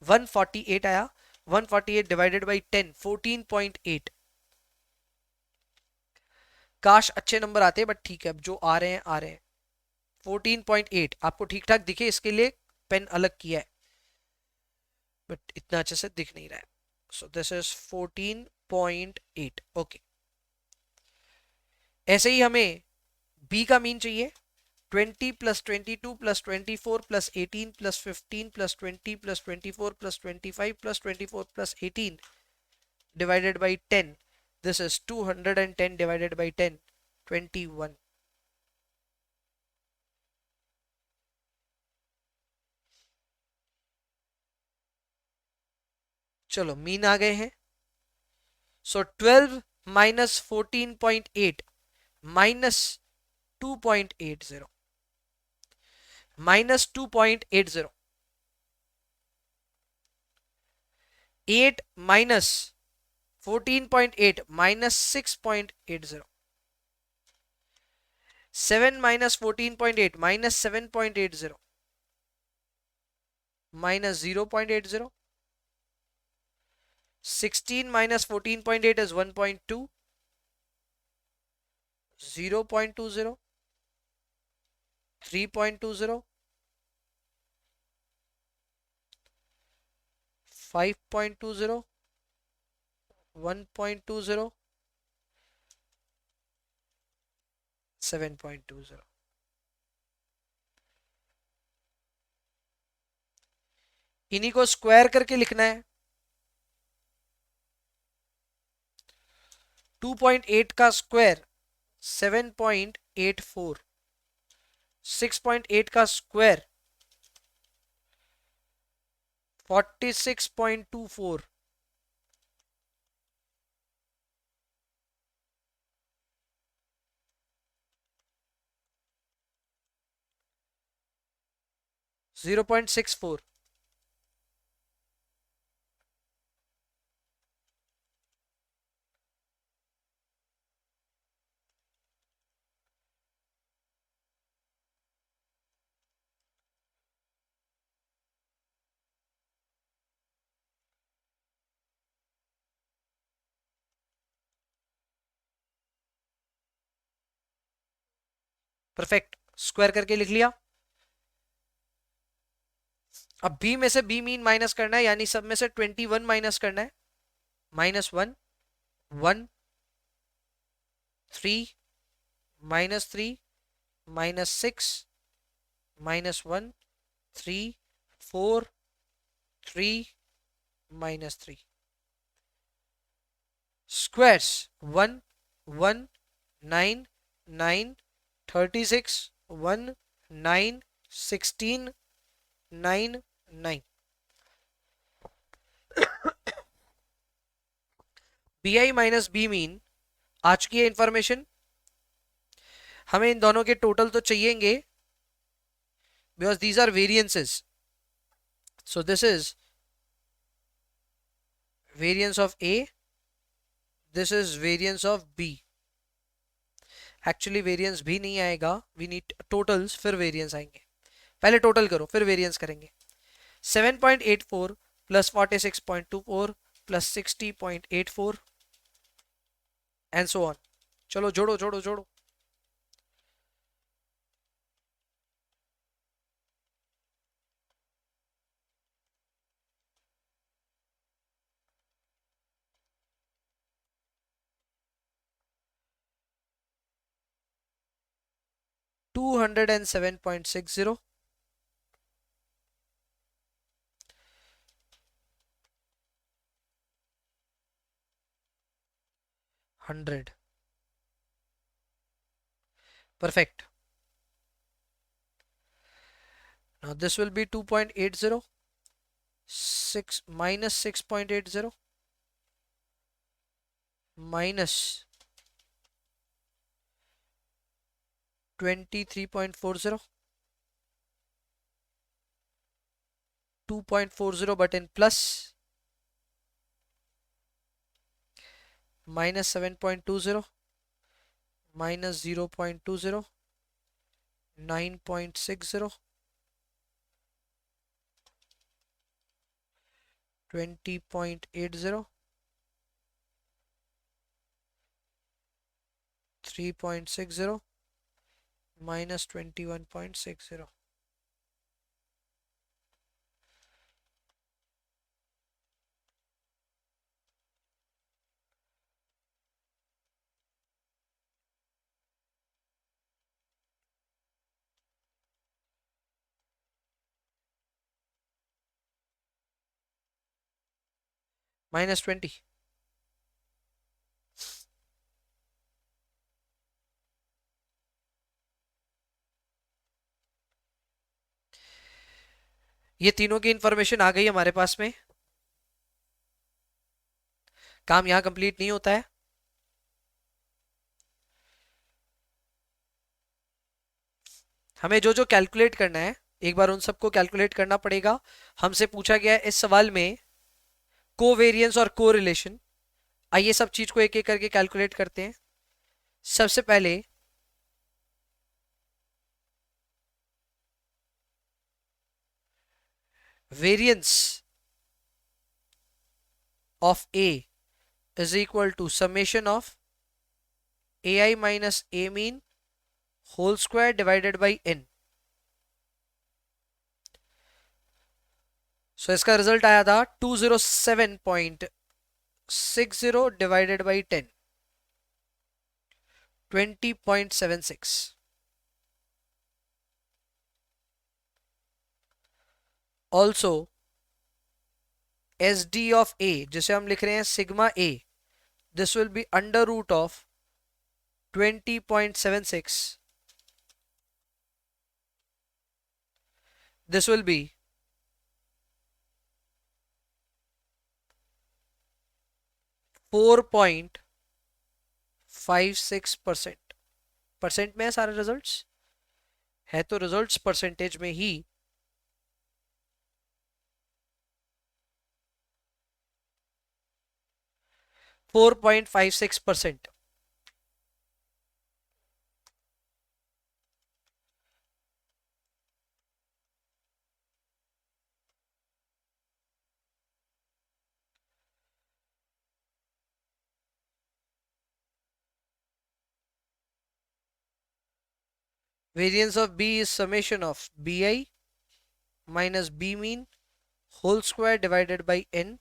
148 आया। 148 divided by 10, 14.8। काश अच्छे नंबर आते, बट ठीक है, अब जो आ रहे हैं आ रहे हैं। 14.8 आपको ठीक ठाक दिखे इसके लिए पेन अलग किया है, बट इतना अच्छे से दिख नहीं रहा है। सो दिस इज 14.8, ओके। ऐसे ही हमें b का मीन चाहिए, 20 plus 22 plus 24 plus 18 plus 15 plus 20 plus 24 plus 25 plus 24 plus 18 divided by 10। This is 210 divided by 10, 21। चलो मीन आ गए हैं। सो 12 minus 14.8 minus 2.80 minus 2.80 8 minus 14.8 minus 6.80 7 minus 14.8 minus 7.80 minus 0.80 16 minus 14.8 is 1.2 0.20 3.20 5.20 1.20 7.20 इन्हीं को square करके लिखना है 2.8 का स्क्वायर 7.84 6.8 का स्क्वायर 46.24 0.64 परफेक्ट स्क्वायर करके लिख लिया अब बी में से बी मीन माइनस करना है यानी सब में से 21 माइनस करना है minus 1 1 3 minus 3 minus 6 minus 1 3 4 3 minus 3 squares 1 1 9 9 36 1 9 16 9 9 b आई माइनस बी मीन आज की इंफॉर्मेशन हमें इन दोनों के टोटल तो चाहिएंगे because these are variances so this is variance of A this is variance of B actually variance भी नहीं आएगा वी नीड टोटल्स फिर वेरियंस आएंगे पहले टोटल करो फिर वेरियंस करेंगे 7.84 plus 46.24 plus 60.84 and so on चलो जोड़ो जोड़ो जोड़ो 207.60 100 perfect now this will be 2.80 6 minus 6.80 minus 23.40 2.40 button plus minus 7.20 minus 0.20 9.60 20.80 3.60 minus 21.60 minus 20 ये तीनों की इंफॉर्मेशन आ गई हमारे पास में काम यहां कंप्लीट नहीं होता है हमें जो जो कैलकुलेट करना है एक बार उन सबको कैलकुलेट करना पड़ेगा। हमसे पूछा गया है इस सवाल में कोवेरिएंस और कोरिलेशन। आइए सब चीज को एक एक करके कैलकुलेट करते हैं। सबसे पहले variance of A is equal to summation of A I minus A mean whole square divided by n. So इसका रिजल्ट आया था 207.60 divided by 10, 20.76। Also S D of A जिसे हम लिख रहे हैं sigma A, this will be under root of 20.76, this will be 4.56%। Percent में है सारे रिजल्ट्स, है तो रिजल्ट्स परसेंटेज में ही। Four 4.56%। Variance of B is summation of BI minus B mean whole square divided by N,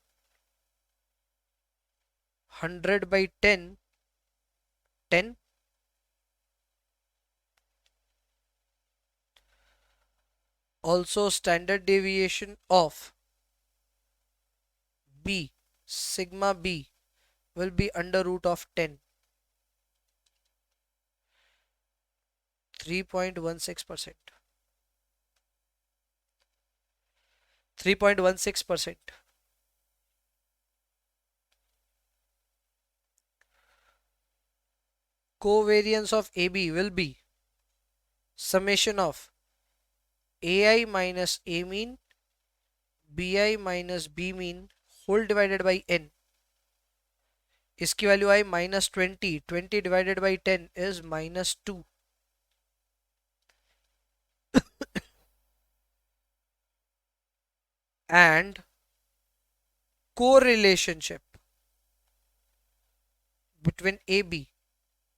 100 by 10, 10. Also standard deviation of B, sigma B will be under root of 10, 3.16%, 3.16%। Covariance of AB will be summation of AI minus A mean, BI minus B mean whole divided by N। इसकी value I -20, 20 divided by 10 is -2। and correlationship between AB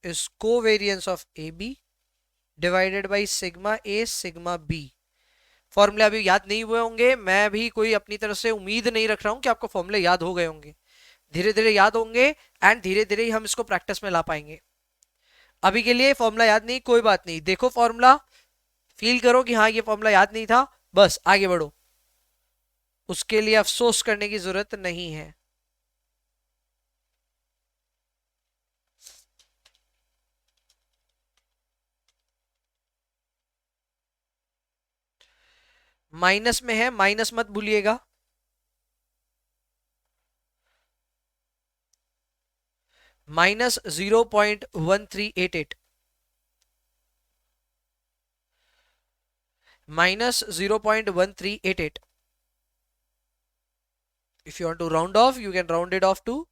is covariance of AB divided by sigma A sigma B। फॉर्मूले अभी याद नहीं हुए होंगे, मैं भी कोई अपनी तरफ से उम्मीद नहीं रख रहा हूं कि आपको फॉर्मूले याद हो गए होंगे। धीरे धीरे याद होंगे एंड धीरे धीरे ही हम इसको प्रैक्टिस में ला पाएंगे। अभी के लिए फॉर्मूला याद नहीं, कोई बात नहीं, देखो फॉर्मूला, फील करो कि हाँ ये फॉर्मूला याद नहीं था, बस आगे बढ़ो, उसके लिए अफसोस करने की जरूरत नहीं है। माइनस में है, माइनस मत भूलिएगा। -0.1388, -0.1388। if you want to round off you can round it off to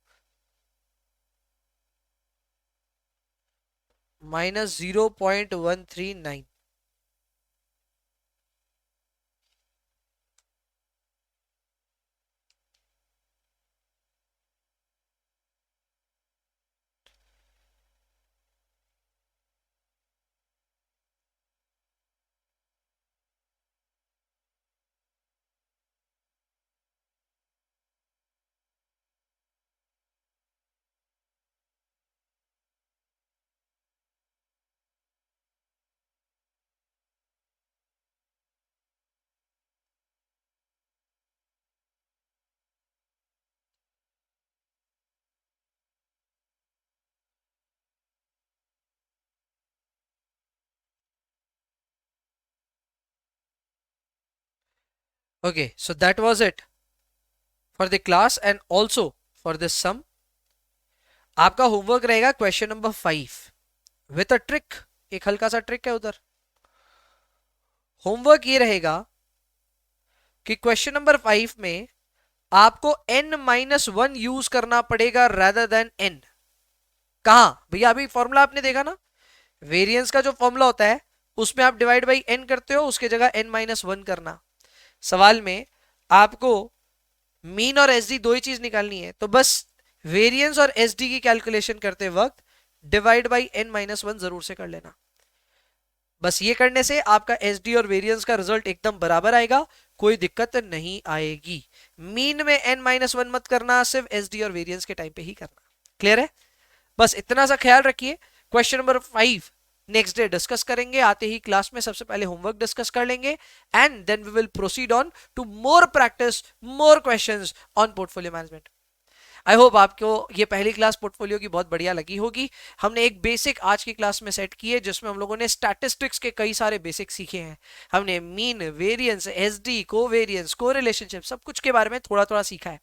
-0.139। Okay, so that was it for the class and also for this sum। आपका होमवर्क रहेगा question number 5 with a trick. एक हल्का सा trick है उधर। Homework ये रहेगा कि क्वेश्चन नंबर 5 में आपको n-1 यूज करना पड़ेगा rather than n। कहां भैया? अभी फॉर्मूला आपने देखा ना, वेरिएंस का जो फॉर्मूला होता है उसमें आप डिवाइड बाई n करते हो, उसके जगह n-1 करना। सवाल में आपको मीन और एसडी दो ही चीज निकालनी है, तो बस वेरिएंस और एसडी की कैलकुलेशन करते वक्त डिवाइड बाई n-1 जरूर से कर लेना। बस ये करने से आपका एसडी और वेरिएंस का रिजल्ट एकदम बराबर आएगा, कोई दिक्कत नहीं आएगी। मीन में n-1 मत करना, सिर्फ एसडी और वेरिएंस के टाइम पे ही करना। क्लियर है? बस इतना सा ख्याल रखिए। Question number 5 next day discuss करेंगे, आते ही क्लास में सबसे पहले होमवर्क डिस्कस कर लेंगे and then we will proceed on to more practice, more questions on portfolio management. I hope आपको ये पहली क्लास पोर्टफोलियो की बहुत बढ़िया लगी होगी। हमने एक बेसिक आज की क्लास में सेट की है जिसमें हम लोगों ने स्टैटिस्टिक्स के कई सारे बेसिक सीखे हैं। हमने मीन, वेरिएंस, एसडी, कोवेरिएंस, कोरिलेशनशिप, सब कुछ के बारे में थोड़ा थोड़ा सीखा है।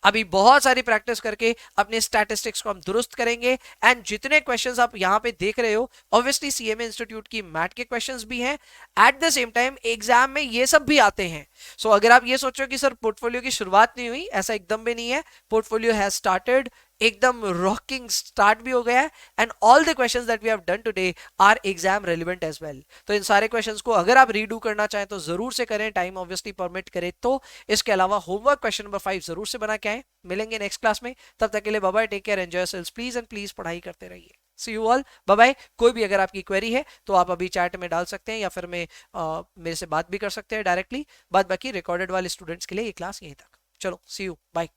अभी बहुत सारी प्रैक्टिस करके अपने स्टैटिस्टिक्स को हम दुरुस्त करेंगे एंड जितने क्वेश्चंस आप यहां पे देख रहे हो ऑब्वियसली सीएमए इंस्टीट्यूट की मैट के क्वेश्चंस भी हैं, at the same time exam में ये सब भी आते हैं। सो अगर आप ये सोचो कि सर पोर्टफोलियो की शुरुआत नहीं हुई, ऐसा एकदम भी नहीं है। पोर्टफोलियो हैज स्टार्टेड, एकदम रॉकिंग स्टार्ट भी हो गया है and all the questions that we have done today are exam relevant as well. तो इन सारे क्वेश्चंस को अगर आप रीडू करना चाहें तो जरूर से करें, टाइम ऑब्वियसली परमिट करे तो। इसके अलावा होमवर्क क्वेश्चन नंबर 5 जरूर से बना के आए। मिलेंगे नेक्स्ट क्लास में, तब तक के लिए bye bye, take care, enjoy yourselves please and please पढ़ाई करते रहिए। See you all, bye bye. कोई भी अगर आपकी क्वेरी है तो आप अभी चैट में डाल सकते हैं या फिर मेरे से बात भी कर सकते हैं डायरेक्टली। बाद बाकी रिकॉर्डेड वाले स्टूडेंट्स के लिए ये क्लास यहीं तक। चलो सी यू, बाय।